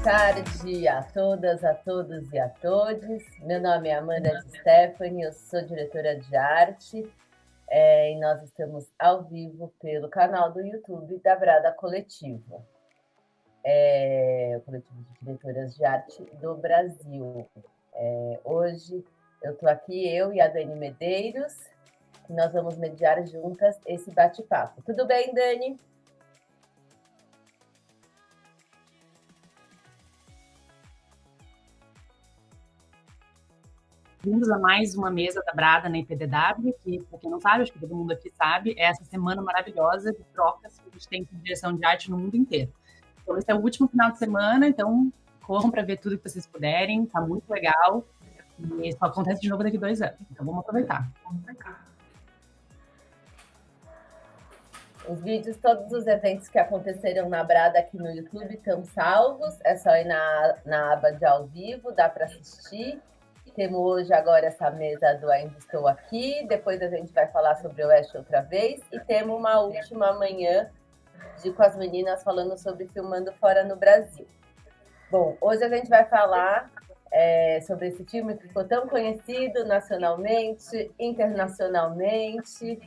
tarde a todas, a todos e a todes. Meu nome é Amanda de Stefani, eu sou diretora de arte e nós estamos ao vivo pelo canal do YouTube da Brada Coletivo, o Coletivo de Diretoras de Arte do Brasil. Hoje eu estou aqui, eu e a Dani Medeiros, e nós vamos mediar juntas esse bate-papo. Tudo bem, Dani? Bem-vindos a mais uma mesa da Brada na IPDW, que, para quem não sabe, acho que todo mundo aqui sabe, é essa semana maravilhosa de trocas que a gente tem com direção de arte no mundo inteiro. Então, esse é o último final de semana, então corram para ver tudo que vocês puderem, tá muito legal, e só acontece de novo daqui a 2 anos, então vamos aproveitar. Os vídeos, todos os eventos que aconteceram na Brada aqui no YouTube estão salvos, é só ir na aba de ao vivo, dá para assistir. Temos hoje agora essa mesa do Ainda Estou Aqui, depois a gente vai falar sobre o Oeste outra vez, e temos uma última manhã com as meninas falando sobre Filmando Fora no Brasil. Bom, hoje a gente vai falar sobre esse filme que ficou tão conhecido nacionalmente, internacionalmente,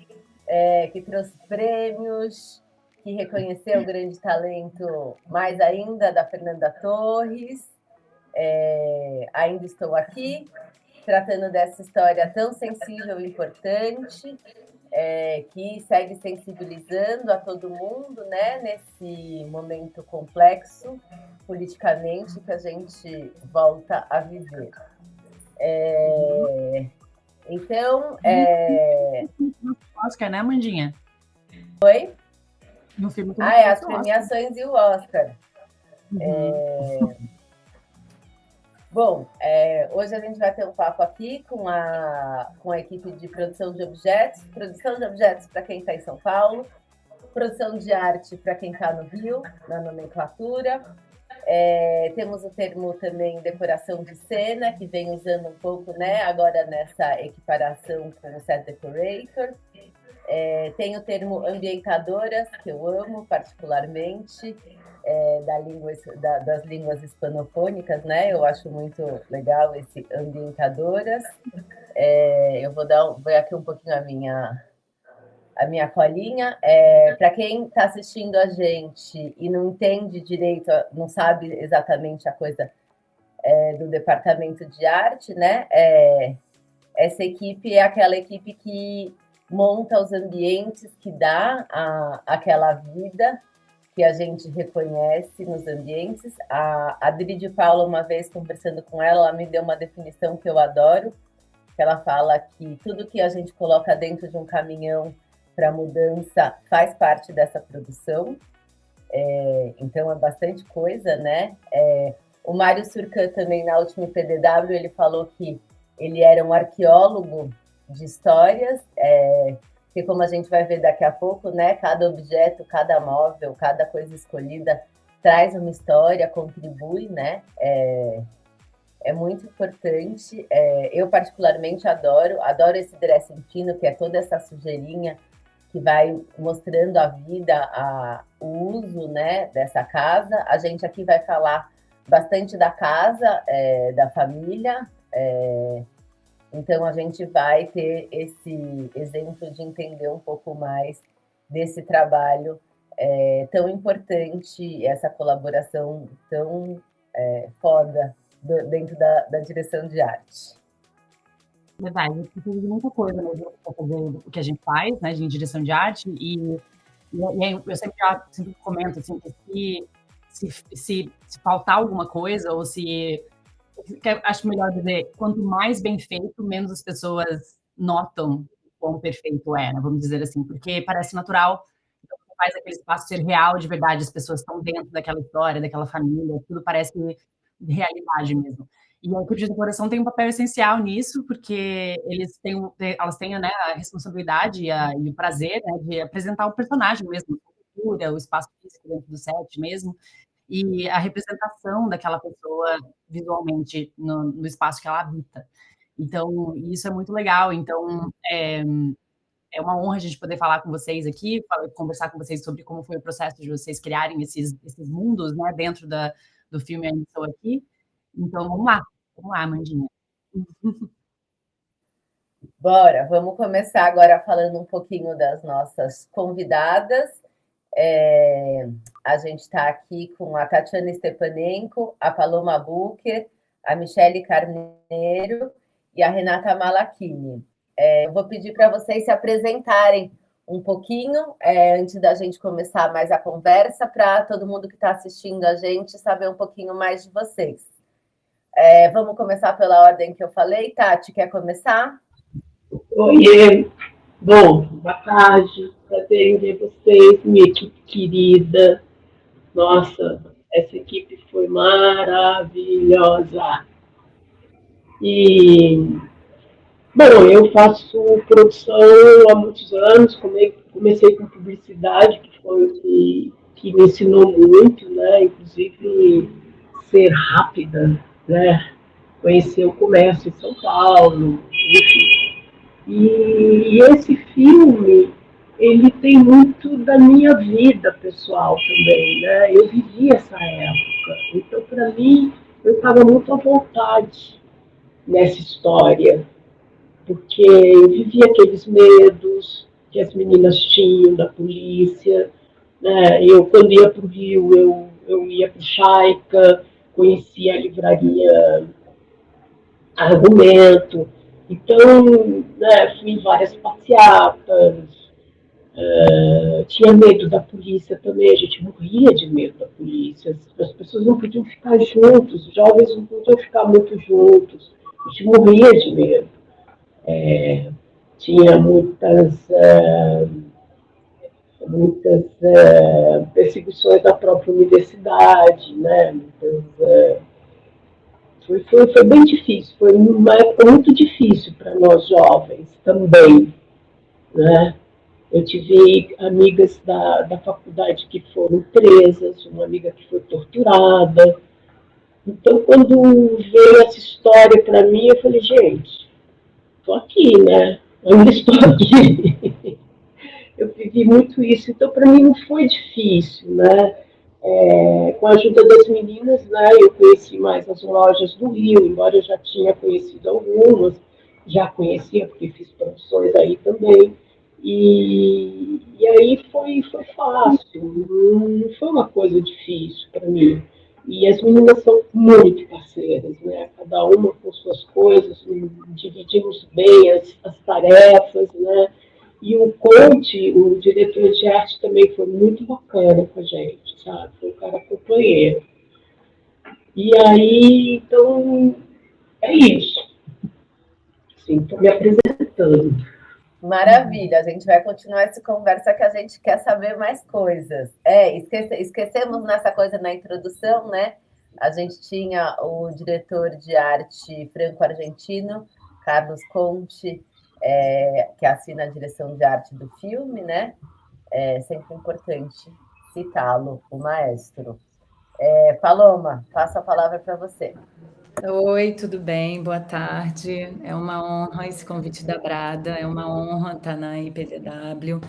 que trouxe prêmios, que reconheceu o grande talento, mais ainda, da Fernanda Torres. Ainda Estou Aqui, tratando dessa história tão sensível e importante, que segue sensibilizando a todo mundo, né, nesse momento complexo, politicamente, que a gente volta a viver. Então... Oscar, né, Amandinha? Oi? No filme que as premiações e o Oscar. Bom, hoje a gente vai ter um papo aqui com a equipe de produção de objetos. Produção de objetos para quem está em São Paulo, produção de arte para quem está no Rio, na nomenclatura. Temos o termo também decoração de cena, que vem usando um pouco, né, agora nessa equiparação com o set decorator. Tem o termo ambientadoras, que eu amo particularmente, das línguas hispanofônicas, né? Eu acho muito legal esse ambientadoras. Eu vou aqui um pouquinho a minha colinha. Para quem está assistindo a gente e não entende direito, não sabe exatamente a coisa do departamento de arte, né? Essa equipe é aquela equipe que monta os ambientes, que dá aquela vida que a gente reconhece nos ambientes. A Adri de Paula, uma vez conversando com ela me deu uma definição que eu adoro, que ela fala que tudo que a gente coloca dentro de um caminhão para mudança faz parte dessa produção. Então é bastante coisa, né? O Mário Surcan também, na última PDW, ele falou que ele era um arqueólogo de histórias, que, como a gente vai ver daqui a pouco, né, cada objeto, cada móvel, cada coisa escolhida traz uma história, contribui, né? É muito importante. Eu particularmente adoro esse dressing fino, que é toda essa sujeirinha que vai mostrando a vida, o uso, né, dessa casa. A gente aqui vai falar bastante da casa, da família, então a gente vai ter esse exemplo de entender um pouco mais desse trabalho tão importante, essa colaboração tão foda dentro da direção de arte. Verdade, precisa de muita coisa mesmo para fazer o que a gente faz, né, de direção de arte, e eu sempre comento assim, que se faltar alguma coisa, ou se... Acho melhor dizer, quanto mais bem feito, menos as pessoas notam quão perfeito é, né, vamos dizer assim, porque parece natural, então você faz aquele espaço ser real, de verdade, as pessoas estão dentro daquela história, daquela família, tudo parece realidade mesmo. E a equipe de decoração tem um papel essencial nisso, porque elas têm, né, a responsabilidade e o prazer, né, de apresentar o personagem mesmo, a cultura, o espaço físico dentro do set mesmo, e a representação daquela pessoa visualmente no espaço que ela habita. Então, isso é muito legal. Então, é uma honra a gente poder falar com vocês aqui, conversar com vocês sobre como foi o processo de vocês criarem esses mundos, né, dentro do filme Ainda Estou Aqui. Então, vamos lá, Amandinha. Bora, vamos começar agora falando um pouquinho das nossas convidadas. É, a gente está aqui com a Tatiana Stepanenko, a Paloma Bucher, a Michele Carneiro e a Renata Malachini. Eu vou pedir para vocês se apresentarem um pouquinho antes da gente começar mais a conversa, para todo mundo que está assistindo a gente saber um pouquinho mais de vocês. Vamos começar pela ordem que eu falei. Tati, quer começar? Oiê, bom, boa tarde, prazer em ver vocês, minha equipe querida. Nossa, essa equipe foi maravilhosa. E, bom, eu faço produção há muitos anos, comecei com publicidade, que foi o que me ensinou muito, né? Inclusive ser rápida, né? Conhecer o comércio em São Paulo, enfim. E esse filme, ele tem muito da minha vida pessoal também, né? Eu vivi essa época, então para mim eu estava muito à vontade nessa história, porque eu vivi aqueles medos que as meninas tinham da polícia, né? Eu quando ia para o Rio, eu ia para o Chaica, conhecia a livraria Argumento. Então, né, fui em várias passeatas, tinha medo da polícia também, a gente morria de medo da polícia, as pessoas não podiam ficar juntos, os jovens não podiam ficar muito juntos, a gente morria de medo. Tinha muitas perseguições da própria universidade, né? Foi bem difícil, foi uma época muito difícil para nós jovens também, né? Eu tive amigas da faculdade que foram presas, uma amiga que foi torturada. Então, quando veio essa história para mim, eu falei, gente, estou aqui, né? Ainda estou aqui. Eu vivi muito isso, então para mim não foi difícil, né? Com a ajuda das meninas, né, eu conheci mais as lojas do Rio, embora eu já tinha conhecido algumas, já conhecia porque fiz produções aí também, e aí foi fácil, não foi uma coisa difícil para mim. E as meninas são muito parceiras, né? Cada uma com suas coisas, dividimos bem as tarefas, né? E o coach, o diretor de arte, também foi muito bacana com a gente, sabe? Foi um cara companheiro. E aí, então, é isso. Sim, estou me apresentando. Maravilha, a gente vai continuar essa conversa que a gente quer saber mais coisas. Esquecemos nessa coisa na introdução, né? A gente tinha o diretor de arte franco-argentino, Carlos Conte, que assina a direção de arte do filme, né? É sempre importante citá-lo, o maestro. Paloma, passo a palavra para você. Oi, tudo bem? Boa tarde. É uma honra esse convite da Brada, é uma honra estar na IPVW,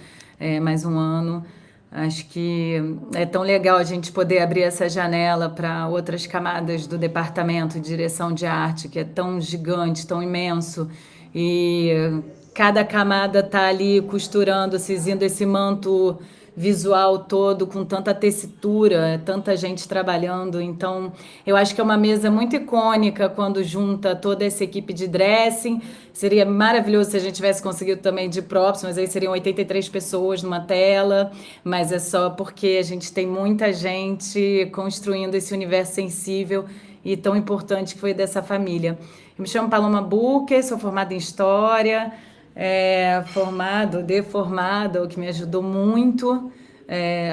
mais um ano. Acho que é tão legal a gente poder abrir essa janela para outras camadas do departamento de direção de arte, que é tão gigante, tão imenso, e cada camada está ali costurando, cizindo esse manto visual todo com tanta tessitura, tanta gente trabalhando. Então, eu acho que é uma mesa muito icônica quando junta toda essa equipe de dressing. Seria maravilhoso se a gente tivesse conseguido também de props, mas aí seriam 83 pessoas numa tela. Mas é só porque a gente tem muita gente construindo esse universo sensível e tão importante que foi dessa família. Eu me chamo Paloma Bucher, sou formada em História, deformada, o que me ajudou muito.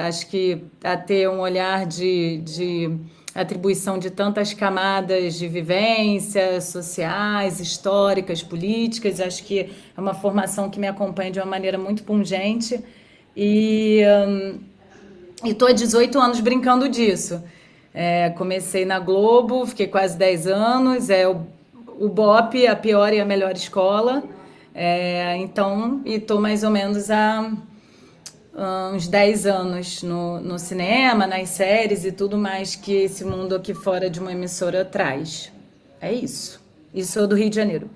Acho que a ter um olhar de atribuição de tantas camadas de vivências sociais, históricas, políticas. Acho que é uma formação que me acompanha de uma maneira muito pungente. E estou há 18 anos brincando disso. Comecei na Globo, fiquei quase 10 anos. O BOP, a pior e a melhor escola. Então, e estou mais ou menos há uns 10 anos no cinema, nas séries e tudo mais que esse mundo aqui fora de uma emissora traz. É isso. E sou do Rio de Janeiro.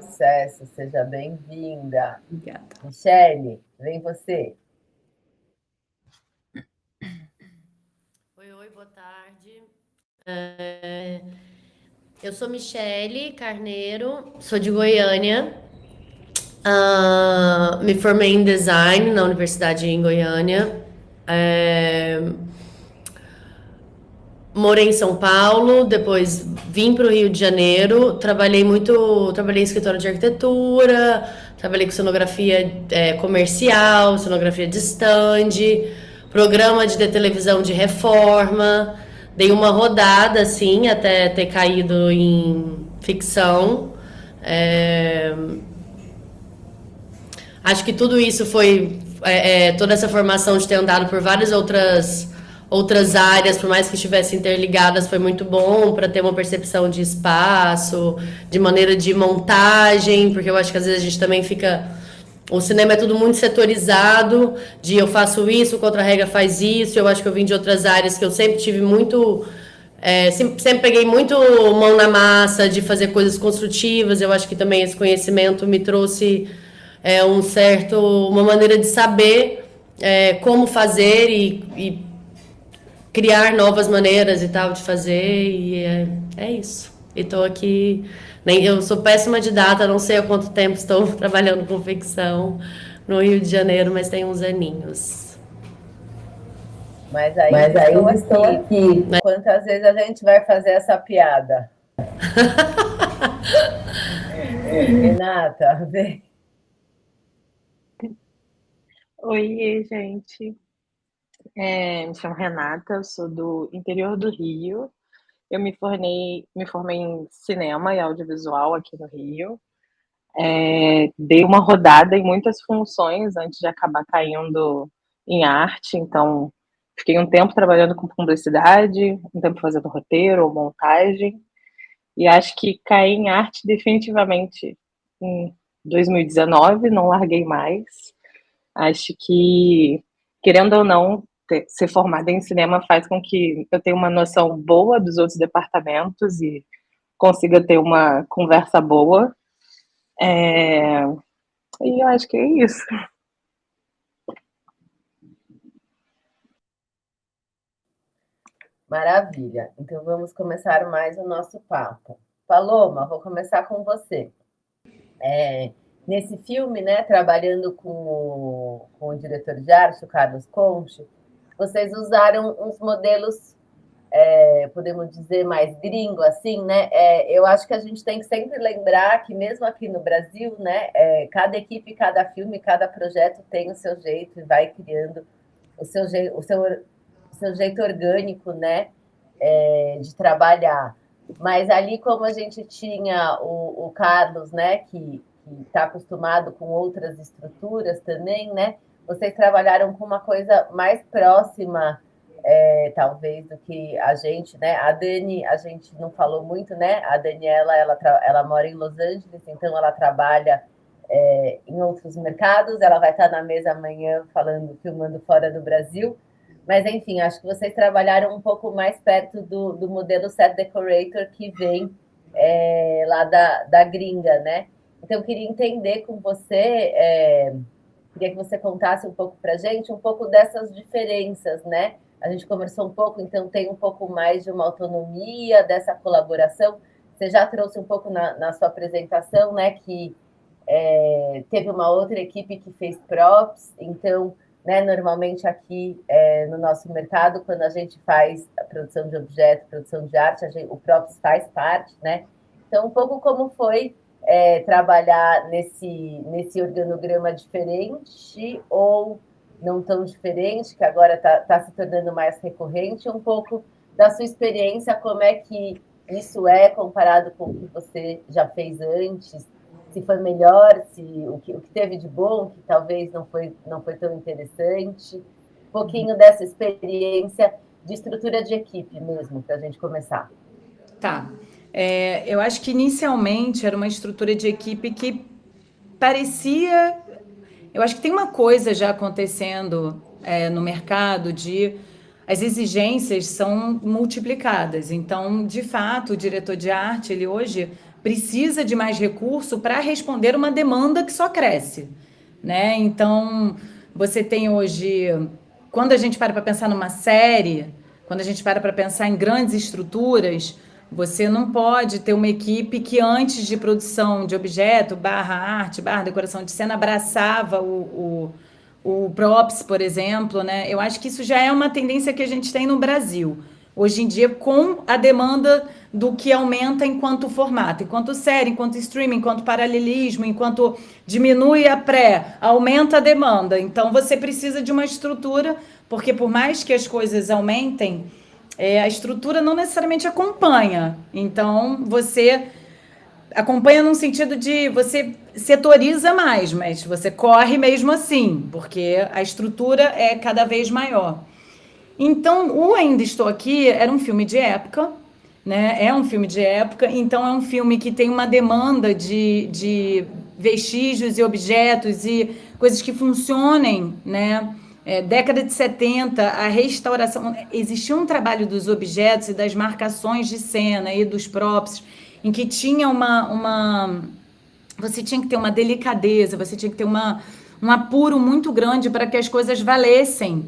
Sucesso, seja bem-vinda. Obrigada. Michele, vem você. Oi, boa tarde. Eu sou Michele Carneiro, sou de Goiânia. Me formei em design na universidade em Goiânia. Morei em São Paulo, depois vim para o Rio de Janeiro. Trabalhei em escritório de arquitetura, trabalhei com cenografia comercial, cenografia de stand, programa de televisão de reforma. Dei uma rodada, assim, até ter caído em ficção. Acho que tudo isso foi... toda essa formação de ter andado por várias outras áreas, por mais que estivessem interligadas, foi muito bom para ter uma percepção de espaço, de maneira de montagem, porque eu acho que às vezes a gente também fica... O cinema é tudo muito setorizado, de eu faço isso, o Contra-Regra faz isso. Eu acho que eu vim de outras áreas que eu sempre tive muito... sempre peguei muito mão na massa de fazer coisas construtivas. Eu acho que também esse conhecimento me trouxe uma maneira de saber como fazer e criar novas maneiras e tal de fazer. E é isso. E tô aqui... Eu sou péssima de data, não sei há quanto tempo estou trabalhando com ficção no Rio de Janeiro, mas tem uns aninhos. Mas ainda estou aqui. Quantas vezes a gente vai fazer essa piada? Renata, vem. Oi, gente. Me chamo Renata, eu sou do interior do Rio. Eu me formei em cinema e audiovisual aqui no Rio. Dei uma rodada em muitas funções antes de acabar caindo em arte. Então, fiquei um tempo trabalhando com publicidade, um tempo fazendo roteiro ou montagem. E acho que caí em arte definitivamente em 2019, não larguei mais. Acho que, querendo ou não, ser formada em cinema faz com que eu tenha uma noção boa dos outros departamentos e consiga ter uma conversa boa. E eu acho que é isso. Maravilha. Então vamos começar mais o nosso papo. Paloma, vou começar com você. Nesse filme, né, trabalhando com o diretor de arte, o Carlos Conte, vocês usaram uns modelos, podemos dizer, mais gringo, assim, né? Eu acho que a gente tem que sempre lembrar que, mesmo aqui no Brasil, né, cada equipe, cada filme, cada projeto tem o seu jeito e vai criando o seu jeito orgânico, né, de trabalhar. Mas ali, como a gente tinha o Carlos, né, que está acostumado com outras estruturas também, né? Vocês trabalharam com uma coisa mais próxima, talvez, do que a gente, né? A Dani, a gente não falou muito, né? A Daniela, ela mora em Los Angeles, então ela trabalha em outros mercados. Ela vai estar na mesa amanhã filmando fora do Brasil. Mas, enfim, acho que vocês trabalharam um pouco mais perto do modelo set decorator que vem lá da gringa, né? Então, eu queria entender com você, queria que você contasse um pouco para a gente, um pouco dessas diferenças, né? A gente conversou um pouco, então tem um pouco mais de uma autonomia dessa colaboração. Você já trouxe um pouco na sua apresentação, né, que teve uma outra equipe que fez props, então, né, normalmente aqui no nosso mercado, quando a gente faz a produção de objeto, produção de arte, o props faz parte, né? Então, um pouco como foi trabalhar nesse organograma diferente ou não tão diferente, que agora está se tornando mais recorrente, um pouco da sua experiência, como é que isso é comparado com o que você já fez antes, se foi melhor, o que teve de bom, que talvez não foi tão interessante, um pouquinho dessa experiência de estrutura de equipe mesmo, para a gente começar. Tá. Eu acho que inicialmente era uma estrutura de equipe que parecia eu acho que tem uma coisa já acontecendo no mercado de as exigências são multiplicadas. Então, de fato, o diretor de arte, ele hoje precisa de mais recurso para responder uma demanda que só cresce, né? Então, você tem hoje, quando a gente para pensar numa série, quando a gente para pensar em grandes estruturas, você não pode ter uma equipe que antes de produção de objeto, barra arte, barra decoração de cena, abraçava o props, por exemplo, né? Eu acho que isso já é uma tendência que a gente tem no Brasil. Hoje em dia, com a demanda do que aumenta enquanto formato, enquanto série, enquanto streaming, enquanto paralelismo, enquanto diminui a aumenta a demanda. Então, você precisa de uma estrutura, porque por mais que as coisas aumentem, a estrutura não necessariamente acompanha. Então, você acompanha num sentido de você setoriza mais, mas você corre mesmo assim, porque a estrutura é cada vez maior. Então, o Ainda Estou Aqui era um filme de época, né? É um filme de época, então é um filme que tem uma demanda de vestígios e objetos e coisas que funcionem, né? Década de 70, a restauração, existia um trabalho dos objetos e das marcações de cena e dos props, em que tinha você tinha que ter uma delicadeza, você tinha que ter um apuro muito grande para que as coisas valessem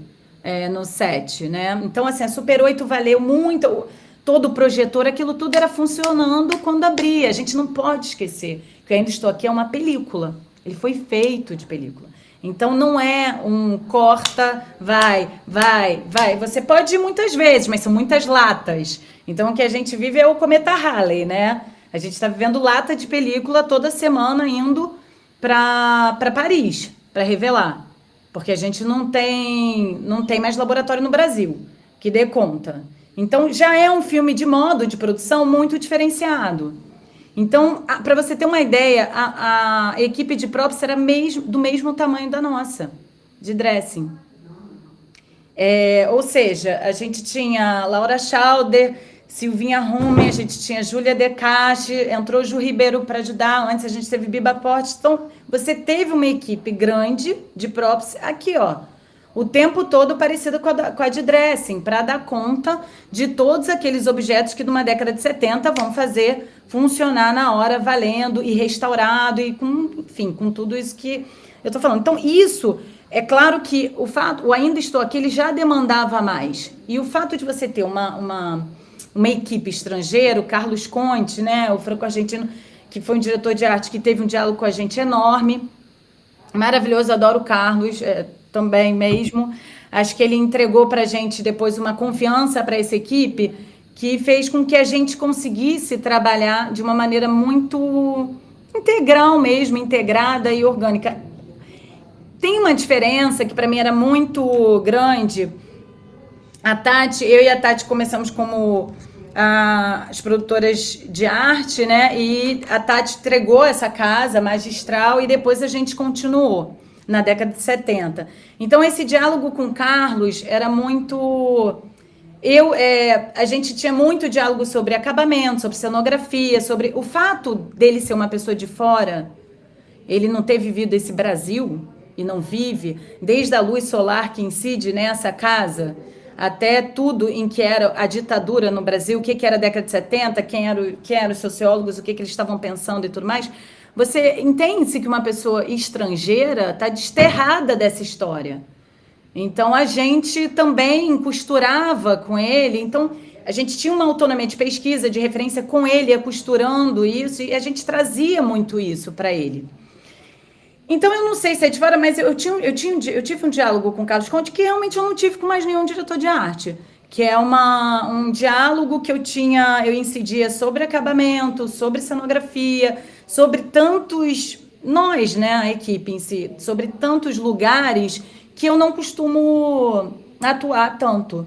no set, né? Então, assim, a Super 8 valeu muito, todo o projetor, aquilo tudo era funcionando quando abria. A gente não pode esquecer que Ainda Estou Aqui é uma película. Ele foi feito de película. Então, não é um corta, vai. Você pode ir muitas vezes, mas são muitas latas. Então, o que a gente vive é o cometa Halley, né? A gente está vivendo lata de película toda semana indo para Paris, para revelar. Porque a gente não tem mais laboratório no Brasil que dê conta. Então, já é um filme de modo de produção muito diferenciado. Então, para você ter uma ideia, a equipe de props era do mesmo tamanho da nossa, de dressing. Ou seja, a gente tinha Laura Schauder, Silvinha Rume, a gente tinha Júlia Decache, entrou Ju Ribeiro para ajudar, antes a gente teve Biba Porte. Então, você teve uma equipe grande de props aqui, ó, o tempo todo parecida com a de dressing, para dar conta de todos aqueles objetos que numa década de 70 vão fazer funcionar na hora, valendo, e restaurado, e com tudo isso que eu tô falando. Então, isso, é claro que o Ainda Estou Aqui, ele já demandava mais. E o fato de você ter uma equipe estrangeira, o Carlos Conte, né, o franco-argentino, que foi um diretor de arte que teve um diálogo com a gente enorme, maravilhoso, adoro o Carlos, também mesmo. Acho que ele entregou para a gente depois uma confiança para essa equipe que fez com que a gente conseguisse trabalhar de uma maneira muito integral mesmo, integrada e orgânica. Tem uma diferença que para mim era muito grande. Eu e a Tati começamos como as produtoras de arte, né? E a Tati entregou essa casa magistral e depois a gente continuou na década de 70. Então, esse diálogo com o Carlos era muito... a gente tinha muito diálogo sobre acabamento, sobre cenografia, sobre o fato dele ser uma pessoa de fora, ele não ter vivido esse Brasil e não vive, desde a luz solar que incide nessa casa, até tudo em que era a ditadura no Brasil, o que era a década de 70, quem eram os sociólogos, o que eles estavam pensando e tudo mais. Você entende-se que uma pessoa estrangeira está desterrada dessa história. Então, a gente também costurava com ele. Então, a gente tinha uma autonomia de pesquisa, de referência com ele, ia costurando isso, e a gente trazia muito isso para ele. Então, eu não sei se é de fora, mas eu tive um diálogo com o Carlos Conte que realmente eu não tive com mais nenhum diretor de arte, que é um diálogo que eu incidia sobre acabamento, sobre cenografia, sobre nós, né, a equipe em si, sobre tantos lugares que eu não costumo atuar tanto.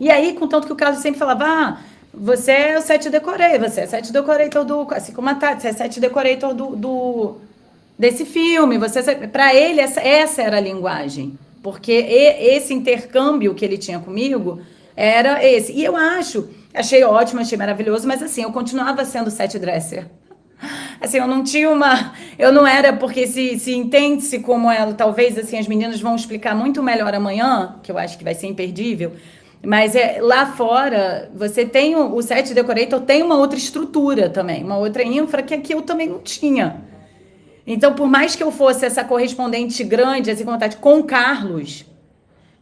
E aí, contanto que o Carlos sempre falava, você é o set decorator, você é set decorator assim como a Tati, você é set decorator desse filme, para ele essa era a linguagem, porque esse intercâmbio que ele tinha comigo era esse. E eu achei ótimo, achei maravilhoso, mas assim, eu continuava sendo set dresser. Assim, eu não tinha eu não era, porque se entende-se como ela, talvez assim, as meninas vão explicar muito melhor amanhã, que eu acho que vai ser imperdível, mas lá fora, você tem o Set Decorator tem uma outra estrutura também, uma outra infra que aqui eu também não tinha. Então, por mais que eu fosse essa correspondente grande, assim, com o Carlos,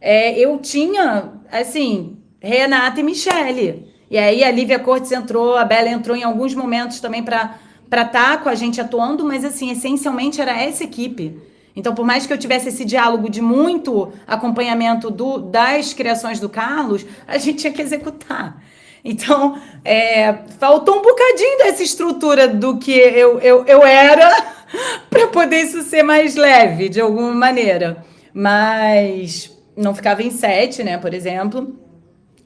eu tinha, assim, Renata e Michele. E aí a Lívia Cortes entrou, a Bela entrou em alguns momentos também para estar com a gente atuando, mas, assim, essencialmente era essa equipe. Então, por mais que eu tivesse esse diálogo de muito acompanhamento das criações do Carlos, a gente tinha que executar. Então, faltou um bocadinho dessa estrutura do que eu era para poder isso ser mais leve, de alguma maneira. Mas não ficava em 7, né, por exemplo.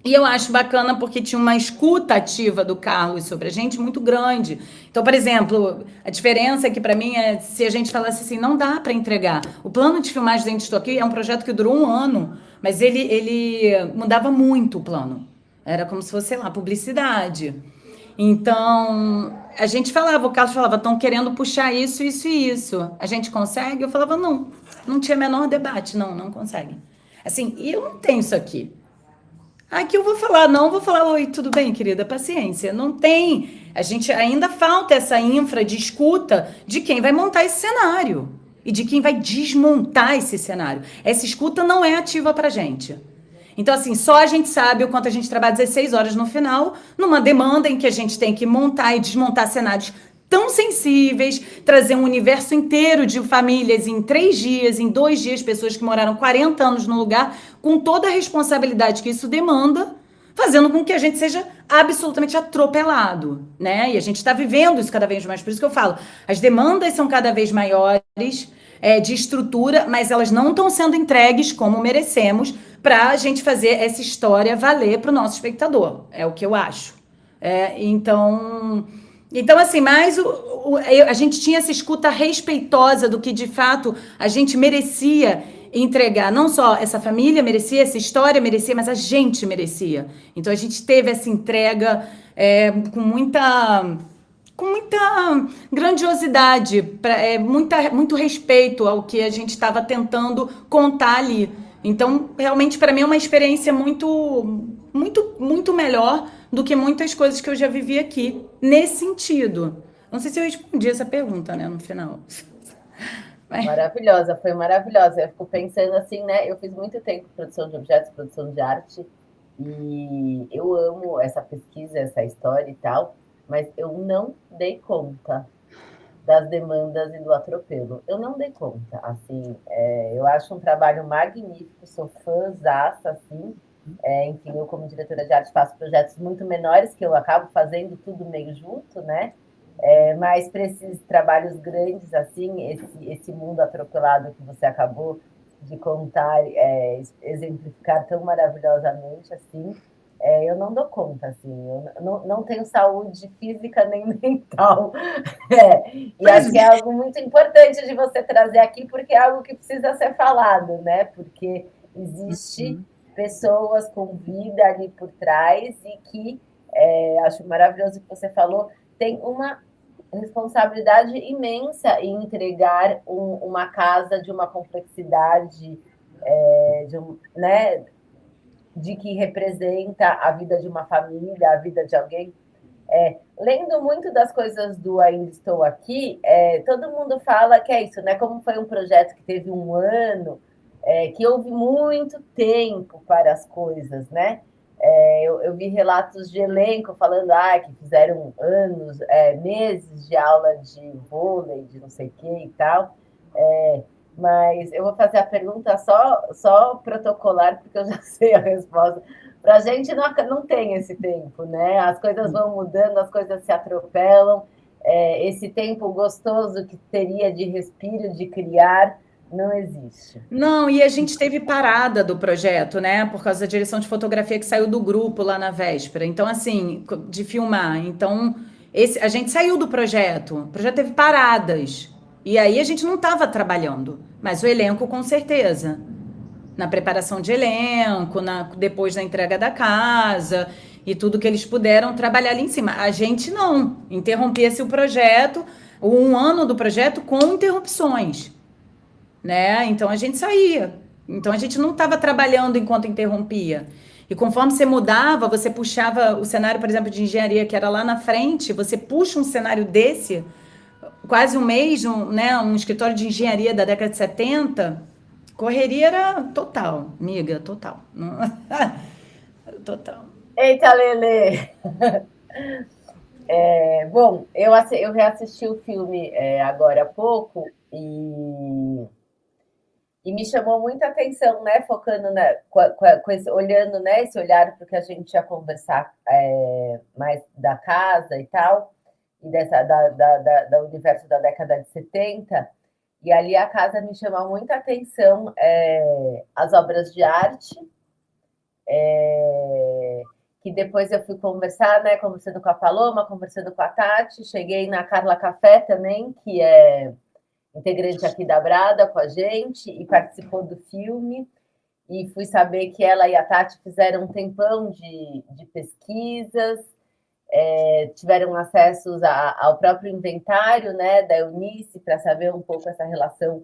E eu acho bacana porque tinha uma escuta ativa do Carlos sobre a gente muito grande. Então, por exemplo, a diferença aqui para mim é se a gente falasse assim, não dá para entregar. O plano de filmagem Dentro Estou Aqui é um projeto que durou 1 ano, mas ele mudava muito o plano. Era como se fosse, sei lá, publicidade. Então, a gente falava, o Carlos falava, estão querendo puxar isso, isso e isso. A gente consegue? Eu falava, não tinha menor debate, não consegue. Assim, e eu não tenho isso aqui. Aqui eu vou falar, vou falar, oi, tudo bem, querida, paciência. Não tem, a gente ainda falta essa infra de escuta de quem vai montar esse cenário e de quem vai desmontar esse cenário. Essa escuta não é ativa pra gente. Então, assim, só a gente sabe o quanto a gente trabalha 16 horas no final, numa demanda em que a gente tem que montar e desmontar cenários tão sensíveis, trazer um universo inteiro de famílias em 3 dias, em 2 dias, pessoas que moraram 40 anos no lugar, com toda a responsabilidade que isso demanda, fazendo com que a gente seja absolutamente atropelado, né? E a gente está vivendo isso cada vez mais. Por isso que eu falo, as demandas são cada vez maiores de estrutura, mas elas não estão sendo entregues como merecemos para a gente fazer essa história valer para o nosso espectador. É o que eu acho. Então, assim, mas a gente tinha essa escuta respeitosa do que, de fato, a gente merecia entregar. Não só essa família merecia, essa história merecia, mas a gente merecia. Então, a gente teve essa entrega com muita grandiosidade, muito respeito ao que a gente estava tentando contar ali. Então, realmente, para mim, é uma experiência muito, muito, muito melhor do que muitas coisas que eu já vivi aqui, nesse sentido. Não sei se eu respondi essa pergunta, né, no final. Maravilhosa, foi maravilhosa. Eu fico pensando assim, né? Eu fiz muito tempo produção de objetos, produção de arte, e eu amo essa pesquisa, essa história e tal, mas eu não dei conta das demandas e do atropelo. Eu não dei conta, assim, eu acho um trabalho magnífico, sou fãzaça, assim, enfim, eu como diretora de arte faço projetos muito menores, que eu acabo fazendo tudo meio junto, né? Mas para esses trabalhos grandes, assim, esse mundo atropelado que você acabou de contar, exemplificar tão maravilhosamente, assim, eu não dou conta, assim, eu não tenho saúde física nem mental. E acho que é algo muito importante de você trazer aqui, porque é algo que precisa ser falado, né? Porque existe pessoas com vida ali por trás e que, acho maravilhoso o que você falou, tem uma responsabilidade imensa em entregar uma casa de uma complexidade, né, de que representa a vida de uma família, a vida de alguém. Lendo muito das coisas do Ainda Estou Aqui, todo mundo fala que é isso, né? Como foi um projeto que teve 1 ano, que houve muito tempo para as coisas, né? Eu vi relatos de elenco falando que fizeram anos, meses de aula de vôlei, de não sei o que e tal. Mas eu vou fazer a pergunta só protocolar, porque eu já sei a resposta. Para a gente não tem esse tempo, né? As coisas vão mudando, as coisas se atropelam. Esse tempo gostoso que teria de respiro, de criar, não existe. Não, e a gente teve parada do projeto, né? Por causa da direção de fotografia que saiu do grupo lá na véspera. Então, assim, de filmar. Então, a gente saiu do projeto. O projeto teve paradas. E aí a gente não estava trabalhando. Mas o elenco, com certeza. Na preparação de elenco, depois da entrega da casa. e tudo que eles puderam trabalhar ali em cima. A gente não, interrompia-se o projeto, 1 ano do projeto com interrupções, né? Então a gente saía. Então a gente não estava trabalhando enquanto interrompia. E conforme você mudava, você puxava o cenário, por exemplo, de engenharia, que era lá na frente, você puxa um cenário desse, quase um mês, né, um escritório de engenharia da década de 70, correria era total, amiga, total. Total. Eita, Lelê! Bom, eu reassisti o filme agora há pouco e me chamou muita atenção, né? Focando olhando, né, esse olhar para o que a gente ia conversar mais da casa e tal, e da universo da década de 70. E ali a casa me chama muita atenção, as obras de arte, que depois eu fui conversar, né? Conversando com a Paloma, conversando com a Tati, cheguei na Carla Café também, que é integrante aqui da Brada com a gente e participou do filme, e fui saber que ela e a Tati fizeram um tempão de pesquisas, tiveram acesso ao próprio inventário, né, da Eunice, para saber um pouco essa relação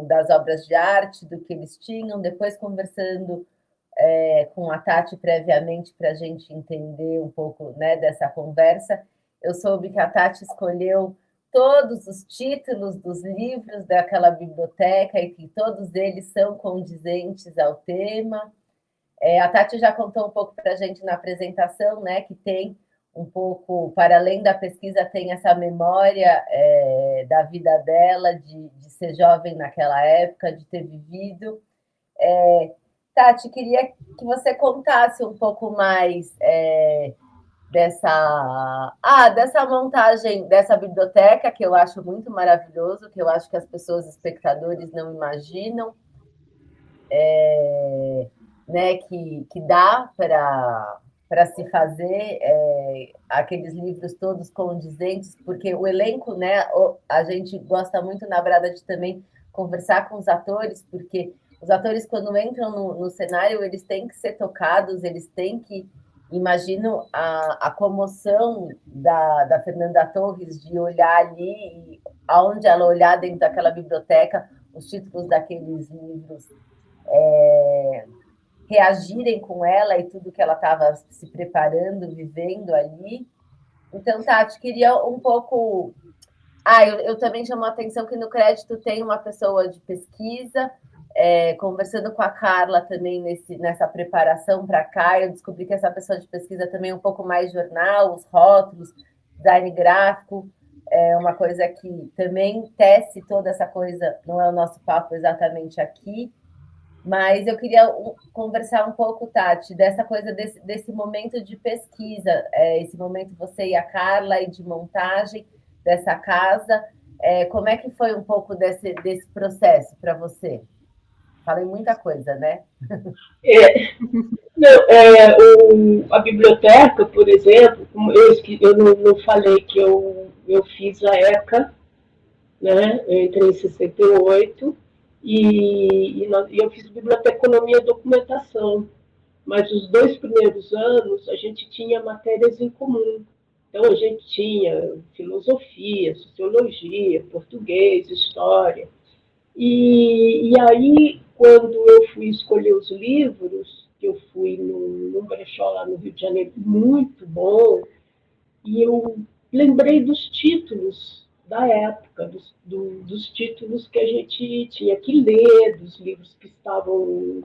das obras de arte, do que eles tinham, depois conversando com a Tati previamente para a gente entender um pouco, né, dessa conversa, eu soube que a Tati escolheu todos os títulos dos livros daquela biblioteca e que todos eles são condizentes ao tema. A Tati já contou um pouco para a gente na apresentação, né, que tem um pouco, para além da pesquisa, tem essa memória da vida dela, de ser jovem naquela época, de ter vivido. Tati, queria que você contasse um pouco mais dessa montagem dessa biblioteca, que eu acho muito maravilhoso, que eu acho que as pessoas, espectadores, não imaginam, né, que dá para se fazer aqueles livros todos condizentes, porque o elenco, né, a gente gosta muito na Brada de também conversar com os atores, porque os atores, quando entram no cenário, eles têm que ser tocados, eles têm que... Imagino a comoção da Fernanda Torres de olhar ali, e aonde ela olhar dentro daquela biblioteca, os títulos daqueles livros reagirem com ela e tudo que ela estava se preparando, vivendo ali. Então, Tati, queria um pouco... eu também chamo a atenção que no crédito tem uma pessoa de pesquisa, conversando com a Carla também nessa preparação para cá, eu descobri que essa pessoa de pesquisa também é um pouco mais jornal, os rótulos, design gráfico, é uma coisa que também tece toda essa coisa, não é o nosso papo exatamente aqui, mas eu queria conversar um pouco, Tati, dessa coisa desse momento de pesquisa, esse momento você e a Carla, e de montagem dessa casa, como é que foi um pouco desse processo para você? Falei muita coisa, né? A biblioteca, por exemplo, eu não falei que eu fiz a ECA, né? Eu entrei em 68 e eu fiz biblioteconomia e documentação, mas os 2 primeiros anos a gente tinha matérias em comum. Então a gente tinha filosofia, sociologia, português, história. E aí, quando eu fui escolher os livros, eu fui num brechó lá no Rio de Janeiro, muito bom, e eu lembrei dos títulos da época, dos títulos que a gente tinha que ler, dos livros que estavam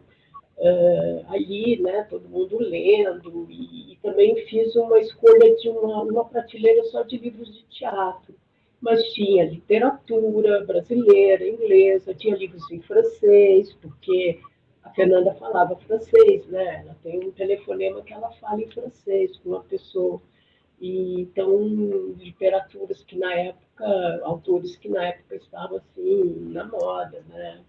ali, né, todo mundo lendo, e também fiz uma escolha de uma prateleira só de livros de teatro. Mas tinha literatura brasileira, inglesa, tinha livros em francês, porque a Fernanda falava francês, né? Ela tem um telefonema que ela fala em francês com uma pessoa. E, então, literaturas que na época, autores que na época estavam assim, na moda, né?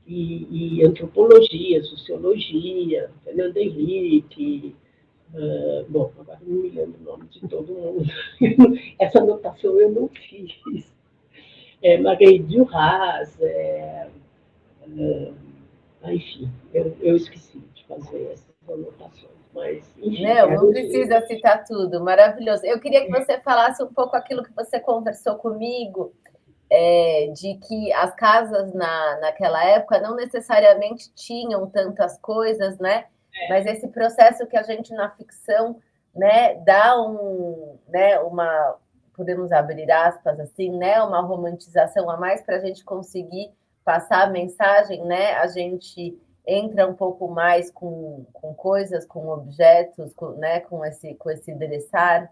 E antropologia, sociologia, Fernando Henrique, bom, agora não me lembro o nome de todo mundo. Essa anotação eu não fiz. Marguerite Duras, enfim, eu esqueci de fazer essa. anotações, mas, enfim. Não precisa citar tudo, maravilhoso. Eu queria que você falasse um pouco aquilo que você conversou comigo, de que as casas naquela época não necessariamente tinham tantas coisas, né? Mas esse processo que a gente na ficção, né, dá podemos abrir aspas assim, né, uma romantização a mais para a gente conseguir passar a mensagem, né? A gente entra um pouco mais com coisas, com objetos, né, com esse endereçar.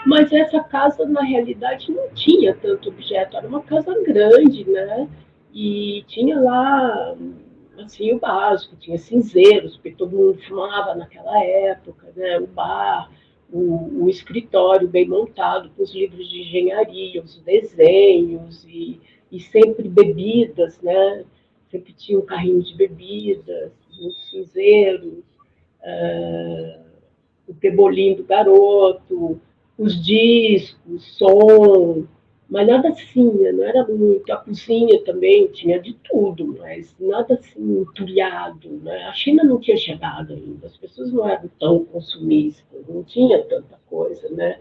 Mas essa casa, na realidade, não tinha tanto objeto, era uma casa grande, né? E tinha lá, assim, o básico, tinha cinzeiros, porque todo mundo fumava naquela época, né? O bar, o escritório bem montado, com os livros de engenharia, os desenhos, e sempre bebidas, né? Sempre tinha um carrinho de bebidas, muitos cinzeiros, o pebolim do garoto, os discos, som, mas nada assim, não era muito. A cozinha também tinha de tudo, mas nada assim entulhado, né? A China não tinha chegado ainda, as pessoas não eram tão consumistas, não tinha tanta coisa, né?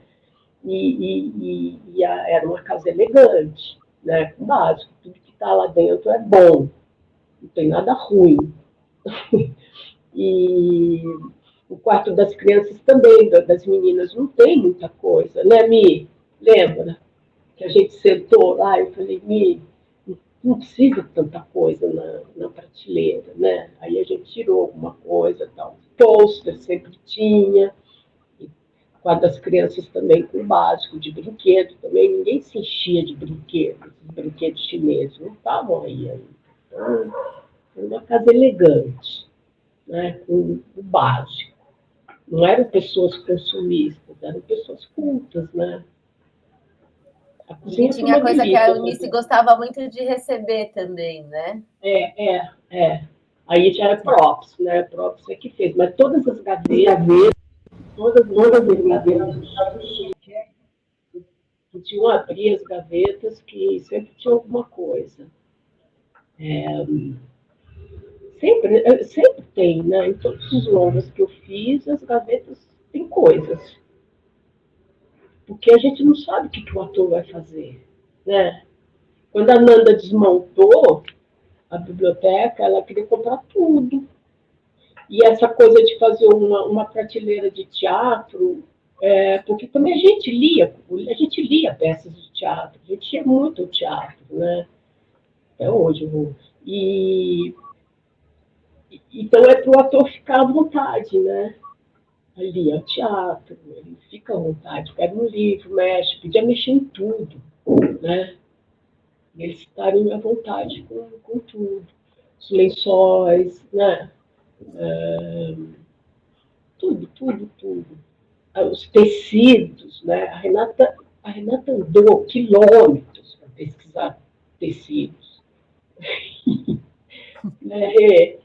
Era uma casa elegante, né? Com básico, tudo que está lá dentro é bom, não tem nada ruim. E o quarto das crianças também, das meninas, não tem muita coisa, né, Mi? Lembra que a gente sentou lá e eu falei, Mi, não precisa de tanta coisa na prateleira, né? Aí a gente tirou alguma coisa, tal. Pôster sempre tinha, e o quarto das crianças também com básico de brinquedo, também ninguém se enchia de brinquedos, brinquedos chineses, não estavam aí ainda. Então, foi uma casa elegante, né, com o básico. Não eram pessoas consumistas, eram pessoas cultas, né? A cozinha E tinha coisa que a Eunice gostava muito de receber também, né? Aí já era props, né? Props é que fez, mas todas as gavetas, todas as gavetas, podiam abrir as gavetas que sempre tinha alguma coisa. Sempre tem, né? Em todos os longas que eu fiz, as gavetas têm coisas. Porque a gente não sabe o que o ator vai fazer, né? Quando a Nanda desmontou a biblioteca, ela queria comprar tudo. E essa coisa de fazer uma prateleira de teatro, porque também a gente lia peças de teatro, a gente ia muito ao teatro, né? Até hoje eu vou. Então é para o ator ficar à vontade, né? Ali é o teatro, ele fica à vontade, pega um livro, mexe, podia mexer em tudo, né? Eles estarem à vontade com tudo. Os lençóis, né? Tudo. Os tecidos, né? A Renata andou quilômetros para pesquisar tecidos. Né?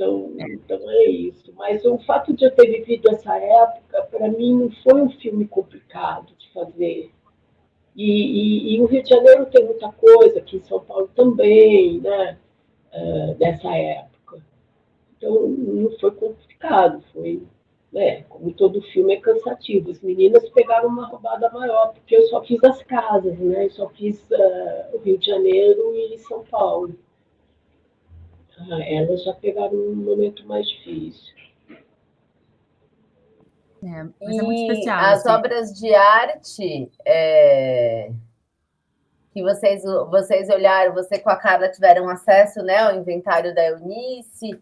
Então é isso. Mas o fato de eu ter vivido essa época, para mim, não foi um filme complicado de fazer. E o Rio de Janeiro tem muita coisa, aqui em São Paulo também, né? Dessa época. Então, não foi complicado, foi, né, como todo filme é cansativo. As meninas pegaram uma roubada maior, porque eu só fiz as casas, né? Eu só fiz o Rio de Janeiro e São Paulo. Elas já pegaram um momento mais difícil. Mas é muito especial. As obras de arte que vocês olharam, você com a Carla tiveram acesso, né, ao inventário da Eunice.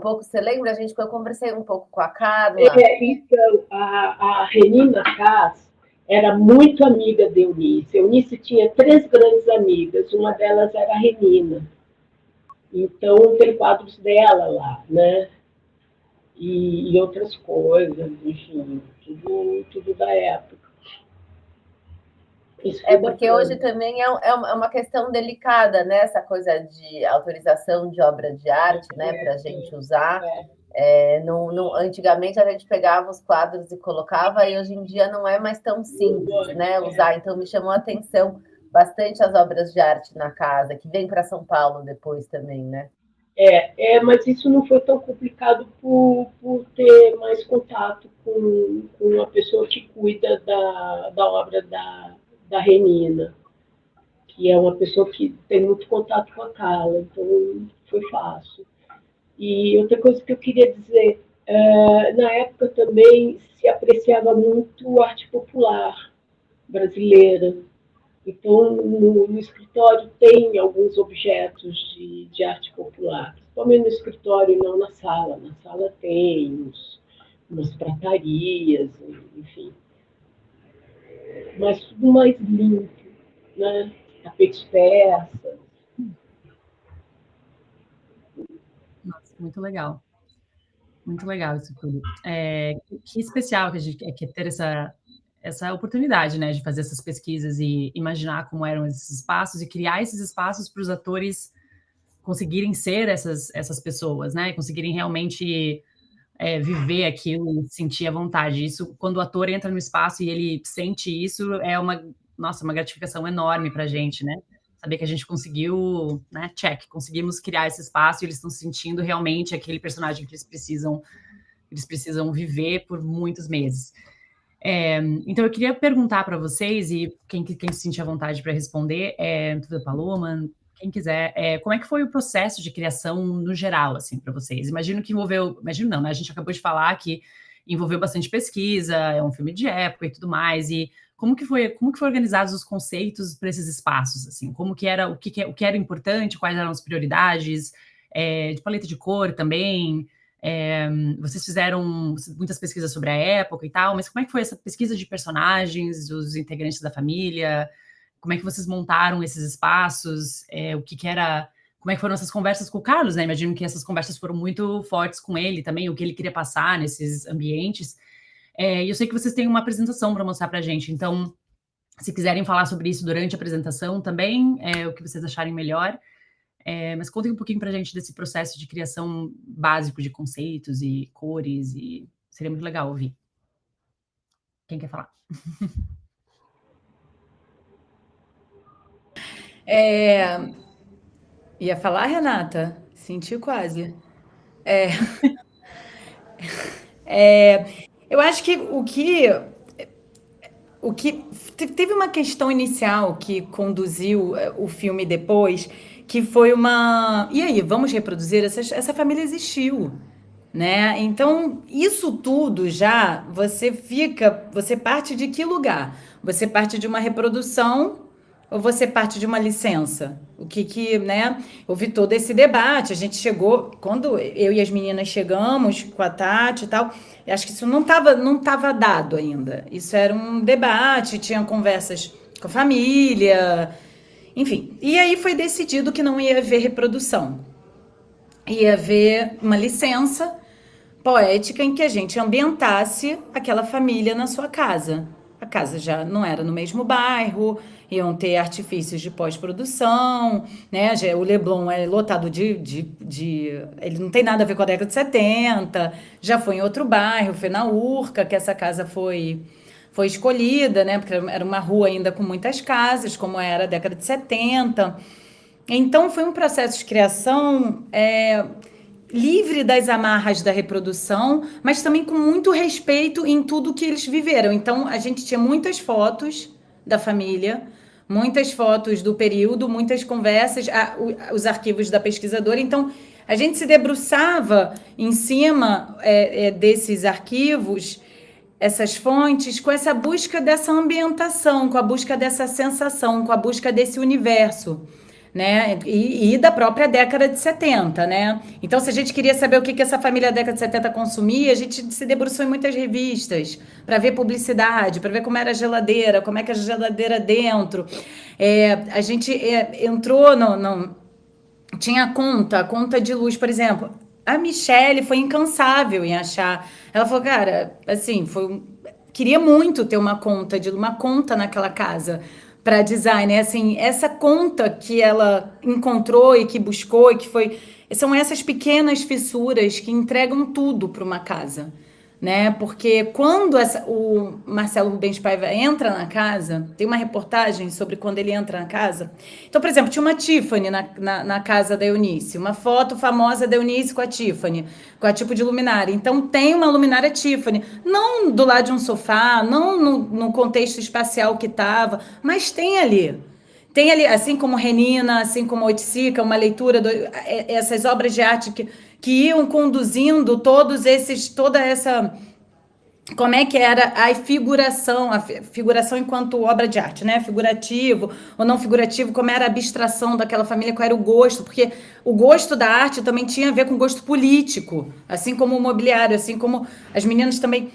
Você lembra, que eu conversei um pouco com a Carla? Então, a Renina Kass era muito amiga de Eunice. Eunice tinha 3 grandes amigas, uma delas era a Renina. Então, tem quadros dela lá, né? E outras coisas, enfim, tudo da época. Porque hoje também é uma questão delicada, né? Essa coisa de autorização de obra de arte, né? Para a gente usar. Antigamente a gente pegava os quadros e colocava, e hoje em dia não é mais tão simples, né? Usar. Então me chamou a atenção bastante as obras de arte na casa, que vem para São Paulo depois também, né? Mas isso não foi tão complicado por ter mais contato com a pessoa que cuida da obra da Renina, que é uma pessoa que tem muito contato com a Carla, então foi fácil. E outra coisa que eu queria dizer, na época também se apreciava muito arte popular brasileira. Então, no escritório tem alguns objetos de arte popular, principalmente no escritório, não na sala. Na sala tem umas pratarias, enfim. Mas tudo mais limpo, né? Tapetes persas. Nossa, muito legal. Muito legal isso tudo. Que especial que a gente que ter essa oportunidade, né, de fazer essas pesquisas e imaginar como eram esses espaços e criar esses espaços para os atores conseguirem ser essas pessoas, né, conseguirem realmente viver aquilo e sentir a vontade. Isso, quando o ator entra no espaço e ele sente isso, é uma gratificação enorme para a gente, né? Saber que a gente conseguiu, né? Check, conseguimos criar esse espaço e eles estão sentindo realmente aquele personagem que eles precisam viver por muitos meses. Então, eu queria perguntar para vocês, e quem se sentir à vontade para responder, Paloma, quem quiser, como é que foi o processo de criação no geral, assim, para vocês? Imagino não, né? A gente acabou de falar que envolveu bastante pesquisa, é um filme de época e tudo mais, e como que foi organizados os conceitos para esses espaços, assim? Como que era, o que era importante, quais eram as prioridades, de paleta de cor também. Vocês fizeram muitas pesquisas sobre a época e tal, mas como é que foi essa pesquisa de personagens, dos integrantes da família? Como é que vocês montaram esses espaços? Como é que foram essas conversas com o Carlos, né? Imagino que essas conversas foram muito fortes com ele também, o que ele queria passar nesses ambientes. E eu sei que vocês têm uma apresentação para mostrar para a gente, então, se quiserem falar sobre isso durante a apresentação também, o que vocês acharem melhor. Mas contem um pouquinho para a gente desse processo de criação básico de conceitos e cores, e seria muito legal ouvir. Quem quer falar? Ia falar, Renata? Senti quase. Eu acho que teve uma questão inicial que conduziu o filme depois, que foi uma. E aí, vamos reproduzir? Essa família existiu, né? Então, isso tudo já você parte de que lugar? Você parte de uma reprodução ou você parte de uma licença? Né? Houve todo esse debate, a gente chegou, quando eu e as meninas chegamos com a Tati e tal, acho que isso não tava dado ainda. Isso era um debate, tinha conversas com a família, enfim. E aí foi decidido que não ia haver reprodução. Ia haver uma licença poética em que a gente ambientasse aquela família na sua casa. A casa já não era no mesmo bairro, iam ter artifícios de pós-produção, né? O Leblon é lotado ele não tem nada a ver com a década de 70, já foi em outro bairro, foi na Urca que essa casa foi escolhida, né? Porque era uma rua ainda com muitas casas, como era a década de 70. Então, foi um processo de criação livre das amarras da reprodução, mas também com muito respeito em tudo que eles viveram. Então, a gente tinha muitas fotos da família, muitas fotos do período, muitas conversas, os arquivos da pesquisadora. Então, a gente se debruçava em cima desses arquivos, essas fontes, com essa busca dessa ambientação, com a busca dessa sensação, com a busca desse universo, né? E da própria década de 70, né? Então, se a gente queria saber o que essa família da década de 70 consumia, a gente se debruçou em muitas revistas para ver publicidade, para ver como era a geladeira, como é que a geladeira dentro. A gente entrou tinha a conta de luz, por exemplo. A Michelle foi incansável em achar. Ela falou, cara, assim, queria muito ter uma conta naquela casa para design, né? Assim, essa conta que ela encontrou e que buscou e que foi, são essas pequenas fissuras que entregam tudo para uma casa, né? Porque quando o Marcelo Rubens Paiva entra na casa, tem uma reportagem sobre quando ele entra na casa. Então, por exemplo, tinha uma Tiffany na casa da Eunice, uma foto famosa da Eunice com a Tiffany, com a tipo de luminária. Então, tem uma luminária Tiffany, não do lado de um sofá, não no contexto espacial que estava, mas tem ali. Tem ali, assim como Renina, assim como Oiticica, uma leitura, essas obras de arte que iam conduzindo toda essa. Como é que era a figuração enquanto obra de arte, né? Figurativo ou não figurativo, como era a abstração daquela família, qual era o gosto, porque o gosto da arte também tinha a ver com gosto político, assim como o mobiliário, assim como as meninas também.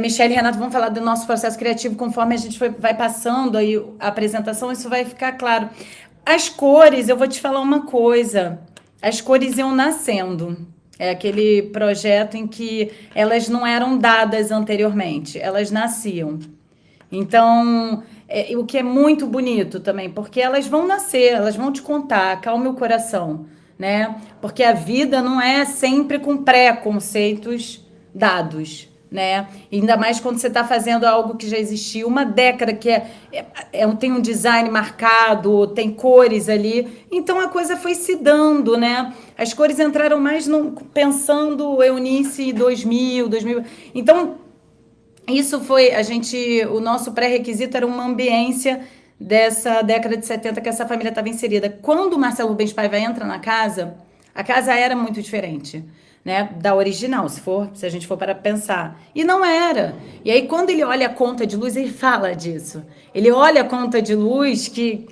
Michelle e Renato vão falar do nosso processo criativo conforme a gente vai passando aí a apresentação, isso vai ficar claro. As cores, eu vou te falar uma coisa, as cores iam nascendo. É aquele projeto em que elas não eram dadas anteriormente, elas nasciam. Então, o que é muito bonito também, porque elas vão nascer, elas vão te contar, acalme o coração, né? Porque a vida não é sempre com preconceitos dados, né? Ainda mais quando você está fazendo algo que já existiu uma década, que tem um design marcado, tem cores ali. Então a coisa foi se dando, né? As cores entraram mais pensando Eunice 2000. Então isso foi o nosso pré-requisito era uma ambiência dessa década de 70 que essa família estava inserida. Quando o Marcelo Rubens Paiva entra na casa, a casa era muito diferente, né, da original, se a gente for para pensar. E não era. E aí, quando ele olha a conta de luz, ele fala disso. Ele olha a conta de luz que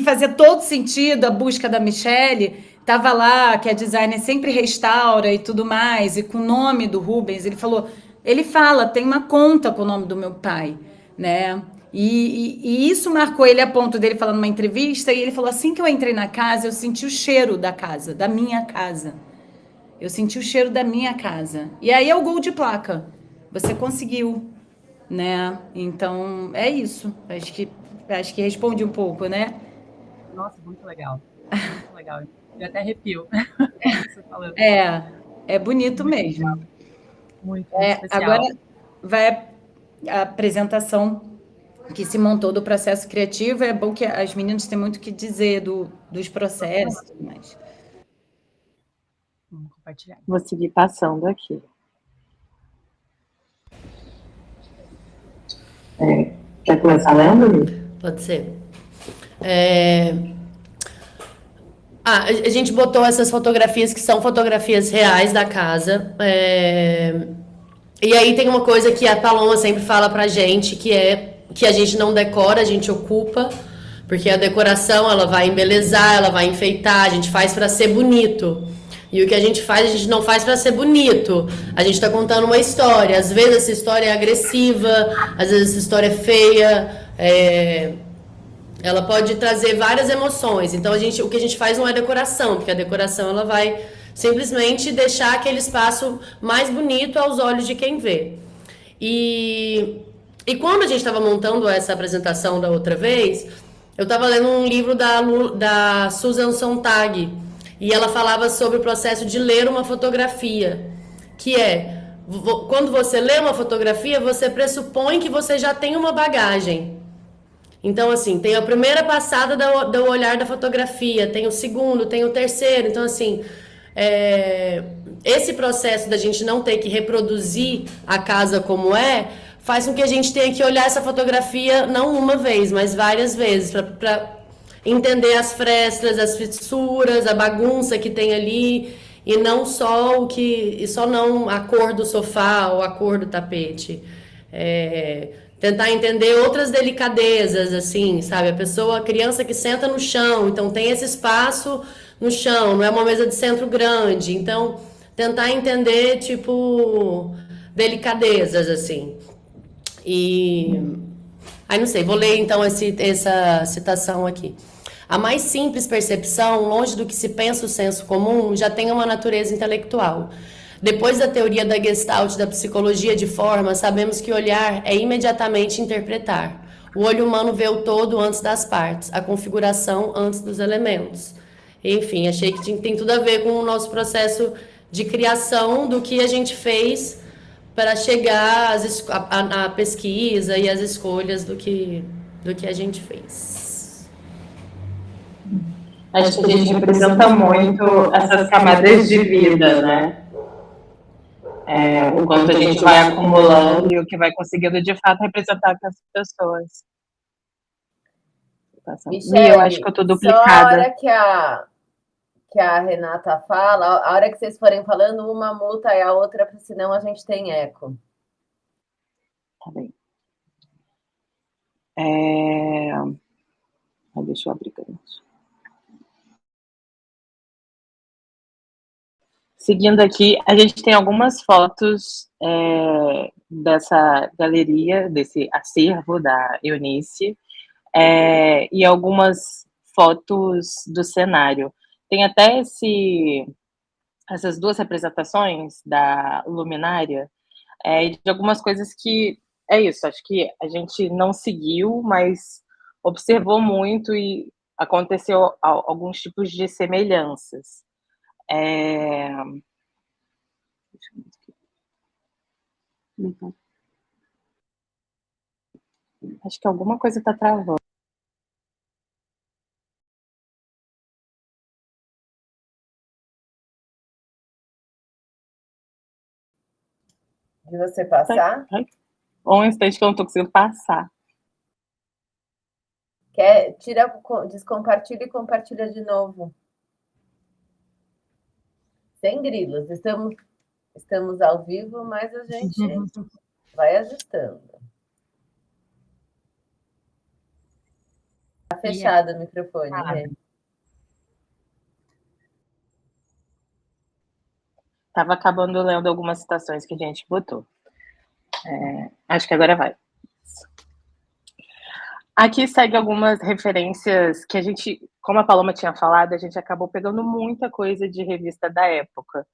fazia todo sentido, a busca da Michelle, estava lá, que a designer sempre restaura e tudo mais, e com o nome do Rubens, ele fala, tem uma conta com o nome do meu pai, né? E isso marcou ele a ponto dele falar numa entrevista, e ele falou, assim que eu entrei na casa, eu senti o cheiro da casa, da minha casa. Eu senti o cheiro da minha casa. E aí é o gol de placa. Você conseguiu, né? Então, é isso. Acho que responde um pouco, né? Nossa, muito legal. Muito legal. Eu até arrepio. Você falando. É bonito Muito mesmo. legal. Muito especial. Agora vai a apresentação que se montou do processo criativo. É bom que as meninas têm muito o que dizer dos processos e tudo mais. Vamos compartilhar. Vou seguir passando aqui. Quer começar lendo, Lili? Pode ser. A gente botou essas fotografias que são fotografias reais da casa. E aí tem uma coisa que a Paloma sempre fala pra gente, que é que a gente não decora, a gente ocupa, porque a decoração ela vai embelezar, ela vai enfeitar, a gente faz pra ser bonito. E o que a gente não faz pra ser bonito. A gente tá contando uma história. Às vezes essa história é agressiva, às vezes essa história é feia, ela pode trazer várias emoções. Então o que a gente faz não é decoração, porque a decoração ela vai simplesmente deixar aquele espaço mais bonito aos olhos de quem vê. E quando a gente estava montando essa apresentação da outra vez, eu estava lendo um livro da Susan Sontag, e ela falava sobre o processo de ler uma fotografia, que quando você lê uma fotografia, você pressupõe que você já tem uma bagagem. Então, assim, tem a primeira passada do olhar da fotografia, tem o segundo, tem o terceiro. Então, assim, esse processo da gente não ter que reproduzir a casa como faz com que a gente tenha que olhar essa fotografia não uma vez, mas várias vezes, para entender as frestas, as fissuras, a bagunça que tem ali, e não só a cor do sofá ou a cor do tapete. Tentar entender outras delicadezas, assim, sabe? A criança que senta no chão, então tem esse espaço no chão, não é uma mesa de centro grande. Então, tentar entender, tipo, delicadezas, assim. Aí, não sei, vou ler, então, essa citação aqui. A mais simples percepção, longe do que se pensa o senso comum, já tem uma natureza intelectual. Depois da teoria da Gestalt da psicologia de forma, sabemos que olhar é imediatamente interpretar. O olho humano vê o todo antes das partes, a configuração antes dos elementos. Enfim, achei que tem tudo a ver com o nosso processo de criação do que a gente fez para chegar à pesquisa e às escolhas do que a gente fez. Acho que a gente representa muito essas camadas de vida, né? O quanto a gente vai acumulando e o que vai conseguindo de fato representar com as pessoas. Michele, eu acho que eu tô só a duplicada. hora que a Renata fala, a hora que vocês forem falando, uma muta e a outra, porque senão a gente tem eco. Tá bem. Deixa eu abrir aqui. Seguindo aqui, a gente tem algumas fotos dessa galeria, desse acervo da Eunice, e algumas fotos do cenário. Tem até essas duas representações da luminária, e de algumas coisas que é isso, acho que a gente não seguiu, mas observou muito e aconteceu alguns tipos de semelhanças. Acho que alguma coisa está travando. De você passar? Um instante que eu não estou conseguindo passar. Descompartilha e compartilha de novo. Sem grilos. Estamos ao vivo, mas a gente vai ajustando. Está fechado o microfone, Rê. Estava acabando lendo algumas citações que a gente botou. Acho que agora vai. Aqui segue algumas referências que a gente, como a Paloma tinha falado, a gente acabou pegando muita coisa de revista da época.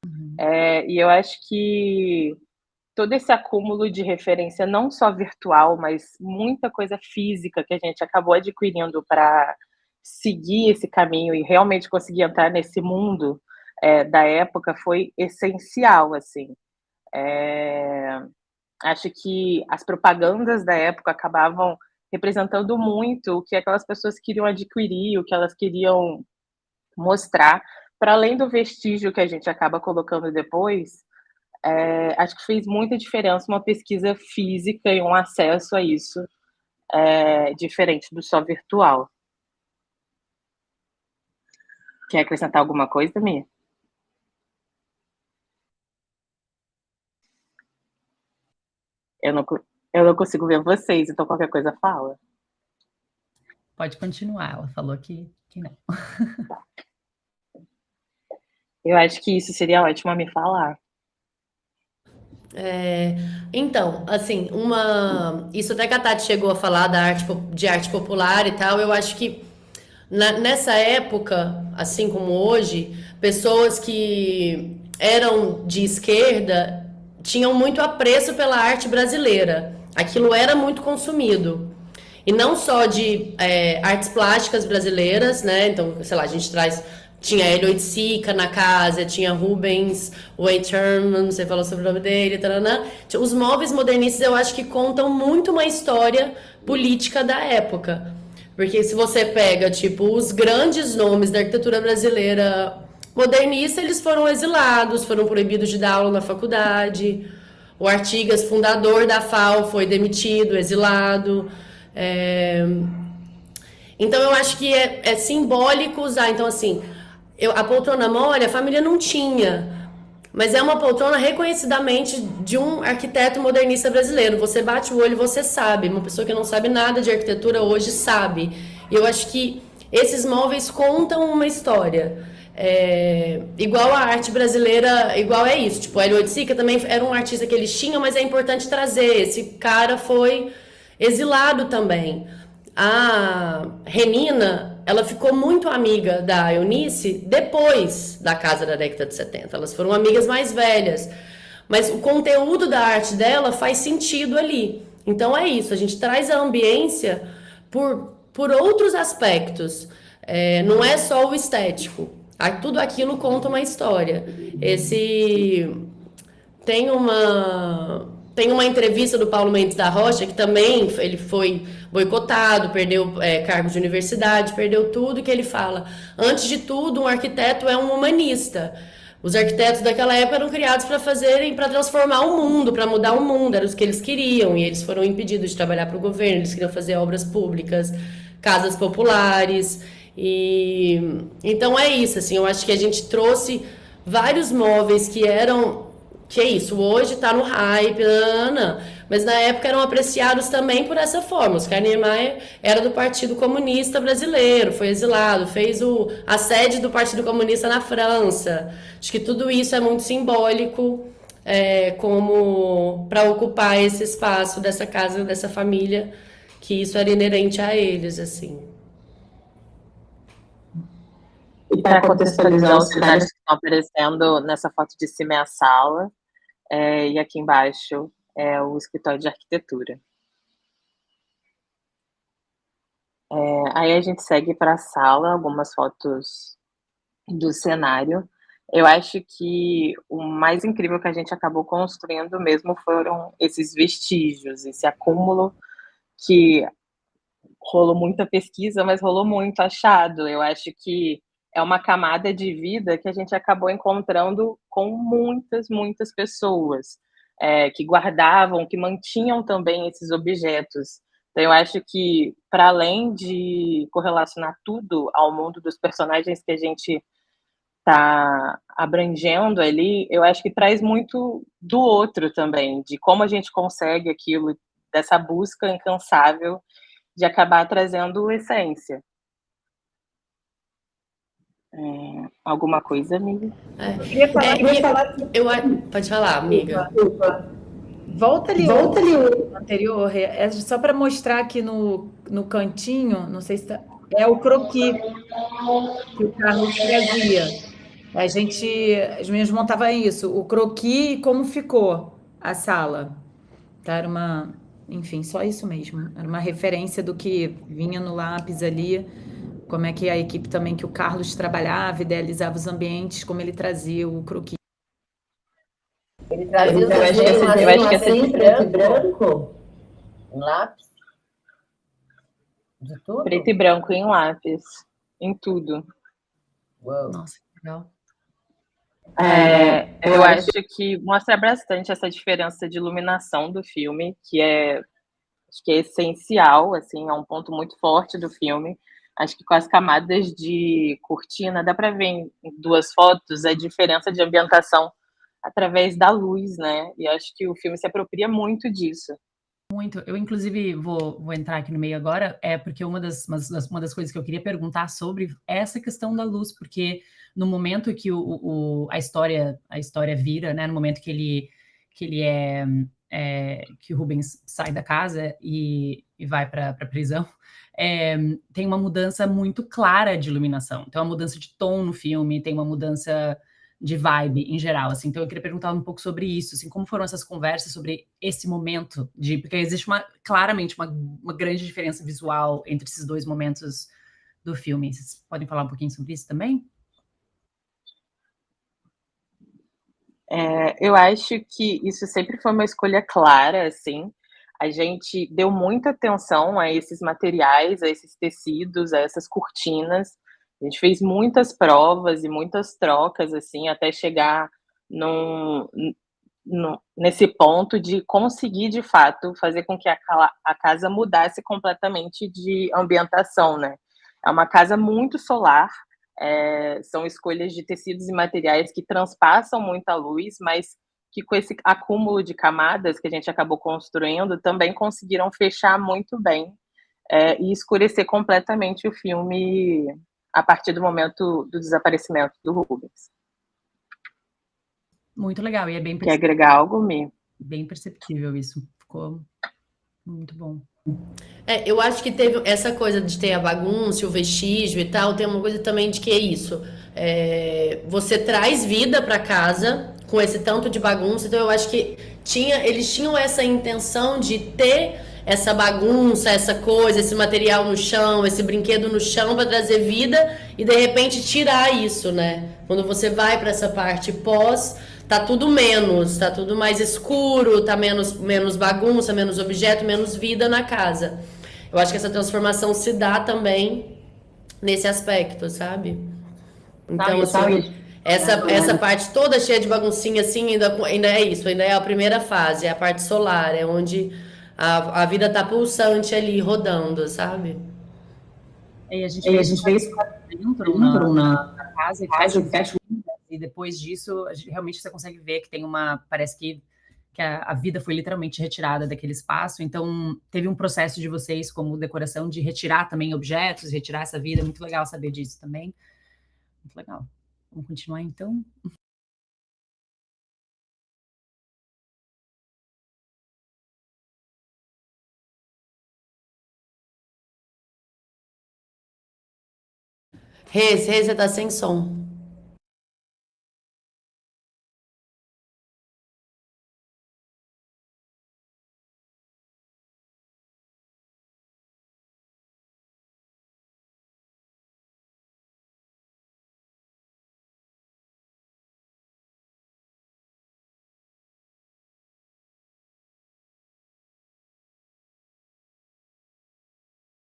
E eu acho que todo esse acúmulo de referência, não só virtual, mas muita coisa física que a gente acabou adquirindo para seguir esse caminho e realmente conseguir entrar nesse mundo da época foi essencial, assim. Acho que as propagandas da época acabavam representando muito o que aquelas pessoas queriam adquirir, o que elas queriam mostrar, para além do vestígio que a gente acaba colocando depois. Acho que fez muita diferença uma pesquisa física e um acesso a isso diferente do só virtual. Quer acrescentar alguma coisa, Mia? Eu não consigo ver vocês, então qualquer coisa fala. Pode continuar, ela falou que não. Eu acho que isso seria ótimo a me falar. Então, assim, isso até que a Tati chegou a falar de arte popular e tal, eu acho que nessa época, assim como hoje, pessoas que eram de esquerda tinham muito apreço pela arte brasileira. Aquilo era muito consumido. E não só de artes plásticas brasileiras, né? Então, sei lá, a gente tinha Hélio Oiticica na casa, tinha Rubens Waiterman, você falou sobre o nome dele, taranã. Os móveis modernistas eu acho que contam muito uma história política da época. Porque se você pega, os grandes nomes da arquitetura brasileira modernista, eles foram exilados, foram proibidos de dar aula na faculdade. O Artigas, fundador da FAO, foi demitido, exilado. Então eu acho que é simbólico usar. Então, assim, a poltrona mole, a família não tinha, mas é uma poltrona reconhecidamente de um arquiteto modernista brasileiro. Você bate o olho, você sabe. Uma pessoa que não sabe nada de arquitetura hoje sabe. E eu acho que esses móveis contam uma história. Igual a arte brasileira, igual é isso. Hélio Oiticica também era um artista que eles tinham, mas é importante trazer. Esse cara foi exilado também. A Renina, ela ficou muito amiga da Eunice depois da casa da década de 70. Elas foram amigas mais velhas. Mas o conteúdo da arte dela faz sentido ali. Então é isso, a gente traz a ambiência por outros aspectos. Não é só o estético. Tudo aquilo conta uma história. tem uma entrevista do Paulo Mendes da Rocha, que também ele foi boicotado, perdeu cargo de universidade, perdeu tudo, que ele fala, antes de tudo, um arquiteto é um humanista. Os arquitetos daquela época eram criados para transformar o mundo, para mudar o mundo, era o que eles queriam, e eles foram impedidos de trabalhar para o governo, eles queriam fazer obras públicas, casas populares, e então é isso, assim, eu acho que a gente trouxe vários móveis que é isso, hoje tá no hype, mas na época eram apreciados também por essa forma. Oscar Niemeyer era do Partido Comunista Brasileiro, foi exilado, fez a sede do Partido Comunista na França. Acho que tudo isso é muito simbólico, como para ocupar esse espaço dessa casa, dessa família, que isso era inerente a eles, assim. E para contextualizar os cenários que estão aparecendo nessa foto de cima é a sala, e aqui embaixo é o escritório de arquitetura. Aí a gente segue para a sala, algumas fotos do cenário. Eu acho que o mais incrível que a gente acabou construindo mesmo foram esses vestígios, esse acúmulo que rolou muita pesquisa, mas rolou muito achado. Eu acho que é uma camada de vida que a gente acabou encontrando com muitas, muitas pessoas que guardavam, que mantinham também esses objetos. Então, eu acho que, para além de correlacionar tudo ao mundo dos personagens que a gente está abrangendo ali, eu acho que traz muito do outro também, de como a gente consegue aquilo, dessa busca incansável de acabar trazendo essência. Alguma coisa, amiga? Pode falar, amiga. Volta ali o anterior, só para mostrar aqui no cantinho, não sei se é o croquis que o Carlos trazia. As meninas montavam isso, o croquis e como ficou a sala. Tá? Era enfim, só isso mesmo. Era uma referência do que vinha no lápis ali, como é que a equipe também, que o Carlos trabalhava, idealizava os ambientes, como ele trazia o croquis. Ele trazia os desenhos assim, preto e branco, em lápis, de tudo? Preto e branco em lápis, em tudo. Uou. Nossa, que legal. Eu acho que mostra bastante essa diferença de iluminação do filme, acho que é essencial, assim, é um ponto muito forte do filme. Acho que com as camadas de cortina, dá para ver em 2 fotos a diferença de ambientação através da luz, né? E acho que o filme se apropria muito disso. Muito. Eu, inclusive, vou entrar aqui no meio agora, porque uma das coisas que eu queria perguntar sobre essa questão da luz, porque no momento que a história vira, né, no momento que o Rubens sai da casa e vai para a prisão, tem uma mudança muito clara de iluminação. Tem uma mudança de tom no filme, tem uma mudança de vibe em geral, assim. Então eu queria perguntar um pouco sobre isso, assim, como foram essas conversas sobre esse momento porque existe claramente uma grande diferença visual entre esses 2 momentos do filme. Vocês podem falar um pouquinho sobre isso também? Eu acho que isso sempre foi uma escolha clara, assim. A gente deu muita atenção a esses materiais, a esses tecidos, a essas cortinas. A gente fez muitas provas e muitas trocas, assim, até chegar nesse ponto de conseguir, de fato, fazer com que a casa mudasse completamente de ambientação, né? É uma casa muito solar, são escolhas de tecidos e materiais que transpassam muita luz, mas que com esse acúmulo de camadas que a gente acabou construindo, também conseguiram fechar muito bem e escurecer completamente o filme a partir do momento do desaparecimento do Rubens. Muito legal, e é bem Quer agregar algo, Mi? Bem perceptível isso, ficou muito bom. Eu acho que teve essa coisa de ter a bagunça, o vestígio e tal, tem uma coisa também de que é isso. Você traz vida para casa com esse tanto de bagunça, então eu acho que eles tinham essa intenção de ter essa bagunça, essa coisa, esse material no chão, esse brinquedo no chão para trazer vida e de repente tirar isso, né? Quando você vai para essa parte pós tá tudo menos, tá tudo mais escuro, tá menos bagunça, menos objeto, menos vida na casa. Eu acho que essa transformação se dá também nesse aspecto, sabe? Então, assim, essa parte toda cheia de baguncinha, assim, ainda é isso, ainda é a primeira fase, é a parte solar, é onde a vida tá pulsante ali, rodando, sabe? E a gente vê isso dentro na casa e fecha e depois disso, realmente você consegue ver que tem parece que a vida foi literalmente retirada daquele espaço, então teve um processo de vocês como decoração de retirar também objetos, retirar essa vida, muito legal saber disso também, muito legal. Vamos continuar então? Rê, você tá sem som.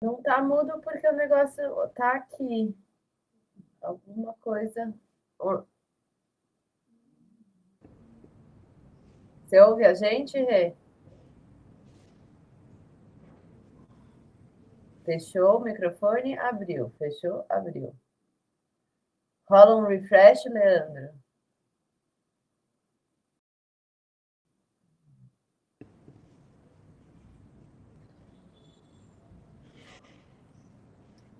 Não tá mudo porque o negócio tá aqui. Alguma coisa. Você ouve a gente, Rê? Fechou o microfone, abriu. Fechou, abriu. Rola um refresh, Leandro.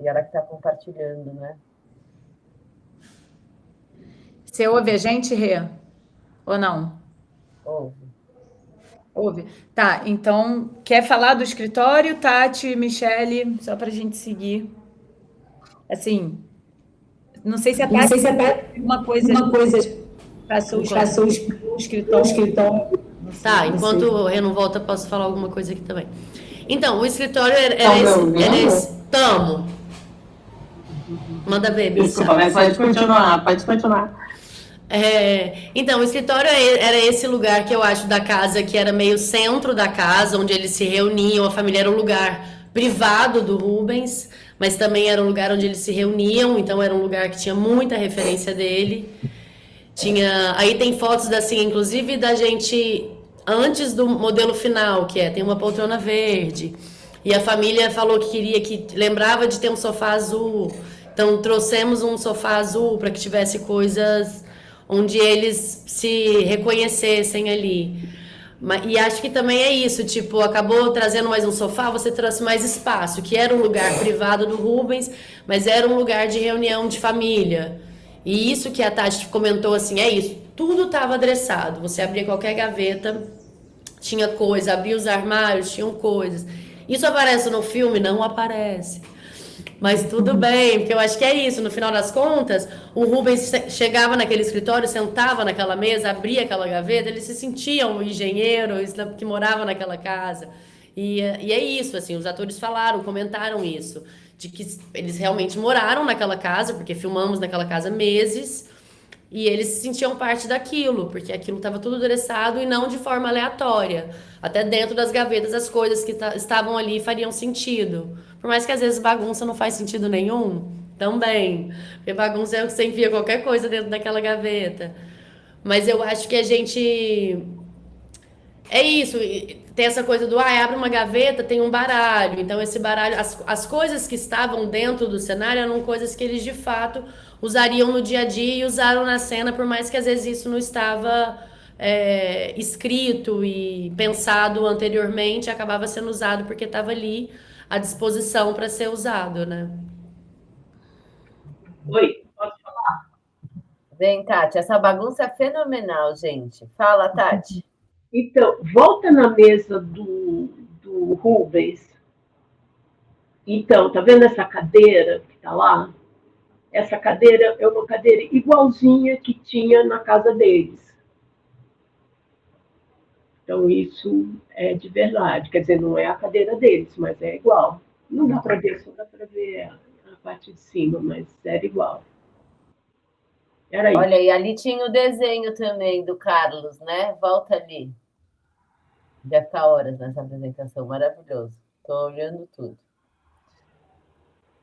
E ela que tá compartilhando, né? Você ouve a gente, Rê? Ou não? Ouve. Ouve. Tá, então, quer falar do escritório, Tati, Michele, só para a gente seguir? Assim, não sei se a Tati tem uma coisa passou o escritório. Tá, enquanto o Rê não volta, posso falar alguma coisa aqui também. Então, o escritório era esse. Tamo. Manda ver, bicha. Desculpa, mas pode continuar. Então, o escritório era esse lugar que eu acho da casa que era meio centro da casa, onde eles se reuniam. A família era um lugar privado do Rubens, mas também era um lugar onde eles se reuniam, então era um lugar que tinha muita referência dele. Aí tem fotos assim, inclusive da gente antes do modelo final, tem uma poltrona verde. E a família falou que lembrava de ter um sofá azul. Então trouxemos um sofá azul para que tivesse coisas onde eles se reconhecessem ali. E acho que também é isso, tipo, acabou trazendo mais um sofá, você trouxe mais espaço, que era um lugar privado do Rubens, mas era um lugar de reunião de família. E isso que a Tati comentou, assim, é isso, tudo estava adressado, você abria qualquer gaveta, tinha coisa, abria os armários, tinham coisas. Isso aparece no filme? Não aparece. Mas tudo bem, porque eu acho que é isso, no final das contas, o Rubens chegava naquele escritório, sentava naquela mesa, abria aquela gaveta, ele se sentia um engenheiro que morava naquela casa. E é isso, assim, os atores comentaram isso, de que eles realmente moraram naquela casa, porque filmamos naquela casa meses, e eles se sentiam parte daquilo, porque aquilo estava tudo adereçado e não de forma aleatória. Até dentro das gavetas, as coisas que estavam ali fariam sentido. Por mais que às vezes bagunça não faz sentido nenhum, também. Porque bagunça é que você enfia qualquer coisa dentro daquela gaveta. Mas eu acho que a gente... É isso, tem essa coisa do, abre uma gaveta, tem um baralho. Então esse baralho, as coisas que estavam dentro do cenário eram coisas que eles de fato usariam no dia a dia e usaram na cena, por mais que às vezes isso não estava escrito e pensado anteriormente, acabava sendo usado porque estava ali à disposição para ser usado, né? Oi, pode falar? Vem, Tati, essa bagunça é fenomenal, gente. Fala, Tati. Então, volta na mesa do Rubens. Então, tá vendo essa cadeira que tá lá? Essa cadeira é uma cadeira igualzinha que tinha na casa deles. Então, isso é de verdade. Quer dizer, não é a cadeira deles, mas é igual. Não dá para ver, só dá para ver a parte de cima, mas era igual. Era isso. Olha, e ali tinha o desenho também do Carlos, né? Volta ali. Deve ficar horas nessa apresentação, maravilhoso. Estou olhando tudo.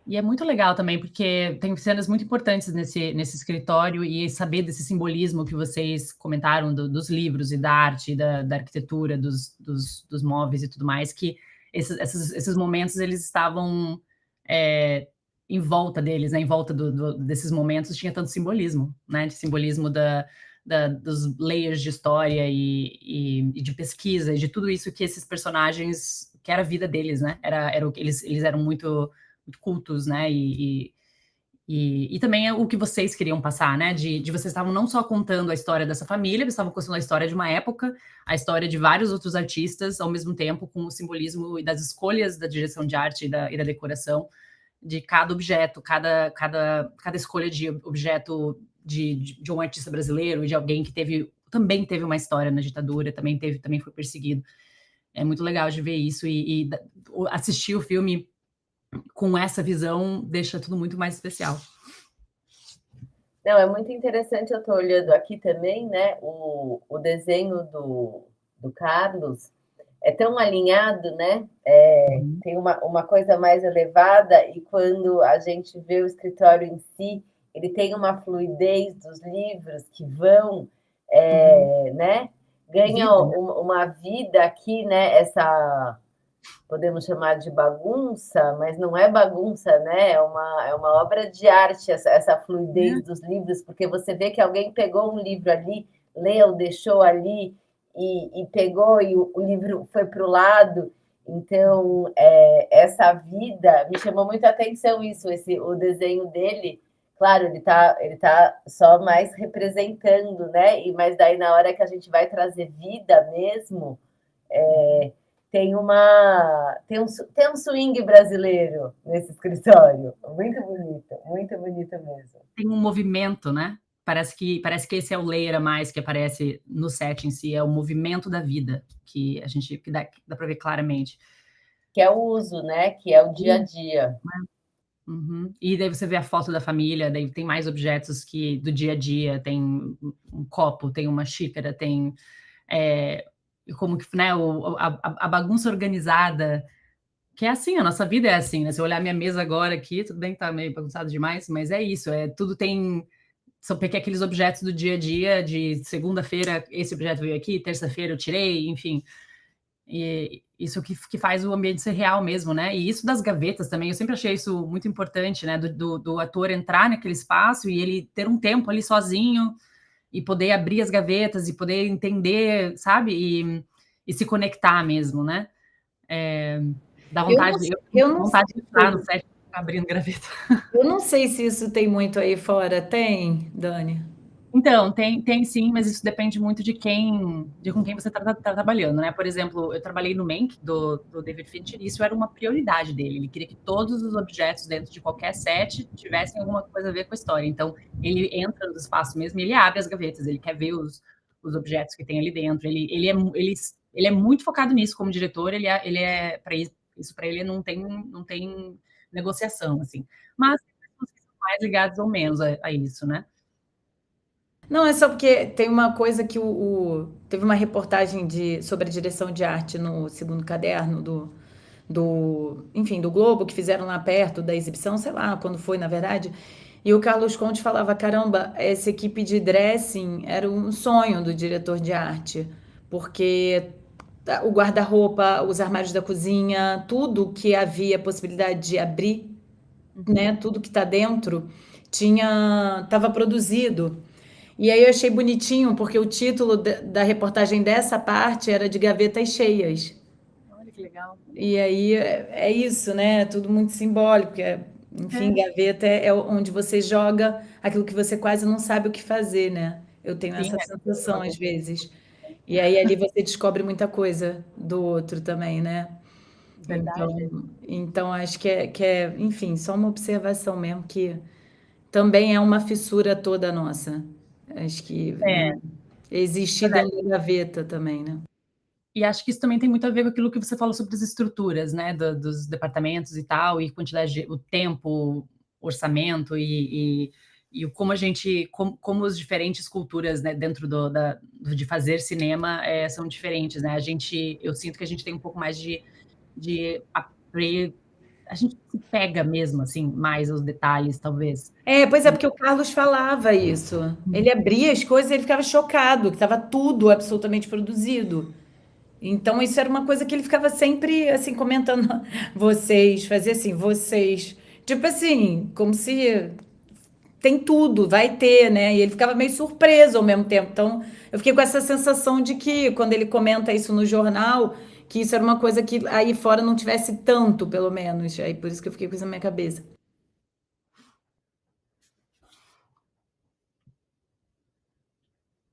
E é muito legal também, porque tem cenas muito importantes nesse escritório e saber desse simbolismo que vocês comentaram dos livros e da arte, da arquitetura, dos móveis e tudo mais, que esses momentos eles estavam em volta deles, né? Em volta desses momentos tinha tanto simbolismo, né? De simbolismo dos layers de história e de pesquisa, e de tudo isso que esses personagens, que era a vida deles, né? Eles eram muito cultos, né? E também é o que vocês queriam passar, né? De vocês estavam não só contando a história dessa família, vocês estavam contando a história de uma época, a história de vários outros artistas, ao mesmo tempo com o simbolismo e das escolhas da direção de arte e da decoração de cada objeto, cada escolha de objeto de um artista brasileiro e de alguém que também teve uma história na ditadura, também foi perseguido. É muito legal de ver isso e assistir o filme com essa visão deixa tudo muito mais especial. Não, é muito interessante, eu estou olhando aqui também, né? O desenho do Carlos é tão alinhado, né? Tem uma coisa mais elevada, e quando a gente vê o escritório em si, ele tem uma fluidez dos livros que vão, né? Ganha uma vida aqui, né? Essa podemos chamar de bagunça, mas não é bagunça, né? É uma obra de arte, essa fluidez dos livros, porque você vê que alguém pegou um livro ali, leu, deixou ali, e pegou, e o livro foi para o lado. Então, essa vida, me chamou muita atenção isso, o desenho dele. Claro, ele tá só mais representando, né? Mas daí, na hora que a gente vai trazer vida mesmo, tem um swing brasileiro nesse escritório. Muito bonito mesmo. Tem um movimento, né? Parece que esse é o layer a mais que aparece no set em si, é o movimento da vida, que dá para ver claramente. Que é o uso, né? Que é o dia a dia. Uhum. E daí você vê a foto da família, daí tem mais objetos que do dia a dia, tem um copo, tem uma xícara, tem como que, né, a bagunça organizada, que é assim, a nossa vida é assim, né? Se eu olhar minha mesa agora aqui, tudo bem que tá meio bagunçado demais, mas é isso, tudo tem, são aqueles objetos do dia a dia, de segunda-feira esse objeto veio aqui, terça-feira eu tirei, enfim, e isso que faz o ambiente ser real mesmo, né? E isso das gavetas também, eu sempre achei isso muito importante, né? Do ator entrar naquele espaço e ele ter um tempo ali sozinho, e poder abrir as gavetas, e poder entender, sabe? E se conectar mesmo, né? Dá vontade, vontade de entrar no set abrindo gaveta. Eu não sei se isso tem muito aí fora. Tem, Dani? Então, tem sim, mas isso depende muito com quem você está trabalhando, né? Por exemplo, eu trabalhei no Mank, do David Fincher, e isso era uma prioridade dele. Ele queria que todos os objetos dentro de qualquer set tivessem alguma coisa a ver com a história. Então, ele entra no espaço mesmo e ele abre as gavetas, ele quer ver os objetos que tem ali dentro. Ele é muito focado nisso como diretor, ele é para isso para ele não tem negociação, assim. Mas tem pessoas que são mais ligadas ou menos a isso, né? Não, é só porque tem uma coisa que teve uma reportagem sobre a direção de arte no segundo caderno enfim, do Globo, que fizeram lá perto da exibição, sei lá quando foi, na verdade. E o Carlos Conte falava: caramba, essa equipe de dressing era um sonho do diretor de arte, porque o guarda-roupa, os armários da cozinha, tudo que havia possibilidade de abrir, né, tudo que está dentro, estava produzido. E aí eu achei bonitinho, porque o título da reportagem dessa parte era de Gavetas Cheias. Olha que legal. E aí é isso, né? Tudo muito simbólico. Enfim, gaveta é onde você joga aquilo que você quase não sabe o que fazer, né? Eu tenho essa sensação às vezes. E aí ali você descobre muita coisa do outro também, né? Verdade. Então acho que enfim, só uma observação mesmo, que também é uma fissura toda nossa. Acho que existir dentro da gaveta também, né? E acho que isso também tem muito a ver com aquilo que você falou sobre as estruturas, né, dos departamentos e tal, e quantidade o tempo, orçamento e e como a gente, como as diferentes culturas, né, dentro de fazer cinema são diferentes, né? Eu sinto que a gente tem um pouco mais a gente se pega mesmo, assim, mais os detalhes, talvez. Pois é, porque o Carlos falava isso. Ele abria as coisas e ele ficava chocado, que estava tudo absolutamente produzido. Então, isso era uma coisa que ele ficava sempre, assim, comentando, vocês, fazia assim, vocês. Tipo assim, como se tem tudo, vai ter, né? E ele ficava meio surpreso ao mesmo tempo. Então, eu fiquei com essa sensação de que, quando ele comenta isso no jornal, que isso era uma coisa que aí fora não tivesse tanto, pelo menos. Aí por isso que eu fiquei com isso na minha cabeça.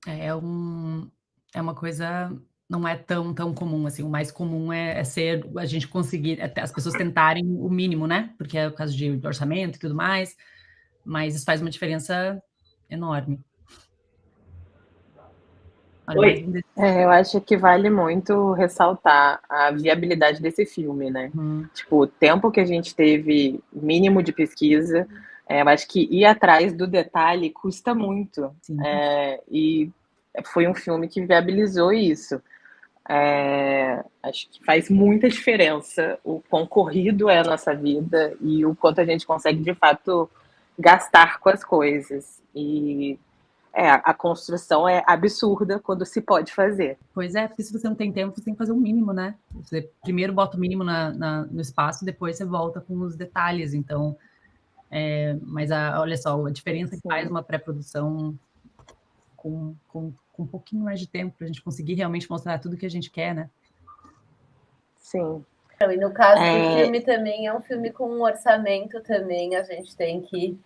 É uma coisa, não é tão comum, assim, o mais comum é ser, a gente conseguir, as pessoas tentarem o mínimo, né, porque é o caso de orçamento e tudo mais, mas isso faz uma diferença enorme. Oi. Eu acho que vale muito ressaltar a viabilidade desse filme, né? Tipo, o tempo que a gente teve mínimo de pesquisa, eu acho que ir atrás do detalhe custa muito. E foi um filme que viabilizou isso. Acho que faz muita diferença o quão corrido é a nossa vida e o quanto a gente consegue, de fato, gastar com as coisas. E a construção é absurda quando se pode fazer. Pois é, porque se você não tem tempo, você tem que fazer o mínimo, né? Você primeiro bota o mínimo no espaço, depois você volta com os detalhes. Então, mas olha só, a diferença que faz uma pré-produção com um pouquinho mais de tempo para a gente conseguir realmente mostrar tudo que a gente quer, né? Sim. E no caso do filme também, é um filme com um orçamento também, a gente tem que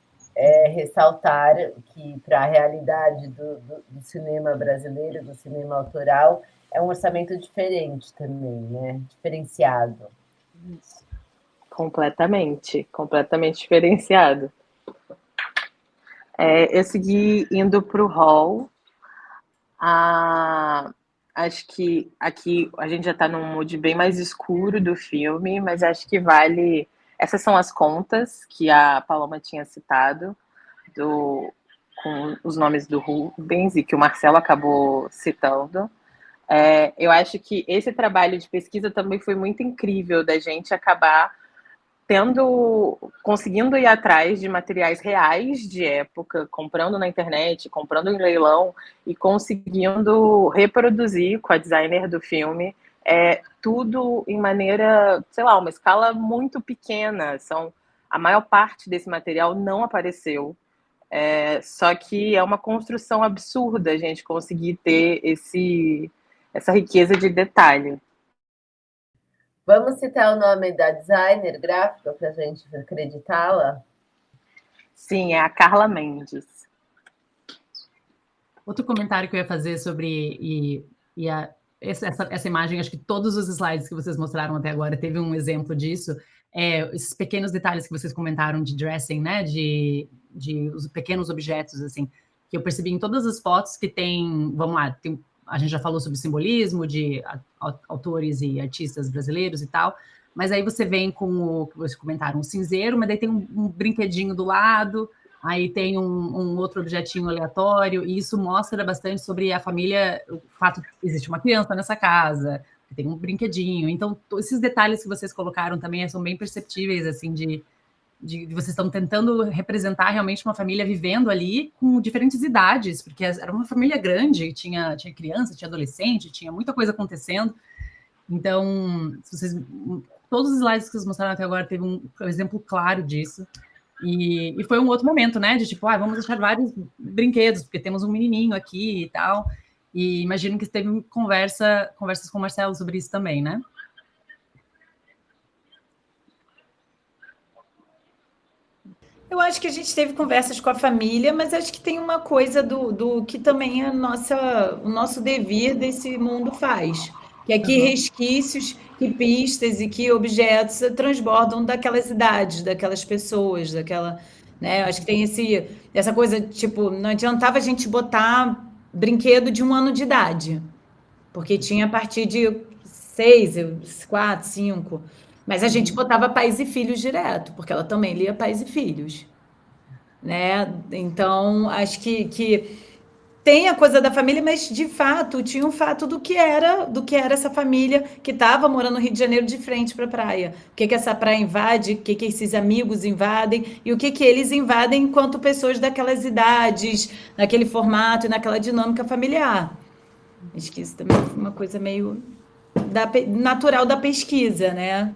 ressaltar que para a realidade do cinema brasileiro, do cinema autoral, é um orçamento diferente também, né? Diferenciado. Completamente diferenciado. Eu segui indo para o hall. Acho que aqui a gente já está num mood bem mais escuro do filme, mas acho que vale. Essas são as contas que a Paloma tinha citado, com os nomes do Rubens e que o Marcelo acabou citando. Eu acho que esse trabalho de pesquisa também foi muito incrível, da gente acabar conseguindo ir atrás de materiais reais de época, comprando na internet, comprando em leilão e conseguindo reproduzir com a designer do filme tudo em maneira, sei lá, uma escala muito pequena. A maior parte desse material não apareceu. Só que é uma construção absurda a gente conseguir ter essa riqueza de detalhe. Vamos citar o nome da designer gráfica para a gente acreditá-la? Sim, é a Carla Mendes. Outro comentário que eu ia fazer sobre essa imagem, acho que todos os slides que vocês mostraram até agora teve um exemplo disso, esses pequenos detalhes que vocês comentaram de dressing, né, de os pequenos objetos, assim, que eu percebi em todas as fotos que tem, vamos lá, a gente já falou sobre simbolismo de autores e artistas brasileiros e tal, mas aí você vem com o que vocês comentaram, um cinzeiro, mas daí tem um brinquedinho do lado, aí tem um outro objetinho aleatório, e isso mostra bastante sobre a família, o fato que existe uma criança nessa casa, que tem um brinquedinho. Então, esses detalhes que vocês colocaram também são bem perceptíveis, assim, de vocês estão tentando representar realmente uma família vivendo ali com diferentes idades, porque era uma família grande, tinha criança, tinha adolescente, tinha muita coisa acontecendo. Então, todos os slides que vocês mostraram até agora teve um exemplo claro disso. E foi um outro momento, né? De tipo, vamos achar vários brinquedos, porque temos um menininho aqui e tal. E imagino que teve conversas com o Marcelo sobre isso também, né? Eu acho que a gente teve conversas com a família, mas acho que tem uma coisa do que também o nosso dever desse mundo faz, que é que resquícios, que pistas e que objetos transbordam daquelas idades, daquelas pessoas, né? Eu acho que tem essa coisa, tipo, não adiantava a gente botar brinquedo de 1 ano de idade, porque tinha a partir de 6, 4, 5. Mas a gente botava Pais e Filhos direto, porque ela também lia Pais e Filhos. né? Então, acho que tem a coisa da família, mas de fato tinha um fato do que era essa família que estava morando no Rio de Janeiro de frente para a praia. O que essa praia invade, o que esses amigos invadem e o que eles invadem enquanto pessoas daquelas idades, naquele formato e naquela dinâmica familiar. Acho que isso também foi uma coisa meio natural da pesquisa, né?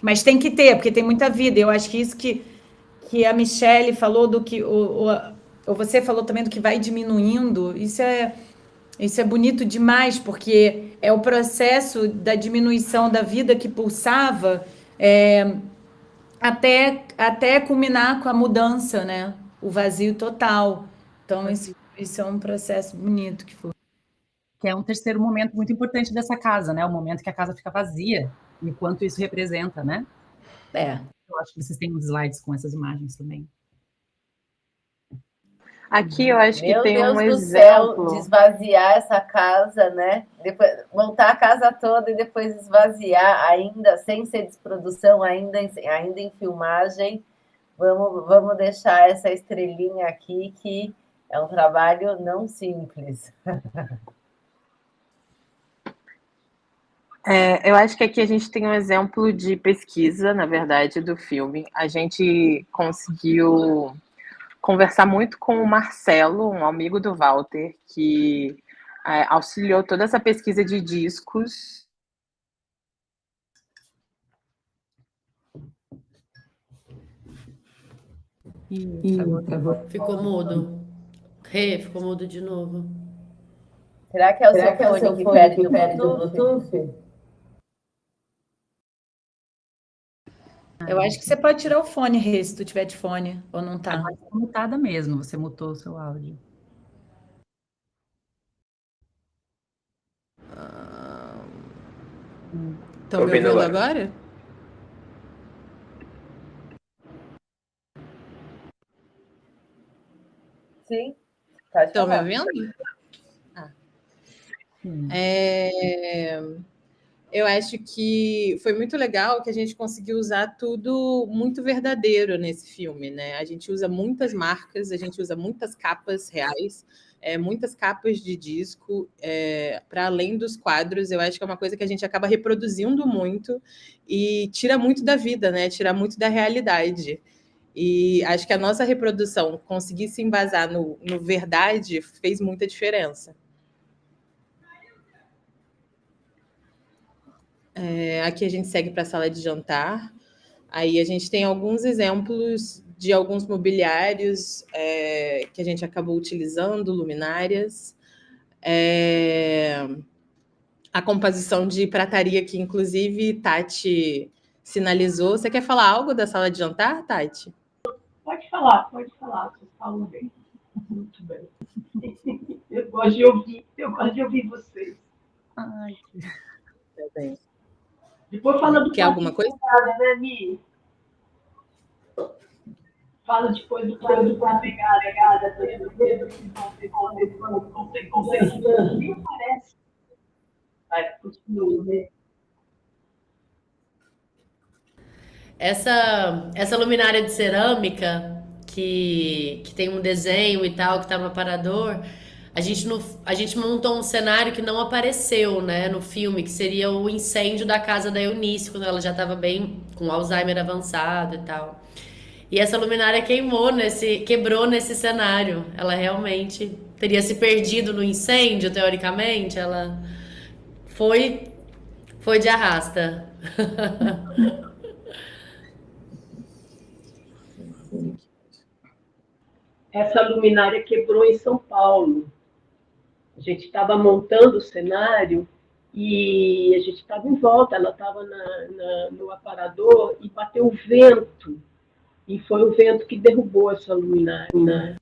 Mas tem que ter, porque tem muita vida. Eu acho que isso que a Michelle falou do que ou você falou também do que vai diminuindo, isso é bonito demais, porque é o processo da diminuição da vida que pulsava até culminar com a mudança, né? O vazio total. Então, isso é um processo bonito que foi. Que é um terceiro momento muito importante dessa casa, né? O momento que a casa fica vazia, e o quanto isso representa, né? Eu acho que vocês têm uns slides com essas imagens também. Aqui eu acho que Meu tem um Deus do céu, exemplo. de esvaziar essa casa, né? Depois, montar a casa toda e depois esvaziar, ainda sem ser desprodução, ainda em filmagem. Vamos deixar essa estrelinha aqui, que é um trabalho não simples. Eu acho que aqui a gente tem um exemplo de pesquisa, na verdade, do filme. A gente conseguiu conversar muito com o Marcelo, um amigo do Walter, que auxiliou toda essa pesquisa de discos. Ficou mudo. Ficou mudo de novo. Será que é o seu fone que perde o Bluetooth? Eu acho que você pode tirar o fone, Rê, se tu tiver de fone, ou não tá. Agora está mutada mesmo, você mutou o seu áudio. Estão me ouvindo agora? Sim, pode Estão me falar. ouvindo? Eu acho que foi muito legal que a gente conseguiu usar tudo muito verdadeiro nesse filme, né? A gente usa muitas marcas, a gente usa muitas capas reais, muitas capas de disco, para além dos quadros. Eu acho que é uma coisa que a gente acaba reproduzindo muito e tira muito da vida, né? Tira muito da realidade. E acho que a nossa reprodução, conseguir se embasar no verdade, fez muita diferença. Aqui a gente segue para a sala de jantar. Aí a gente tem alguns exemplos de alguns mobiliários que a gente acabou utilizando, luminárias. A composição de prataria, que inclusive Tati sinalizou. Você quer falar algo da sala de jantar, Tati? Pode falar, vocês falam bem. Muito bem. Eu gosto de ouvir vocês. Ai, Tá bem. Depois fala do Quer alguma coisa? né, Mi? Fala depois do plano de pegada, nem parece. Vai, continua, né? Essa luminária de cerâmica que tem um desenho e tal, que tá no aparador, a gente montou um cenário que não apareceu, né, no filme, que seria o incêndio da casa da Eunice, quando ela já estava bem com Alzheimer avançado e tal. E essa luminária quebrou nesse cenário. Ela realmente teria se perdido no incêndio, teoricamente. Ela foi de arrasta. Essa luminária quebrou em São Paulo. A gente estava montando o cenário e a gente estava em volta, ela estava no aparador e bateu o vento. E foi o vento que derrubou essa luminária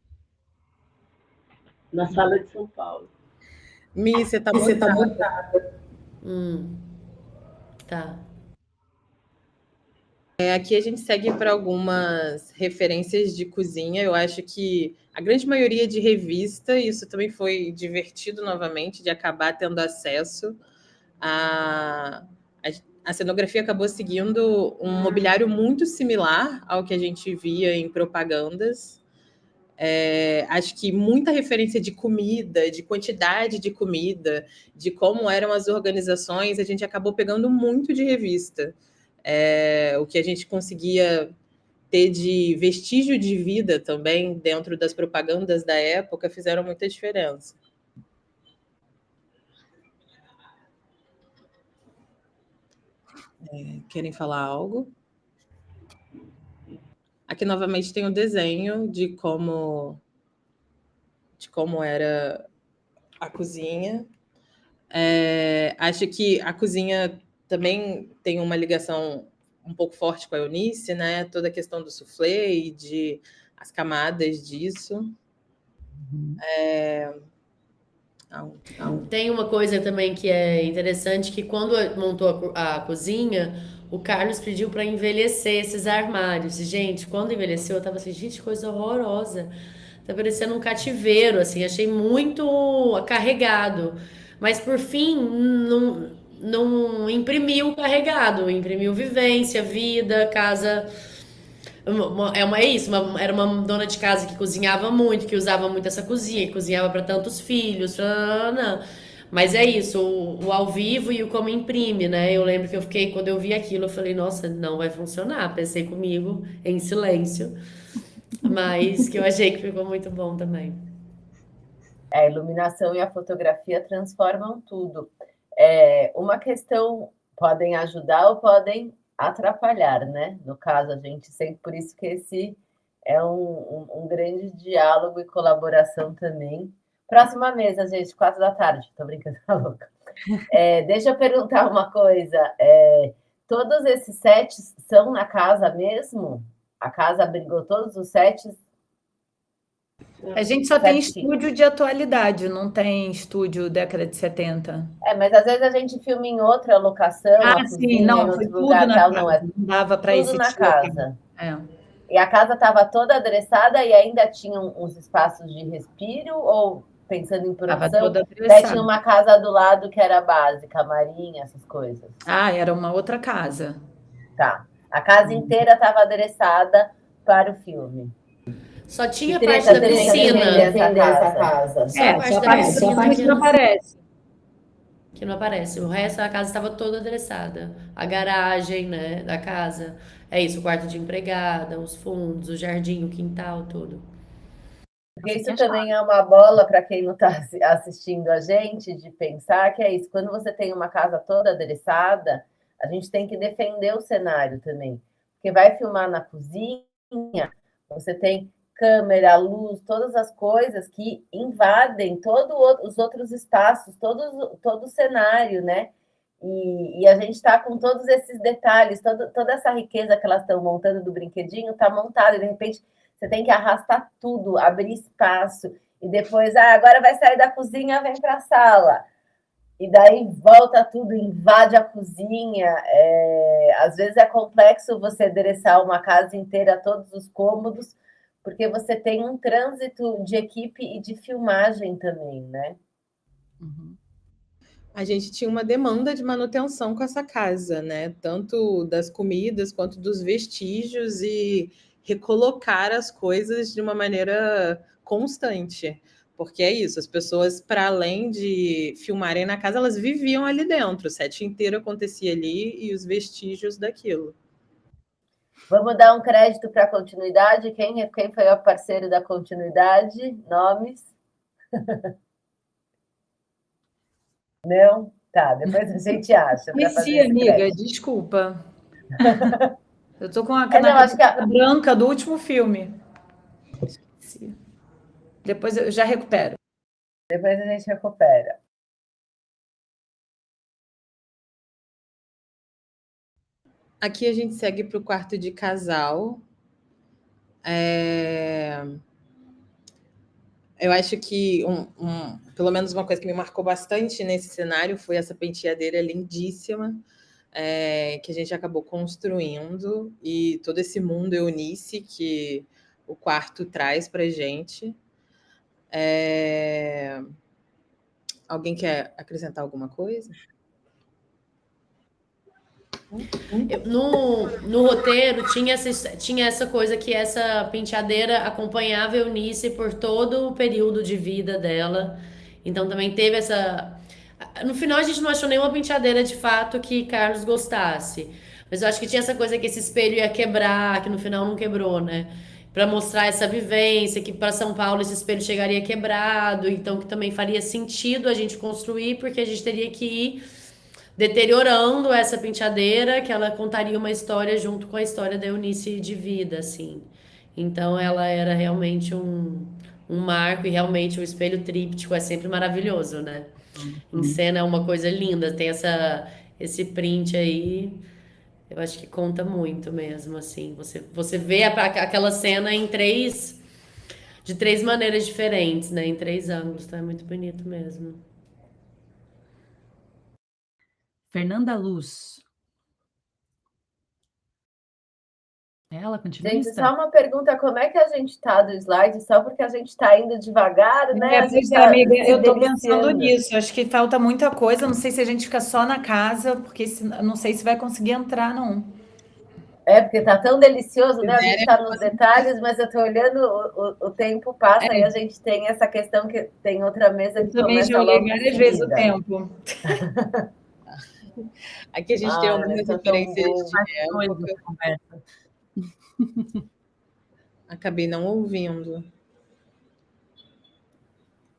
na sala de São Paulo. Mi, você está montada. Tá. Aqui a gente segue para algumas referências de cozinha. Eu acho que a grande maioria de revista, isso também foi divertido novamente, de acabar tendo acesso a cenografia acabou seguindo um mobiliário muito similar ao que a gente via em propagandas. Acho que muita referência de comida, de quantidade de comida, de como eram as organizações, a gente acabou pegando muito de revista. O que a gente conseguia ter de vestígio de vida também dentro das propagandas da época fizeram muita diferença. Querem falar algo? Aqui novamente tem o desenho de como era a cozinha. Acho que a cozinha também tem uma ligação um pouco forte com a Eunice, né? Toda a questão do soufflé e as camadas disso. Tem uma coisa também que é interessante, que quando montou a cozinha, o Carlos pediu para envelhecer esses armários. E, gente, quando envelheceu, eu tava assim, gente, coisa horrorosa. Tá parecendo um cativeiro, assim, achei muito carregado. Mas por fim, não imprimiu carregado, imprimiu vivência, vida, casa. É isso, era uma dona de casa que cozinhava muito, que usava muito essa cozinha, que cozinhava para tantos filhos. Mas é isso, o ao vivo e o como imprime, né? Eu lembro que eu fiquei, quando eu vi aquilo, eu falei, nossa, não vai funcionar. Pensei comigo em silêncio, mas que eu achei que ficou muito bom também. A iluminação e a fotografia transformam tudo. Uma questão, podem ajudar ou podem atrapalhar, né? No caso, a gente sempre, por isso que esse é um grande diálogo e colaboração também. Próxima mesa, gente, 4 da tarde. Tô brincando, tá louca. Deixa eu perguntar uma coisa. Todos esses sets são na casa mesmo? A casa abrigou todos os sets? A gente só tem estúdio de atualidade, não tem estúdio década de 70. Mas às vezes a gente filma em outra locação, a cozinha, sim, não, em foi outro tudo lugar, na tal, casa, não é não dava para tudo na casa. É. E a casa estava toda adereçada e ainda tinha uns espaços de respiro, ou pensando em Estava produção, toda daí adereçada. tinha uma casa do lado que era base, camarim, essas coisas. Era uma outra casa. Tá. A casa inteira estava adereçada para o filme. Só tinha a Que parte treta da também piscina. defender essa casa. Só a parte só da a piscina que não aparece. Que não aparece. O resto da casa estava toda adereçada. A garagem, né, da casa. É isso, o quarto de empregada, os fundos, o jardim, o quintal, tudo. Porque isso também é uma bola para quem não está assistindo a gente, de pensar que é isso. Quando você tem uma casa toda adereçada, a gente tem que defender o cenário também. Porque vai filmar na cozinha, você tem câmera, luz, todas as coisas que invadem todos os outros espaços, todo o cenário, né? E a gente está com todos esses detalhes, toda essa riqueza que elas estão montando do brinquedinho está montada, e de repente você tem que arrastar tudo, abrir espaço, e depois, agora vai sair da cozinha, vem para a sala. E daí volta tudo, invade a cozinha. Às vezes é complexo você adereçar uma casa inteira, todos os cômodos, porque você tem um trânsito de equipe e de filmagem também, né? Uhum. A gente tinha uma demanda de manutenção com essa casa, né? Tanto das comidas quanto dos vestígios, e recolocar as coisas de uma maneira constante. Porque é isso, as pessoas, para além de filmarem na casa, elas viviam ali dentro, o set inteiro acontecia ali e os vestígios daquilo. Vamos dar um crédito para a continuidade? Quem foi o parceiro da continuidade? Nomes? Não? Tá, depois a gente acha. Esqueci, amiga, desculpa. Eu tô com a caneta branca do último filme. Esqueci. Depois eu já recupero. Depois a gente recupera. Aqui a gente segue para o quarto de casal. Eu acho que pelo menos uma coisa que me marcou bastante nesse cenário foi essa penteadeira lindíssima, que a gente acabou construindo, e todo esse mundo Eunice que o quarto traz para a gente. Alguém quer acrescentar alguma coisa? No roteiro tinha essa coisa que essa penteadeira acompanhava a Eunice por todo o período de vida dela. Então também teve essa. No final a gente não achou nenhuma penteadeira de fato que Carlos gostasse. Mas eu acho que tinha essa coisa que esse espelho ia quebrar, que no final não quebrou, né? Pra mostrar essa vivência, que para São Paulo esse espelho chegaria quebrado, então que também faria sentido a gente construir, porque a gente teria que ir deteriorando essa penteadeira, que ela contaria uma história junto com a história da Eunice de vida, assim. Então ela era realmente um marco, e realmente o espelho tríptico é sempre maravilhoso, né? Em cena é uma coisa linda, tem esse print aí, eu acho que conta muito mesmo, assim. Você vê aquela cena de três maneiras diferentes, né? Em três ângulos, então é muito bonito mesmo. Fernanda Luz. Ela, Gente, continuista? só uma pergunta, como é que a gente tá do slide? Só porque a gente tá indo devagar, né? A gente Pois é, tá amiga, se eu tô pensando deliciando. nisso. Acho que falta muita coisa. Não sei se a gente fica só na casa, porque não sei se vai conseguir entrar, não. É, porque tá tão delicioso, né? A gente quiserem, tá nos detalhes, mas eu tô olhando, o tempo passa e a gente tem essa questão que tem outra mesa Eu que também já começa olhei logo em várias vezes o seguida. tempo. Aqui a gente tem Ah, mas algumas tá tão referências bom. de Coisa época. essa conversa. Acabei não ouvindo.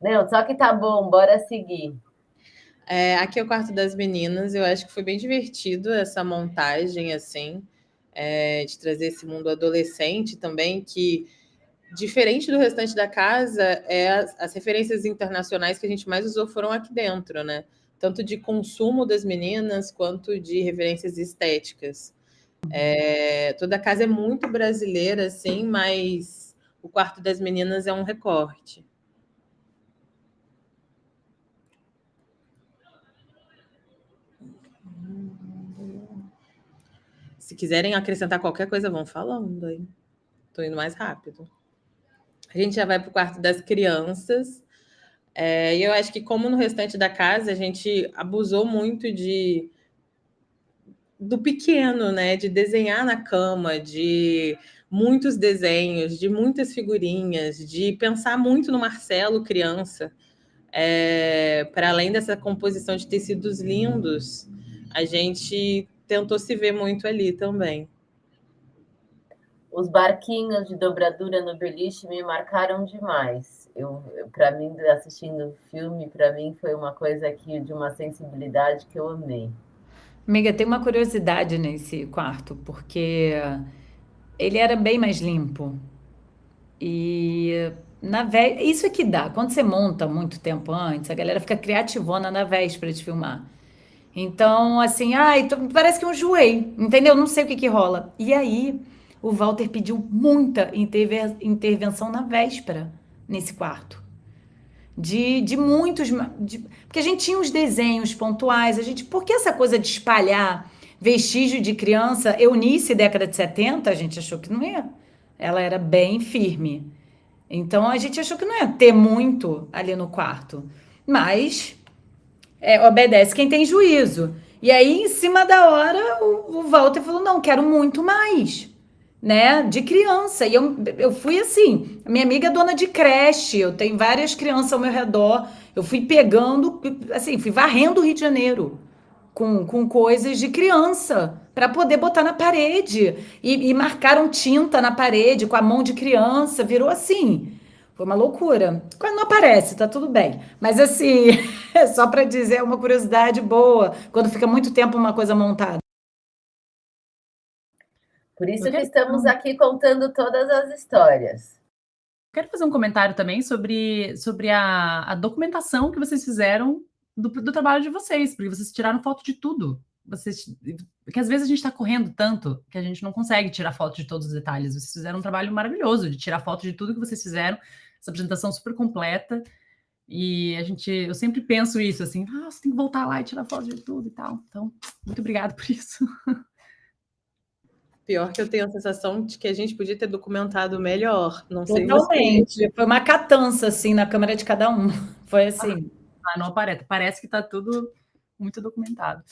Não, só que tá bom, bora seguir. Aqui é o quarto das meninas. Eu acho que foi bem divertido essa montagem, assim, de trazer esse mundo adolescente também, que, diferente do restante da casa, as referências internacionais que a gente mais usou foram aqui dentro, né? Tanto de consumo das meninas, quanto de referências estéticas. Toda a casa é muito brasileira, assim, mas o quarto das meninas é um recorte. Se quiserem acrescentar qualquer coisa, vão falando aí. Tô indo mais rápido. A gente já vai para o quarto das crianças. E eu acho que, como no restante da casa, a gente abusou muito do pequeno, né? De desenhar na cama, de muitos desenhos, de muitas figurinhas, de pensar muito no Marcelo criança. Para além dessa composição de tecidos lindos, a gente tentou se ver muito ali também. Os barquinhos de dobradura no beliche me marcaram demais. Para mim, assistindo o filme, para mim foi uma coisa aqui de uma sensibilidade que eu amei. Amiga, tem uma curiosidade nesse quarto, porque ele era bem mais limpo. E isso é que dá. Quando você monta muito tempo antes, a galera fica criativona na véspera de filmar. Então, assim, ai, parece que eu enjoei, entendeu? Não sei o que que rola. E aí, o Walter pediu muita intervenção na véspera, nesse quarto. De muitos. Porque a gente tinha os desenhos pontuais, por que essa coisa de espalhar vestígio de criança? Eunice, década de 70, a gente achou que não ia. Ela era bem firme. Então a gente achou que não ia ter muito ali no quarto. Mas obedece quem tem juízo. E aí, em cima da hora, o Walter falou: não, quero muito mais, né? De criança. E eu fui assim: a minha amiga é dona de creche, eu tenho várias crianças ao meu redor. Eu fui pegando, assim, fui varrendo o Rio de Janeiro com coisas de criança para poder botar na parede. E marcaram tinta na parede com a mão de criança, virou assim. Foi uma loucura. Quando não aparece, tá tudo bem. Mas assim, é só para dizer uma curiosidade boa, quando fica muito tempo uma coisa montada. Por isso que estamos aqui contando todas as histórias. Quero fazer um comentário também sobre a documentação que vocês fizeram do trabalho de vocês, porque vocês tiraram foto de tudo. Porque às vezes a gente está correndo tanto que a gente não consegue tirar foto de todos os detalhes. Vocês fizeram um trabalho maravilhoso de tirar foto de tudo que vocês fizeram, essa apresentação super completa. E eu sempre penso isso, assim, você tem que voltar lá e tirar foto de tudo e tal. Então, muito obrigada por isso. Pior que eu tenho a sensação de que a gente podia ter documentado melhor. Não sei vocês. Totalmente. Foi uma catança, assim, na câmera de cada um. Foi assim. Não aparece. Parece que está tudo muito documentado.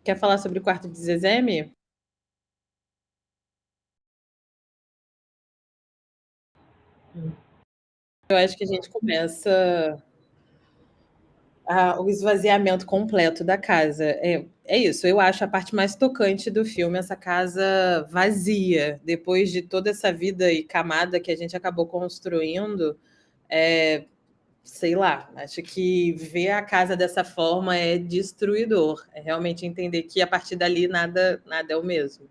Quer falar sobre o quarto de Zezé? Eu acho que a gente começa o esvaziamento completo da casa. É isso, eu acho a parte mais tocante do filme, essa casa vazia, depois de toda essa vida e camada que a gente acabou construindo. Sei lá, acho que ver a casa dessa forma é destruidor. É realmente entender que a partir dali nada é o mesmo.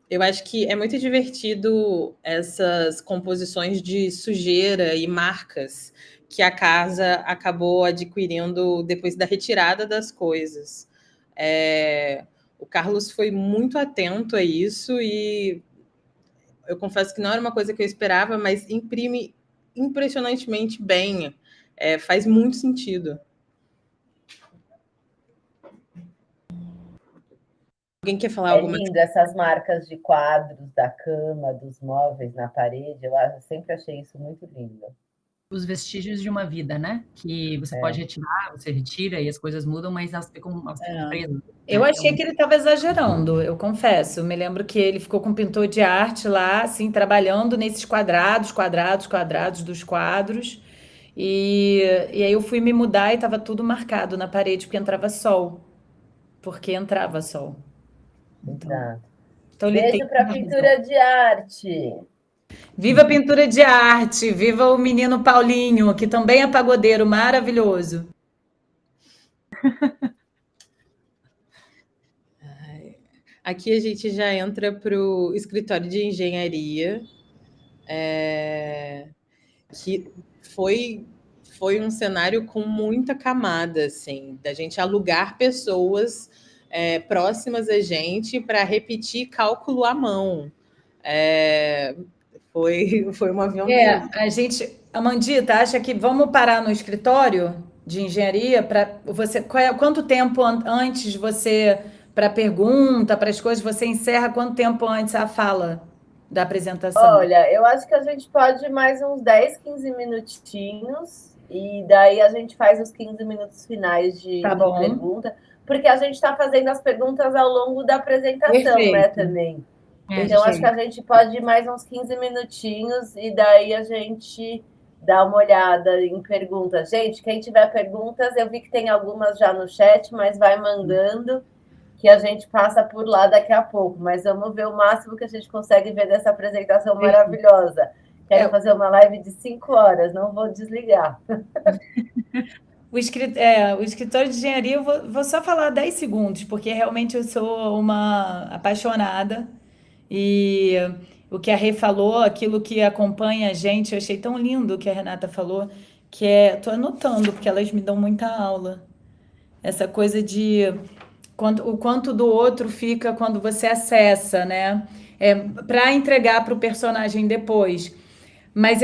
Eu acho que é muito divertido essas composições de sujeira e marcas que a casa acabou adquirindo depois da retirada das coisas. O Carlos foi muito atento a isso e eu confesso que não era uma coisa que eu esperava, mas imprime impressionantemente bem. Faz muito sentido. Alguém quer falar alguma coisa? É lindo essas marcas de quadros da cama, dos móveis na parede. Eu sempre achei isso muito lindo. Os vestígios de uma vida, né? Que você pode retirar, você retira e as coisas mudam, mas elas ficam presas. Eu achei que ele estava exagerando, eu confesso. Eu me lembro que ele ficou com um pintor de arte lá, assim, trabalhando nesses quadrados dos quadros. E aí eu fui me mudar e estava tudo marcado na parede porque entrava sol. Exato. Então ele tem Beijo para pintura de arte. Viva a pintura de arte, viva o menino Paulinho, que também é pagodeiro maravilhoso. Aqui a gente já entra para o escritório de engenharia, que foi um cenário com muita camada, assim, da gente alugar pessoas próximas a gente para repetir cálculo à mão. Foi uma aventura. Amandita, acha que vamos parar no escritório de engenharia para você? Quanto tempo antes você, para a pergunta, para as coisas, você encerra quanto tempo antes a fala da apresentação? Olha, eu acho que a gente pode ir mais uns 10, 15 minutinhos, e daí a gente faz os 15 minutos finais de pergunta, porque a gente está fazendo as perguntas ao longo da apresentação, né, também. Então, acho que a gente pode ir mais uns 15 minutinhos e daí a gente dá uma olhada em perguntas. Gente, quem tiver perguntas, eu vi que tem algumas já no chat, mas vai mandando que a gente passa por lá daqui a pouco. Mas vamos ver o máximo que a gente consegue ver dessa apresentação maravilhosa. Quero fazer uma live de 5 horas, não vou desligar. O escritório de engenharia, eu vou só falar 10 segundos, porque realmente eu sou uma apaixonada. E o que a Rê falou, aquilo que acompanha a gente, eu achei tão lindo o que a Renata falou, que tô anotando, porque elas me dão muita aula. Essa coisa de o quanto do outro fica quando você acessa, né? Para entregar para o personagem depois. Mas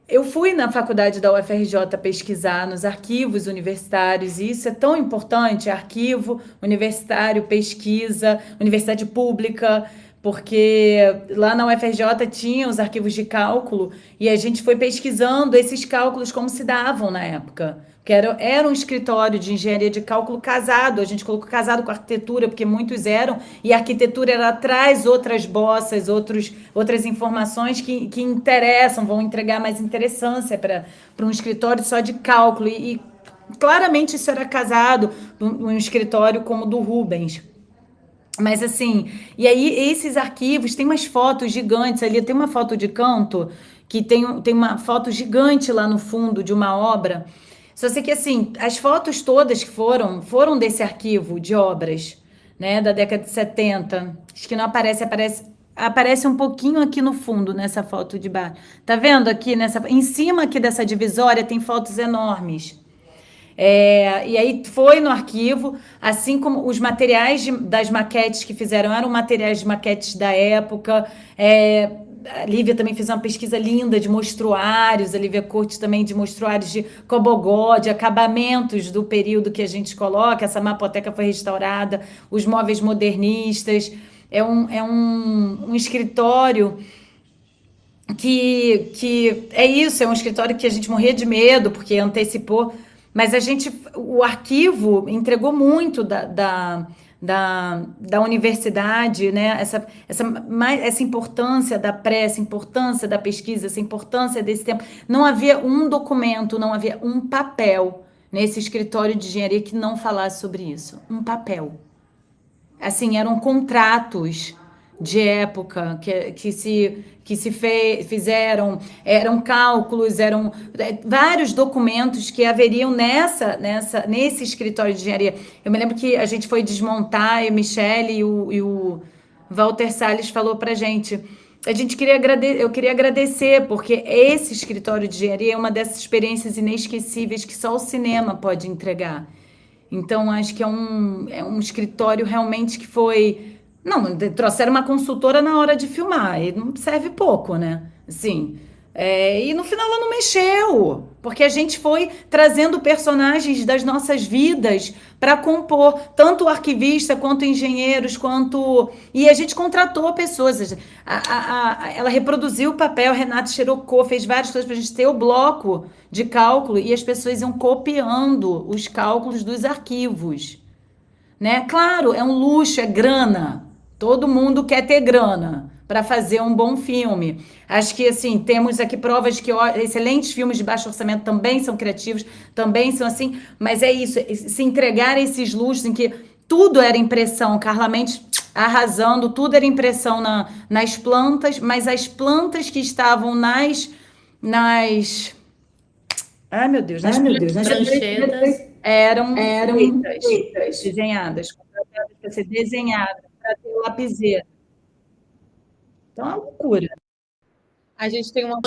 eu fui na faculdade da UFRJ pesquisar nos arquivos universitários, e isso é tão importante, arquivo universitário, pesquisa, universidade pública, porque lá na UFRJ tinha os arquivos de cálculo e a gente foi pesquisando esses cálculos como se davam na época. Que era um escritório de engenharia de cálculo casado, a gente colocou casado com arquitetura, porque muitos eram, e a arquitetura ela traz outras bossas, outras informações que interessam, vão entregar mais interessância para um escritório só de cálculo. E claramente isso era casado num escritório como o do Rubens. Mas assim, e aí esses arquivos, tem umas fotos gigantes ali, tem uma foto de canto, que tem uma foto gigante lá no fundo de uma obra. Só sei que assim, as fotos todas que foram desse arquivo de obras, né, da década de 70. Acho que não aparece um pouquinho aqui no fundo nessa foto de baixo. Tá vendo aqui em cima aqui dessa divisória tem fotos enormes. E aí foi no arquivo, assim como os materiais das maquetes que fizeram eram materiais de maquetes da época. A Lívia também fez uma pesquisa linda de mostruários, a Lívia Cortes também de mostruários de cobogó, de acabamentos do período que a gente coloca. Essa mapoteca foi restaurada, os móveis modernistas. É um escritório que é isso, é um escritório que a gente morria de medo, porque antecipou Mas o arquivo entregou muito da universidade, né? Essa importância da essa importância da pesquisa, essa importância desse tempo. Não havia um documento, não havia um papel nesse escritório de engenharia que não falasse sobre isso. Um papel. Assim, eram contratos de época fizeram, eram cálculos, eram vários documentos que haveriam nesse escritório de engenharia. Eu me lembro que a gente foi desmontar, e a Michele e o Walter Salles falou para a gente eu queria agradecer, porque esse escritório de engenharia é uma dessas experiências inesquecíveis que só o cinema pode entregar. Então, acho que é um escritório realmente que foi. Não, trouxeram uma consultora na hora de filmar, e não serve pouco, né? Assim, e no final ela não mexeu, porque a gente foi trazendo personagens das nossas vidas para compor, tanto o arquivista, quanto engenheiros, quanto. E a gente contratou pessoas. Ela reproduziu o papel, Renato xerocou, fez várias coisas para a gente ter o bloco de cálculo e as pessoas iam copiando os cálculos dos arquivos, né? Claro, é um luxo, é grana. Todo mundo quer ter grana para fazer um bom filme. Acho que assim, temos aqui provas que excelentes filmes de baixo orçamento também são criativos, também são assim, mas é isso, se entregar esses luxos em que tudo era impressão, Carla Mendes arrasando, tudo era impressão nas plantas, mas as plantas que estavam nas ai, meu Deus, nas Pranchetas. eram feitas, desenhadas, para ser desenhada, para ter lapiseira. Então é uma loucura. A gente tem uma.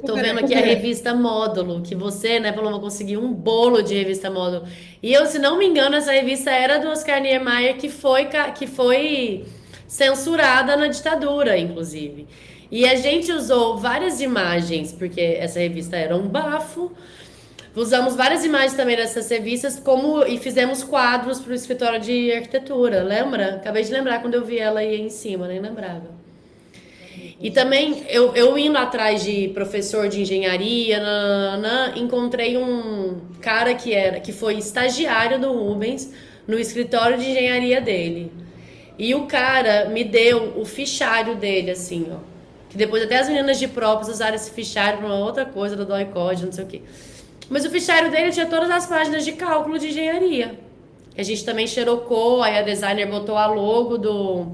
Tô vendo aqui a revista Módulo, que você, né, Paloma, conseguiu um bolo de revista Módulo. E eu, se não me engano, essa revista era do Oscar Niemeyer, que foi censurada na ditadura, inclusive. E a gente usou várias imagens, porque essa revista era um bafo. Usamos várias imagens também dessas revistas e fizemos quadros para o escritório de arquitetura, lembra? Acabei de lembrar quando eu vi ela aí em cima, nem lembrava. E também, eu indo atrás de professor de engenharia, encontrei um cara que foi estagiário do Rubens no escritório de engenharia dele. E o cara me deu o fichário dele, assim, ó. Que depois até as meninas de próprios usaram esse fichário para uma outra coisa do DOI-CODE, não sei o quê. Mas o fichário dele tinha todas as páginas de cálculo de engenharia. A gente também xerocou, aí a designer botou a logo do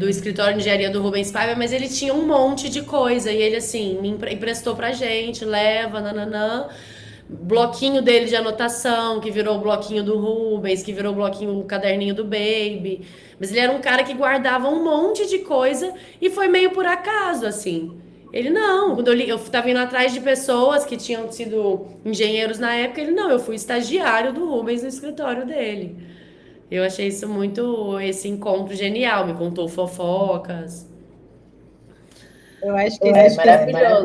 escritório de engenharia do Rubens Paiva, mas ele tinha um monte de coisa. E ele, assim, me emprestou pra gente, leva, nananã. Bloquinho dele de anotação, que virou o bloquinho do Rubens, que virou o caderninho do Baby. Mas ele era um cara que guardava um monte de coisa e foi meio por acaso, assim. Ele não, quando eu tava indo atrás de pessoas que tinham sido engenheiros na época, eu fui estagiário do Rubens no escritório dele. Eu achei isso esse encontro genial, me contou fofocas. Eu acho que é maravilhoso,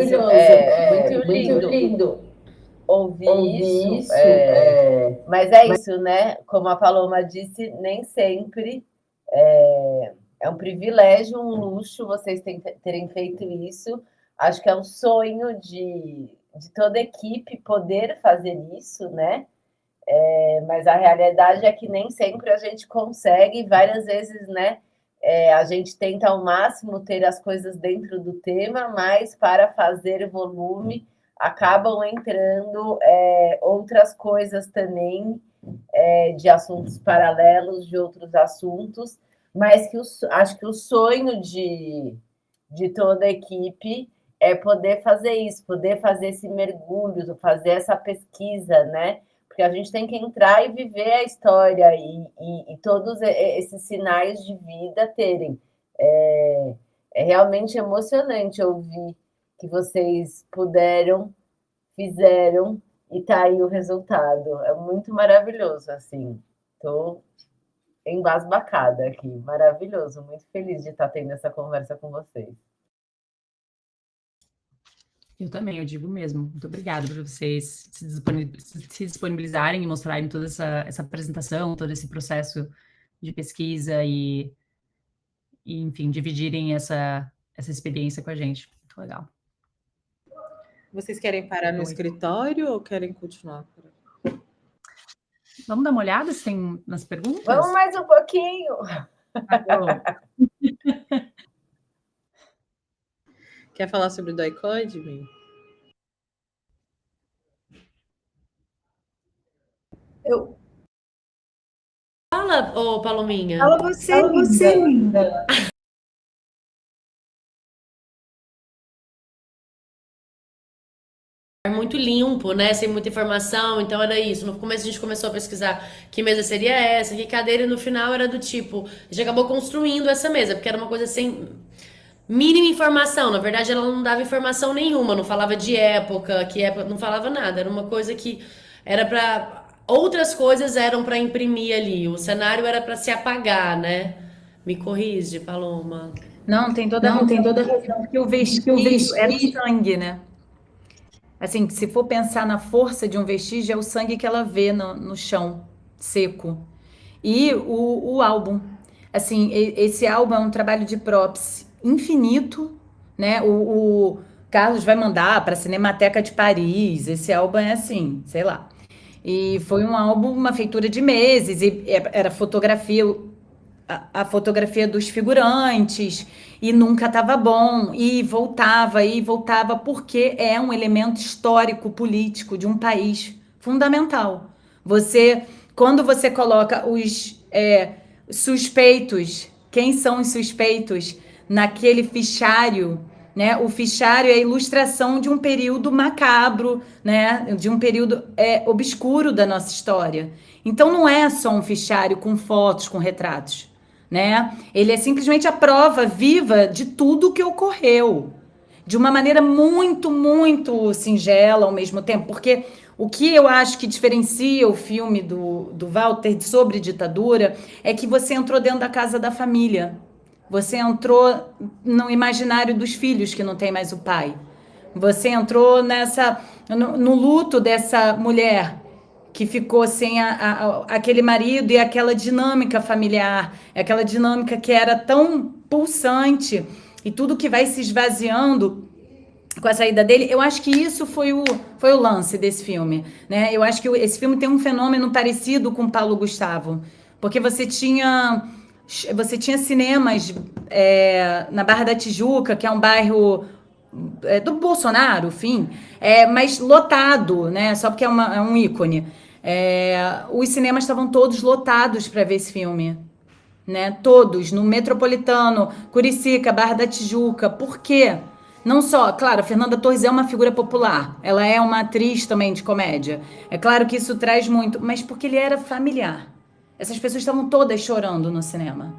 muito lindo ouvir isso. Mas é isso, né? Como a Paloma disse, nem sempre é um privilégio, um luxo vocês terem feito isso. Acho que é um sonho de toda a equipe poder fazer isso, né? Mas a realidade é que nem sempre a gente consegue, várias vezes, né? A gente tenta ao máximo ter as coisas dentro do tema, mas para fazer volume acabam entrando outras coisas também, de assuntos paralelos, de outros assuntos, mas que acho que o sonho de toda a equipe é poder fazer isso, poder fazer esse mergulho, fazer essa pesquisa, né? Porque a gente tem que entrar e viver a história e todos esses sinais de vida terem. É realmente emocionante ouvir que vocês fizeram, e tá aí o resultado. É muito maravilhoso, assim. Estou embasbacada aqui. Maravilhoso. Muito feliz de estar tendo essa conversa com vocês. Eu também, eu digo mesmo. Muito obrigada por vocês se disponibilizarem e mostrarem toda essa apresentação, todo esse processo de pesquisa e enfim, dividirem essa experiência com a gente. Muito legal. Vocês querem parar no escritório ou querem continuar? Vamos dar uma olhada se tem nas perguntas? Vamos mais um pouquinho. Quer falar sobre o doicode, Mi? Fala, ô Palominha. Fala você, linda. Muito limpo, né? Sem muita informação, então era isso. No começo a gente começou a pesquisar que mesa seria essa, que cadeira, e no final era do tipo, a gente acabou construindo essa mesa, porque era uma coisa sem mínima informação. Na verdade, ela não dava informação nenhuma, não falava de época, que época, não falava nada. Era uma coisa que era pra. Outras coisas eram pra imprimir ali. O cenário era pra se apagar, né? Me corrige, Paloma. Não, tem toda a razão, porque o vestígio era o sangue, né? Assim, se for pensar na força de um vestígio, é o sangue que ela vê no chão, seco. E o álbum. Assim, esse álbum é um trabalho de props infinito, né? O Carlos vai mandar para a Cinemateca de Paris. Esse álbum é assim, sei lá. E foi um álbum, uma feitura de meses, e era fotografia, a fotografia dos figurantes, e nunca estava bom, e voltava, porque é um elemento histórico, político de um país fundamental. Quando você coloca os suspeitos, quem são os suspeitos naquele fichário, né? O fichário é a ilustração de um período macabro, né? De um período obscuro da nossa história. Então não é só um fichário com fotos, com retratos, né? Ele é simplesmente a prova viva de tudo que ocorreu, de uma maneira muito, muito singela ao mesmo tempo, porque o que eu acho que diferencia o filme do Walter sobre ditadura é que você entrou dentro da casa da família. Você entrou no imaginário dos filhos que não tem mais o pai. Você entrou no luto dessa mulher que ficou sem aquele marido e aquela dinâmica familiar, aquela dinâmica que era tão pulsante, e tudo que vai se esvaziando com a saída dele. Eu acho que isso foi o lance desse filme, né? Eu acho que esse filme tem um fenômeno parecido com Paulo Gustavo, porque você tinha cinemas na Barra da Tijuca, que é um bairro do Bolsonaro, enfim, mas lotado, né? Só porque é um ícone. Os cinemas estavam todos lotados para ver esse filme, né? Todos, no Metropolitano, Curicica, Barra da Tijuca. Por quê? Não só, claro, a Fernanda Torres é uma figura popular, ela é uma atriz também de comédia. É claro que isso traz muito, mas porque ele era familiar. Essas pessoas estavam todas chorando no cinema.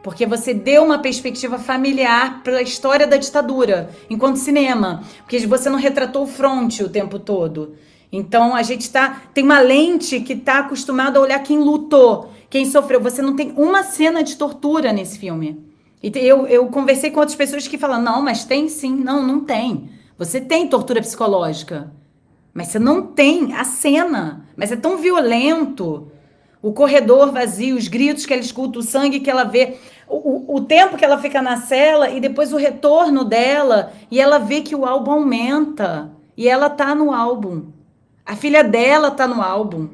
Porque você deu uma perspectiva familiar para a história da ditadura, enquanto cinema. Porque você não retratou o fronte o tempo todo. Então, a gente tem uma lente que está acostumada a olhar quem lutou, quem sofreu. Você não tem uma cena de tortura nesse filme. E eu conversei com outras pessoas que falam, não, mas tem sim. Não, não tem. Você tem tortura psicológica, mas você não tem a cena. Mas é tão violento. O corredor vazio, os gritos que ela escuta, o sangue que ela vê, o tempo que ela fica na cela e depois o retorno dela, e ela vê que o álbum aumenta. E ela tá no álbum. A filha dela tá no álbum.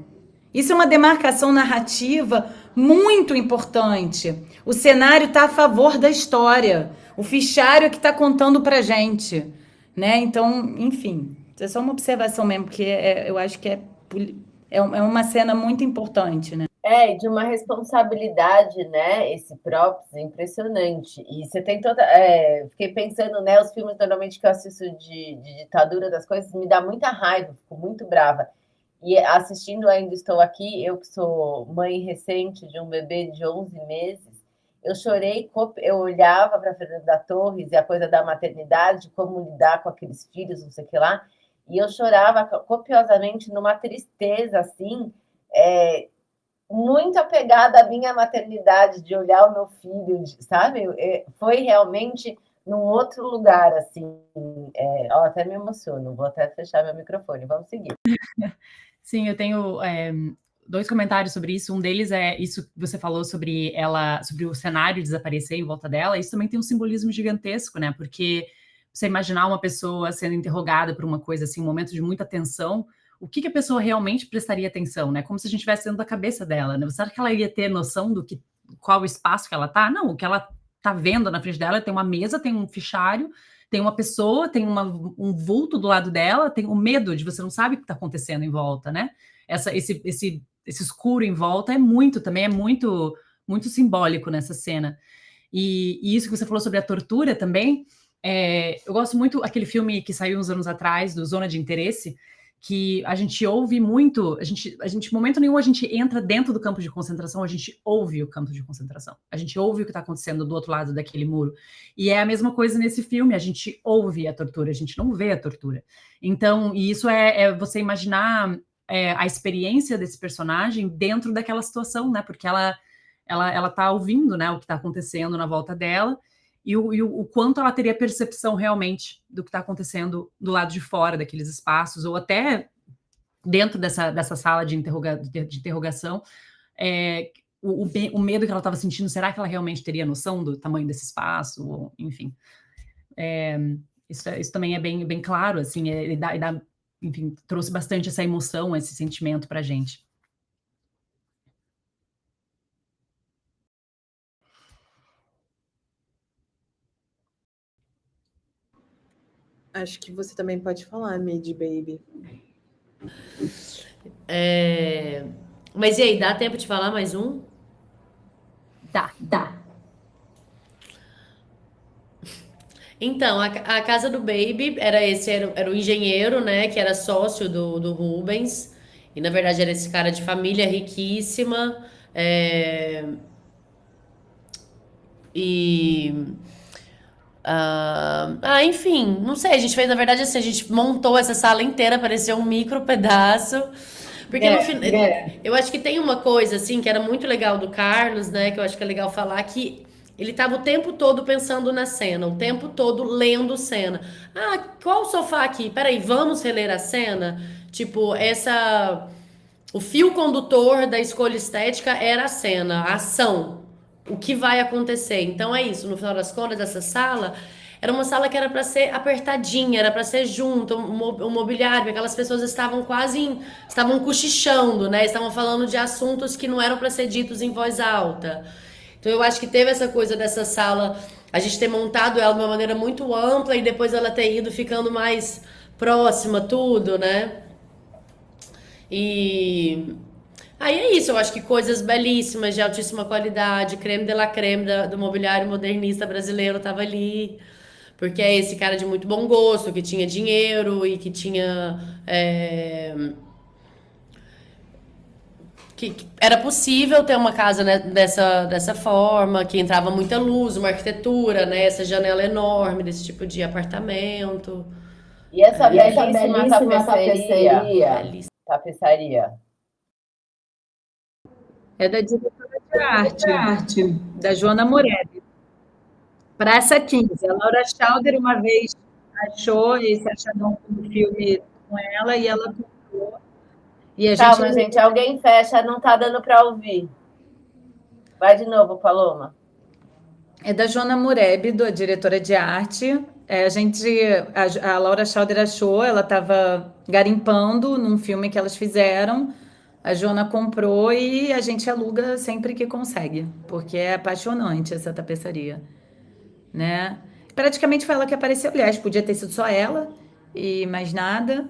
Isso é uma demarcação narrativa muito importante. O cenário tá a favor da história. O fichário é que tá contando pra gente, né? Então, enfim, é só uma observação mesmo, porque eu acho que é uma cena muito importante, né? De uma responsabilidade, né? Esse props impressionante. E você tem toda. Fiquei pensando, né? Os filmes normalmente que eu assisto de ditadura das coisas me dá muita raiva, fico muito brava. E assistindo Ainda Estou Aqui, eu que sou mãe recente de um bebê de 11 meses, eu chorei, eu olhava para Fernanda Torres e a coisa da maternidade, como lidar com aqueles filhos, não sei o que lá, e eu chorava copiosamente numa tristeza, assim, muito apegada à minha maternidade, de olhar o meu filho, sabe? Foi realmente num outro lugar, assim. Até me emociono, vou até fechar meu microfone, vamos seguir. Sim, eu tenho 2 comentários sobre isso. Um deles é isso que você falou sobre o cenário desaparecer em volta dela. Isso também tem um simbolismo gigantesco, né? Porque você imaginar uma pessoa sendo interrogada por uma coisa assim, um momento de muita tensão, o que a pessoa realmente prestaria atenção, né? Como se a gente estivesse dentro da cabeça dela, né? Será que ela ia ter noção qual o espaço que ela tá? Não, o que ela tá vendo na frente dela tem uma mesa, tem um fichário, tem uma pessoa, tem um vulto do lado dela, tem o medo de você não sabe o que está acontecendo em volta, né? Esse escuro em volta é muito simbólico nessa cena. E isso que você falou sobre a tortura também, eu gosto muito aquele filme que saiu uns anos atrás, do Zona de Interesse, que a gente ouve muito, momento nenhum a gente entra dentro do campo de concentração, a gente ouve o campo de concentração, a gente ouve o que está acontecendo do outro lado daquele muro, e é a mesma coisa nesse filme, a gente ouve a tortura, a gente não vê a tortura. Então, e isso é você imaginar a experiência desse personagem dentro daquela situação, né, porque ela tá ouvindo, né, o que está acontecendo na volta dela, e o quanto ela teria percepção realmente do que está acontecendo do lado de fora daqueles espaços, ou até dentro dessa sala de interrogação, o medo que ela estava sentindo, será que ela realmente teria noção do tamanho desse espaço? Ou, enfim, isso também é bem claro, assim, enfim, trouxe bastante essa emoção, esse sentimento para a gente. Acho que você também pode falar, Mid Baby. Mas e aí, dá tempo de falar mais um? Dá. Então, a casa do Baby era o engenheiro, né, que era sócio do Rubens, e na verdade era esse cara de família riquíssima, enfim, não sei, a gente fez, na verdade, assim, a gente montou essa sala inteira, parecia um micro pedaço, porque no final, eu acho que tem uma coisa, assim, que era muito legal do Carlos, né, que eu acho que é legal falar, que ele tava o tempo todo pensando na cena, o tempo todo lendo cena. Ah, qual o sofá aqui? Peraí, vamos reler a cena? Tipo, o fio condutor da escolha estética era a cena, a ação, o que vai acontecer. Então é isso, no final das contas, essa sala era uma sala que era para ser apertadinha, era para ser junto, o mobiliário, aquelas pessoas estavam cochichando, né? Estavam falando de assuntos que não eram para ser ditos em voz alta. Então eu acho que teve essa coisa dessa sala, a gente ter montado ela de uma maneira muito ampla e depois ela ter ido ficando mais próxima, tudo, né? E aí é isso, eu acho que coisas belíssimas, de altíssima qualidade, creme de la creme do mobiliário modernista brasileiro tava ali, porque é esse cara de muito bom gosto, que tinha dinheiro e que tinha... que era possível ter uma casa, né, dessa forma, que entrava muita luz, uma arquitetura, né, essa janela enorme desse tipo de apartamento. E essa belíssima tapeçaria? É da diretora de arte, da Joana Morelli. Praça 15. A Laura Schauder uma vez achou esse achadão do filme com ela e ela comprou. E a Calma, gente, alguém fecha, não tá dando para ouvir. Vai de novo, Paloma. É da Joana Mureb, da diretora de arte. A Laura Schauder achou, ela estava garimpando num filme que elas fizeram. A Joana comprou e a gente aluga sempre que consegue, porque é apaixonante essa tapeçaria, né? Praticamente foi ela que apareceu. Aliás, podia ter sido só ela e mais nada.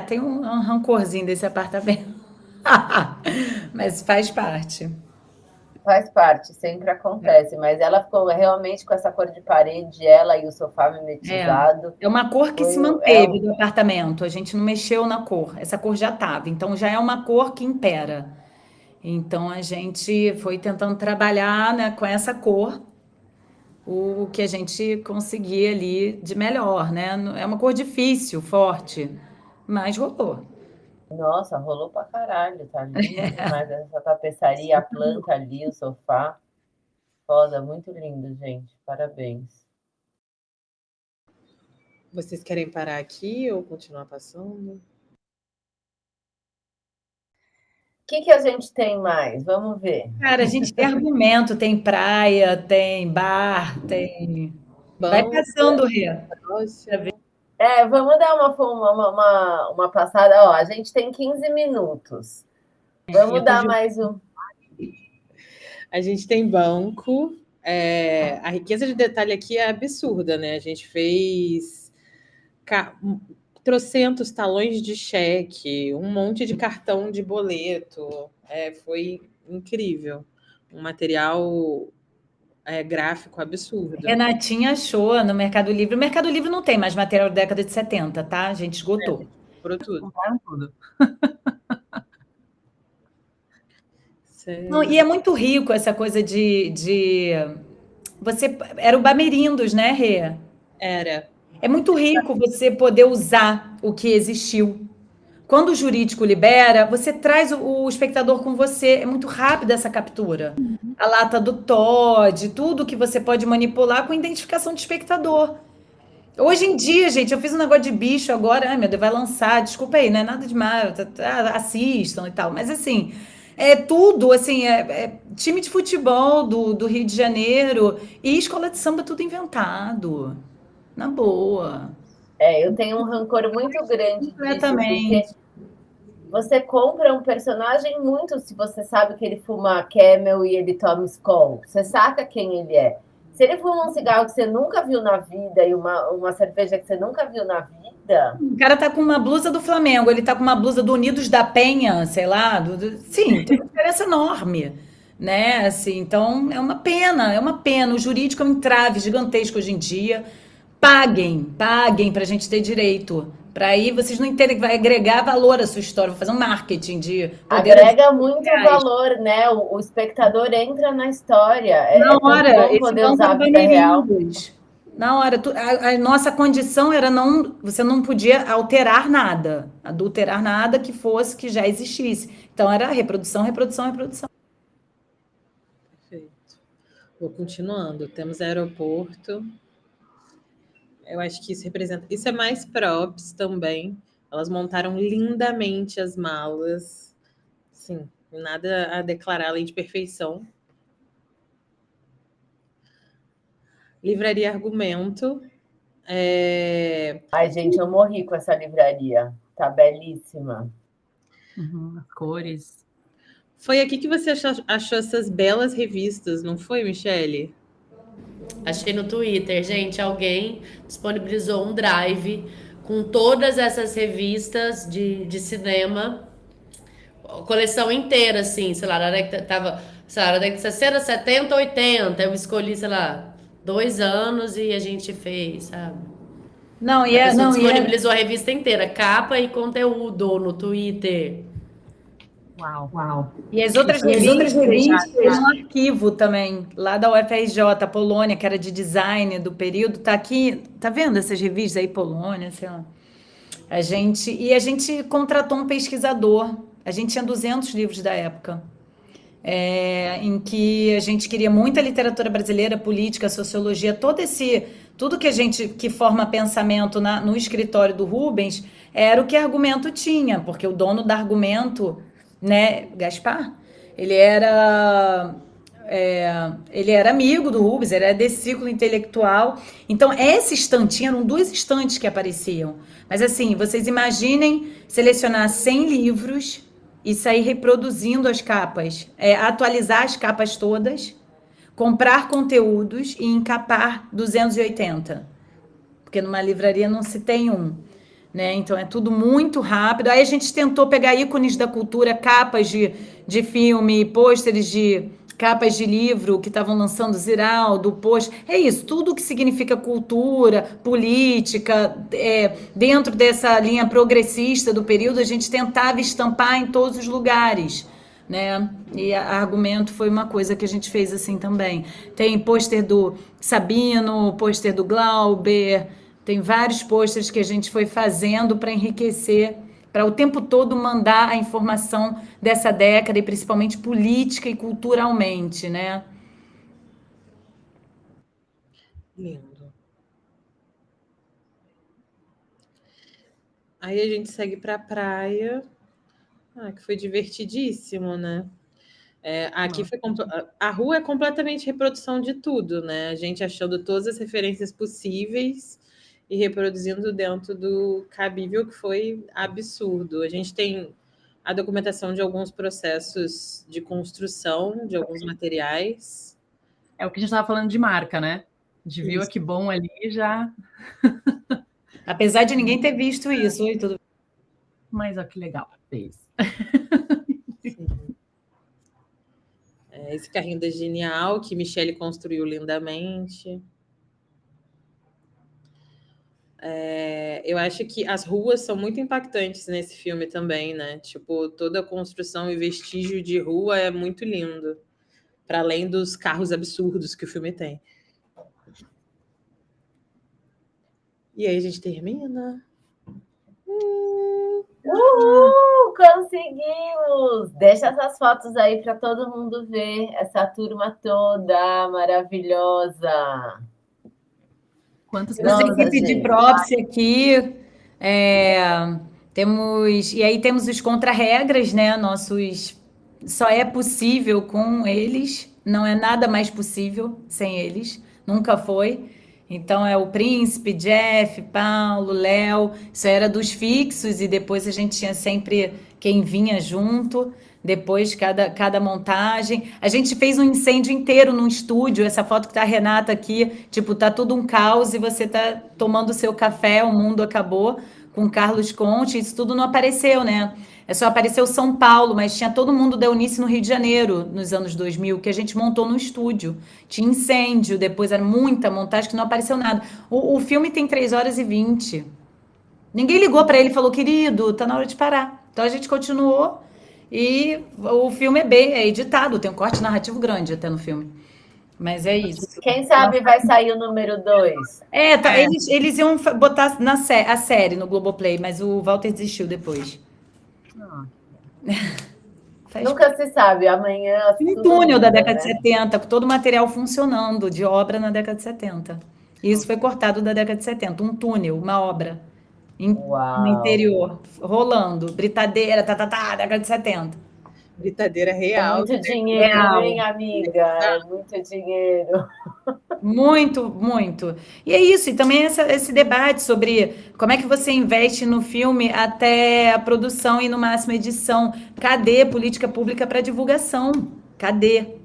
Tem um rancorzinho desse apartamento. Mas faz parte. Faz parte, sempre acontece, mas ela ficou realmente com essa cor de parede, ela e o sofá mimetizado. É uma cor que se manteve do apartamento, a gente não mexeu na cor, essa cor já estava, então já é uma cor que impera. Então a gente foi tentando trabalhar, né, com essa cor, o que a gente conseguia ali de melhor, né? É uma cor difícil, forte, mas rolou. Nossa, rolou pra caralho, tá lindo demais essa tapeçaria, a planta ali, o sofá. Foda, muito lindo, gente. Parabéns. Vocês querem parar aqui ou continuar passando? O que a gente tem mais? Vamos ver. Cara, a gente tem argumento, tem praia, tem bar, tem Vai Banco, passando, Rê. próximo. Vamos dar uma passada. Ó, a gente tem 15 minutos. Vamos dar mais um. A gente tem banco. A riqueza de detalhe aqui é absurda, né? A gente fez trocentos talões de cheque, um monte de cartão de boleto. Foi incrível. Um material gráfico absurdo. Renatinha achou no Mercado Livre. O Mercado Livre não tem mais material da década de 70, tá? A gente esgotou. Por tudo. Compraram tudo. Não, e é muito rico essa coisa Você era o Bamerindos, né, Rê? Era. É muito rico você poder usar o que existiu. Quando o jurídico libera, você traz o espectador com você. É muito rápida essa captura. A lata do Todd, tudo que você pode manipular com identificação de espectador. Hoje em dia, gente, eu fiz um negócio de bicho agora. Ai, meu Deus, vai lançar. Desculpa aí, não é nada demais. Assistam e tal. Mas assim, é tudo, assim, time de futebol do Rio de Janeiro e escola de samba, tudo inventado. Na boa. Eu tenho um rancor muito grande disso, Completamente. porque você compra um personagem muito se você sabe que ele fuma Camel e ele toma Skol. Você saca quem ele é. Se ele fuma um cigarro que você nunca viu na vida e uma cerveja que você nunca viu na vida. O cara tá com uma blusa do Flamengo, ele tá com uma blusa do Unidos da Penha, sei lá. Sim, tem uma diferença enorme, né? Assim, então é uma pena, é uma pena. O jurídico é um entrave gigantesco hoje em dia. Paguem pra gente ter direito. Pra aí vocês não entendem que vai agregar valor à sua história, vou fazer um marketing de poder. Agrega muito valor, né? O espectador entra na história. Na hora, bom esse poder banco usar era a vida real. Bamerindos. Na hora, a nossa condição era não, você não podia alterar nada, adulterar nada que fosse, que já existisse. Então era reprodução, reprodução, reprodução. Perfeito. Vou continuando. Temos aeroporto. Eu acho que isso representa. Isso é mais props também. Elas montaram lindamente as malas. Sim, nada a declarar além de perfeição. Livraria Argumento. Ai, gente, eu morri com essa livraria. Tá belíssima. As cores. Foi aqui que você achou essas belas revistas, não foi, Michele? Achei no Twitter, gente, alguém disponibilizou um drive com todas essas revistas de cinema, coleção inteira, assim, sei lá, na década, tava, sei lá, na década de 60, 70, 80, eu escolhi, sei lá, 2 anos e a gente fez, sabe? Não, A pessoa disponibilizou a revista inteira, capa e conteúdo no Twitter. Uau. E as outras revistas tem um arquivo também, lá da UFRJ, Polônia, que era de design do período, tá aqui, tá vendo essas revistas aí, Polônia, sei lá. A gente contratou um pesquisador, a gente tinha 200 livros da época, em que a gente queria muita literatura brasileira, política, sociologia, tudo que forma pensamento no escritório do Rubens, era o que Argumento tinha, porque o dono da Argumento, né, Gaspar, ele era amigo do Rubens, ele era desse ciclo intelectual. Então, essa estantinha, eram 2 estantes que apareciam. Mas assim, vocês imaginem selecionar 100 livros e sair reproduzindo as capas, atualizar as capas todas, comprar conteúdos e encapar 280. Porque numa livraria não se tem um. Né? Então é tudo muito rápido. Aí a gente tentou pegar ícones da cultura, capas de filme, pôsteres de capas de livro que estavam lançando, Ziraldo, pôster. É isso, tudo que significa cultura, política, dentro dessa linha progressista do período, a gente tentava estampar em todos os lugares. Né? E Argumento foi uma coisa que a gente fez assim também. Tem pôster do Sabino, pôster do Glauber, tem vários pôsteres que a gente foi fazendo para enriquecer, para o tempo todo mandar a informação dessa década, e principalmente política e culturalmente, né? Lindo. Aí a gente segue para a praia, que foi divertidíssimo, né? Aqui a rua é completamente reprodução de tudo, né? A gente achando todas as referências possíveis e reproduzindo dentro do cabível, que foi absurdo. A gente tem a documentação de alguns processos de construção de alguns materiais. É o que a gente estava falando de marca, né? A gente viu que bom ali já. Apesar de ninguém ter visto isso, e tudo. Mas olha que legal fez. Esse carrinho da Genial, que Michele construiu lindamente. Eu acho que as ruas são muito impactantes nesse filme também, né? Tipo, toda a construção e vestígio de rua é muito lindo, para além dos carros absurdos que o filme tem. E aí a gente termina. Conseguimos! Deixa essas fotos aí para todo mundo ver, essa turma toda maravilhosa. Quantas Eu tenho que Nossa, pedir gente. props aqui. E aí temos os contra-regras, né? Só é possível com eles, não é nada mais possível sem eles, nunca foi. Então é o Príncipe, Jeff, Paulo, Léo, isso era dos fixos, e depois a gente tinha sempre quem vinha junto, depois cada montagem. A gente fez um incêndio inteiro num estúdio, essa foto que tá a Renata aqui, tipo, tá tudo um caos e você tá tomando seu café, o mundo acabou, com Carlos Conte, isso tudo não apareceu, né? Só apareceu São Paulo, mas tinha todo mundo da Eunice no Rio de Janeiro, nos anos 2000, que a gente montou no estúdio. Tinha incêndio, depois era muita montagem que não apareceu nada. O filme tem 3 horas e 20. Ninguém ligou para ele e falou, querido, tá na hora de parar. Então a gente continuou e o filme é editado, tem um corte narrativo grande até no filme. Mas é isso. Quem sabe vai sair o número 2. Eles iam botar a série no Globoplay, mas o Walter desistiu depois. Nunca se sabe, amanhã... Um túnel da década de 70, com todo o material funcionando, de obra na década de 70. Isso foi cortado da década de 70, um túnel, uma obra. No interior, rolando, britadeira, década de 70. Britadeira real. É muito dinheiro, hein, amiga? É muito dinheiro. Muito, muito. E é isso, e também esse debate sobre como é que você investe no filme até a produção e no máximo edição. Cadê política pública para divulgação? Cadê?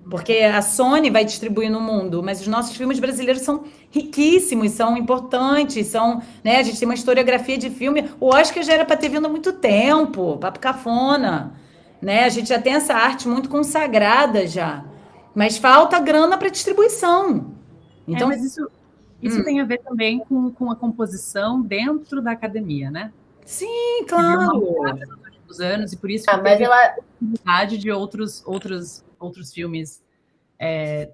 Porque a Sony vai distribuir no mundo, mas os nossos filmes brasileiros são riquíssimos, são importantes, né? A gente tem uma historiografia de filme. O Oscar já era para ter vindo há muito tempo, papo cafona, né? A gente já tem essa arte muito consagrada já. Mas falta grana para distribuição. Então, mas isso tem a ver também com a composição dentro da academia, né? Sim, claro. Nos últimos anos, e por isso que teve a oportunidade de outros filmes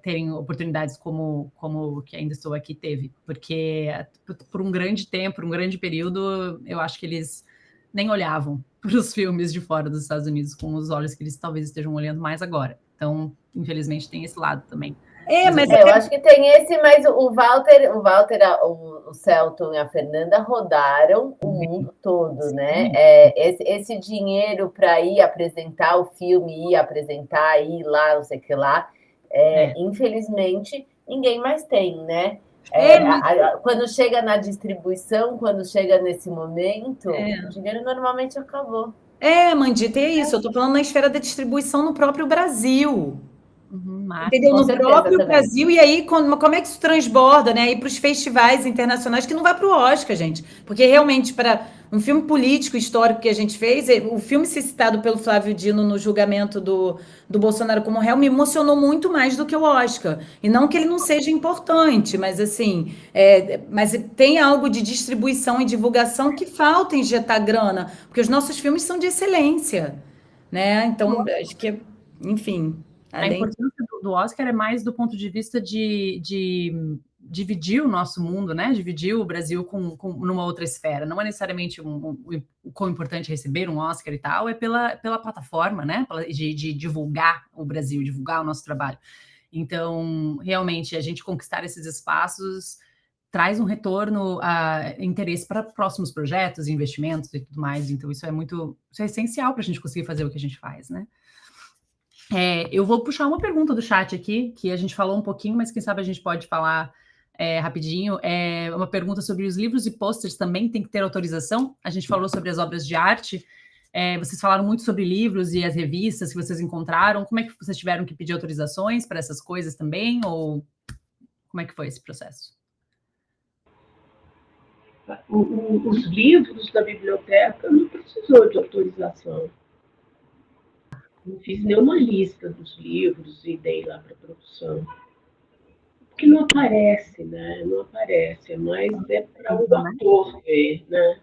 terem oportunidades como o que Ainda Estou Aqui teve. Porque por um grande tempo, por um grande período, eu acho que eles nem olhavam para os filmes de fora dos Estados Unidos com os olhos que eles talvez estejam olhando mais agora. Então, infelizmente, tem esse lado também. Eu acho que tem esse, mas o Walter, o Celton e a Fernanda rodaram o mundo todo, né? Esse dinheiro para ir apresentar o filme, ir lá, não sei o que lá, infelizmente, ninguém mais tem, né? Quando chega na distribuição, quando chega nesse momento, o dinheiro normalmente acabou. Mandita, é isso. Eu estou falando na esfera da distribuição no próprio Brasil. Entendeu? No próprio Brasil, e aí como é que isso transborda, né? Aí para os festivais internacionais, que não vai para o Oscar, gente. Porque realmente, para um filme político histórico que a gente fez, o filme ser citado pelo Flávio Dino no julgamento do Bolsonaro como réu me emocionou muito mais do que o Oscar. E não que ele não seja importante, mas assim, mas tem algo de distribuição e divulgação que falta injetar grana, porque os nossos filmes são de excelência, né? Então, acho que, enfim... A importância do Oscar é mais do ponto de vista de dividir o nosso mundo, né? Dividir o Brasil numa outra esfera. Não é necessariamente o quão importante receber um Oscar e tal, é pela plataforma, né? De divulgar o Brasil, divulgar o nosso trabalho. Então, realmente, a gente conquistar esses espaços traz um retorno, interesse para próximos projetos, investimentos e tudo mais. Então, isso é essencial para a gente conseguir fazer o que a gente faz, né? Eu vou puxar uma pergunta do chat aqui, que a gente falou um pouquinho, mas quem sabe a gente pode falar rapidinho. É uma pergunta sobre os livros e posters também tem que ter autorização. A gente falou sobre as obras de arte. Vocês falaram muito sobre livros e as revistas que vocês encontraram. Como é que vocês tiveram que pedir autorizações para essas coisas também? Ou como é que foi esse processo? Os livros da biblioteca não precisou de autorização. Não fiz nenhuma lista dos livros e dei lá para a produção. Porque não aparece, né? Não aparece, mas é para o autor ver, né?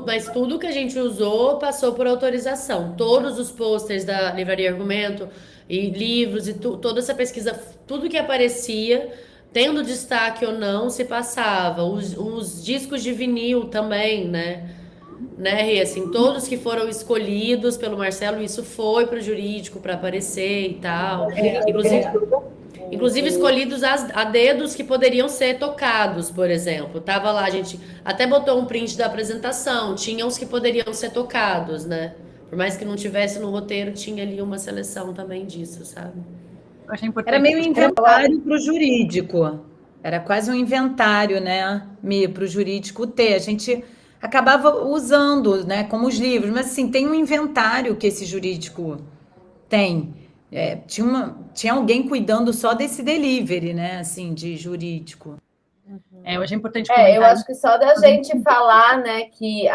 Mas tudo que a gente usou passou por autorização. Todos os posters da Livraria Argumento e livros e toda essa pesquisa, tudo que aparecia, tendo destaque ou não, se passava. Os discos de vinil também, né? Rê? Assim, todos que foram escolhidos pelo Marcelo, isso foi para o jurídico para aparecer e tal. Inclusive escolhidos a dedos que poderiam ser tocados, por exemplo. Tava lá, a gente até botou um print da apresentação, tinha uns que poderiam ser tocados, né? Por mais que não tivesse no roteiro, tinha ali uma seleção também disso, sabe? Eu achei importante. Era meio inventário para o jurídico. Era quase um inventário, né, Mi, para o jurídico ter. A gente acabava usando, né, como os livros, mas assim, tem um inventário que esse jurídico tem. Tinha alguém cuidando só desse delivery, né, assim, de jurídico. Eu achei importante comentar. Eu acho que só da gente falar, né, que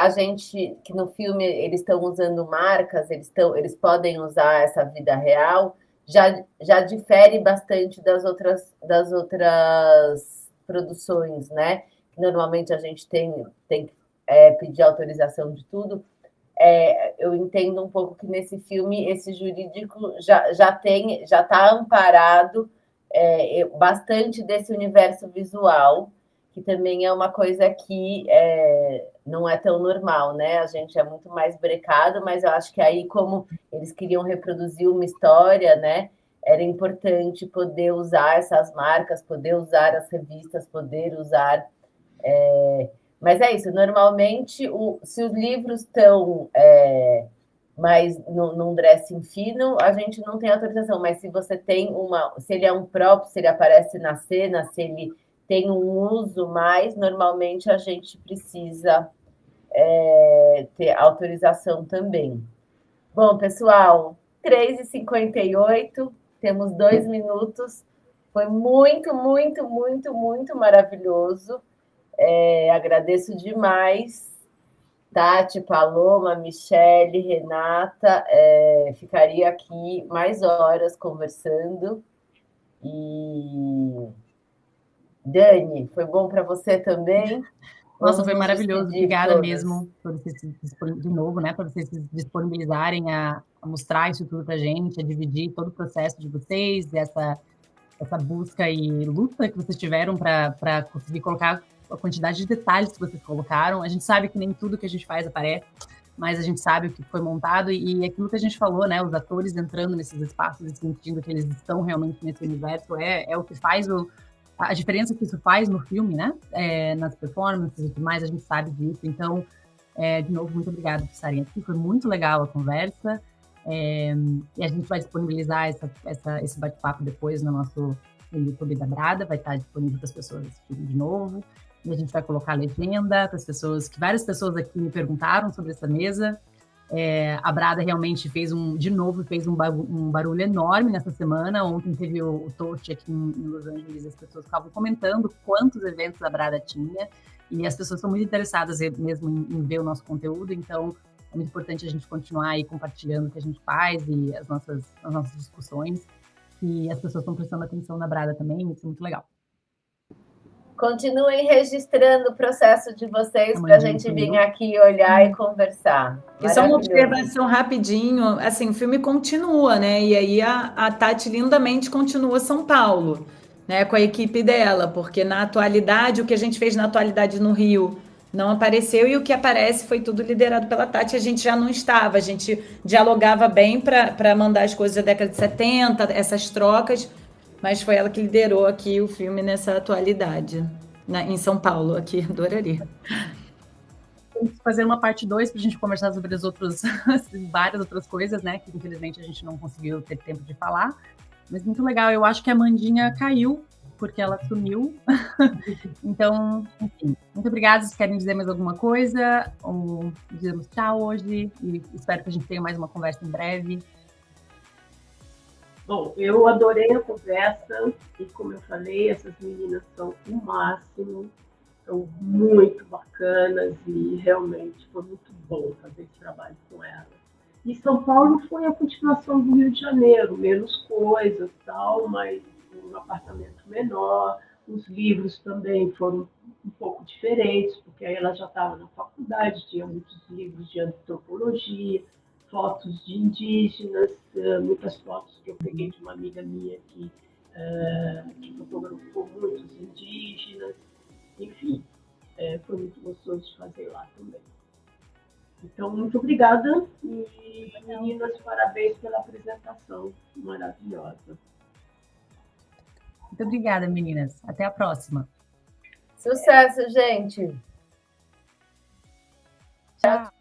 que no filme eles estão usando marcas, eles podem usar essa vida real, já difere bastante das outras produções, né? Normalmente a gente tem que pedir autorização de tudo. Eu entendo um pouco que nesse filme esse jurídico já está amparado bastante desse universo visual, que também é uma coisa que não é tão normal, né? A gente é muito mais brecado, mas eu acho que aí, como eles queriam reproduzir uma história, né? Era importante poder usar essas marcas, poder usar as revistas, poder usar... Mas é isso, normalmente, se os livros estão mais num dressing fino, a gente não tem autorização, mas se você tem se ele é um próprio, se ele aparece na cena, se ele tem um uso mais, normalmente a gente precisa ter autorização também. Bom, pessoal, 3h58, temos 2 minutos, foi muito, muito, muito, muito maravilhoso. Agradeço demais, Tati, Paloma, Michele, Renata, ficaria aqui mais horas conversando. E Dani, foi bom para você também? Nossa, foi maravilhoso. Obrigada mesmo por vocês de novo, né? Por vocês se disponibilizarem a mostrar isso tudo para a gente, a dividir todo o processo de vocês, essa busca e luta que vocês tiveram para conseguir colocar a quantidade de detalhes que vocês colocaram. A gente sabe que nem tudo que a gente faz aparece, mas a gente sabe o que foi montado e aquilo que a gente falou, né? Os atores entrando nesses espaços e sentindo que eles estão realmente nesse universo é o que faz a diferença que isso faz no filme, né? Nas performances e tudo mais, a gente sabe disso. Então, de novo, muito obrigada por estarem aqui. Foi muito legal a conversa. E a gente vai disponibilizar esse bate-papo depois no YouTube da Brada, vai estar disponível para as pessoas assistirem de novo. E a gente vai colocar a legenda para as pessoas, que várias pessoas aqui me perguntaram sobre essa mesa. A Brada realmente fez um barulho enorme nessa semana. Ontem teve o Toast aqui em Los Angeles, as pessoas ficavam comentando quantos eventos a Brada tinha, e as pessoas estão muito interessadas mesmo em ver o nosso conteúdo, então é muito importante a gente continuar aí compartilhando o que a gente faz e as nossas discussões, e as pessoas estão prestando atenção na Brada também, isso é muito legal. Continuem registrando o processo de vocês para a gente vir aqui olhar e conversar. E só uma observação rapidinho, assim, o filme continua, né? E aí a Tati lindamente continua São Paulo, né? Com a equipe dela, porque na atualidade, o que a gente fez na atualidade no Rio não apareceu e o que aparece foi tudo liderado pela Tati. A gente já não estava, a gente dialogava bem para mandar as coisas da década de 70, essas trocas, mas foi ela que liderou aqui o filme nessa atualidade, em São Paulo, aqui, adoraria. tem que fazer uma parte 2 para a gente conversar sobre as outras, várias outras coisas, né? Que infelizmente a gente não conseguiu ter tempo de falar. Mas muito legal. Eu acho que a Mandinha caiu, porque ela sumiu. Então, enfim, muito obrigada. Vocês querem dizer mais alguma coisa? Ou dizemos tchau hoje? E espero que a gente tenha mais uma conversa em breve. Bom, eu adorei a conversa e, como eu falei, essas meninas são o máximo, são muito bacanas e realmente foi muito bom fazer esse trabalho com elas. E São Paulo foi a continuação do Rio de Janeiro, menos coisas, tal, mas um apartamento menor. Os livros também foram um pouco diferentes, porque aí ela já estava na faculdade, tinha muitos livros de antropologia, fotos de indígenas, muitas fotos que eu peguei de uma amiga minha que fotografou muitos indígenas, enfim, foi muito gostoso de fazer lá também. Então, muito obrigada e, meninas, parabéns pela apresentação maravilhosa. Muito obrigada, meninas. Até a próxima. Sucesso, gente! Tchau.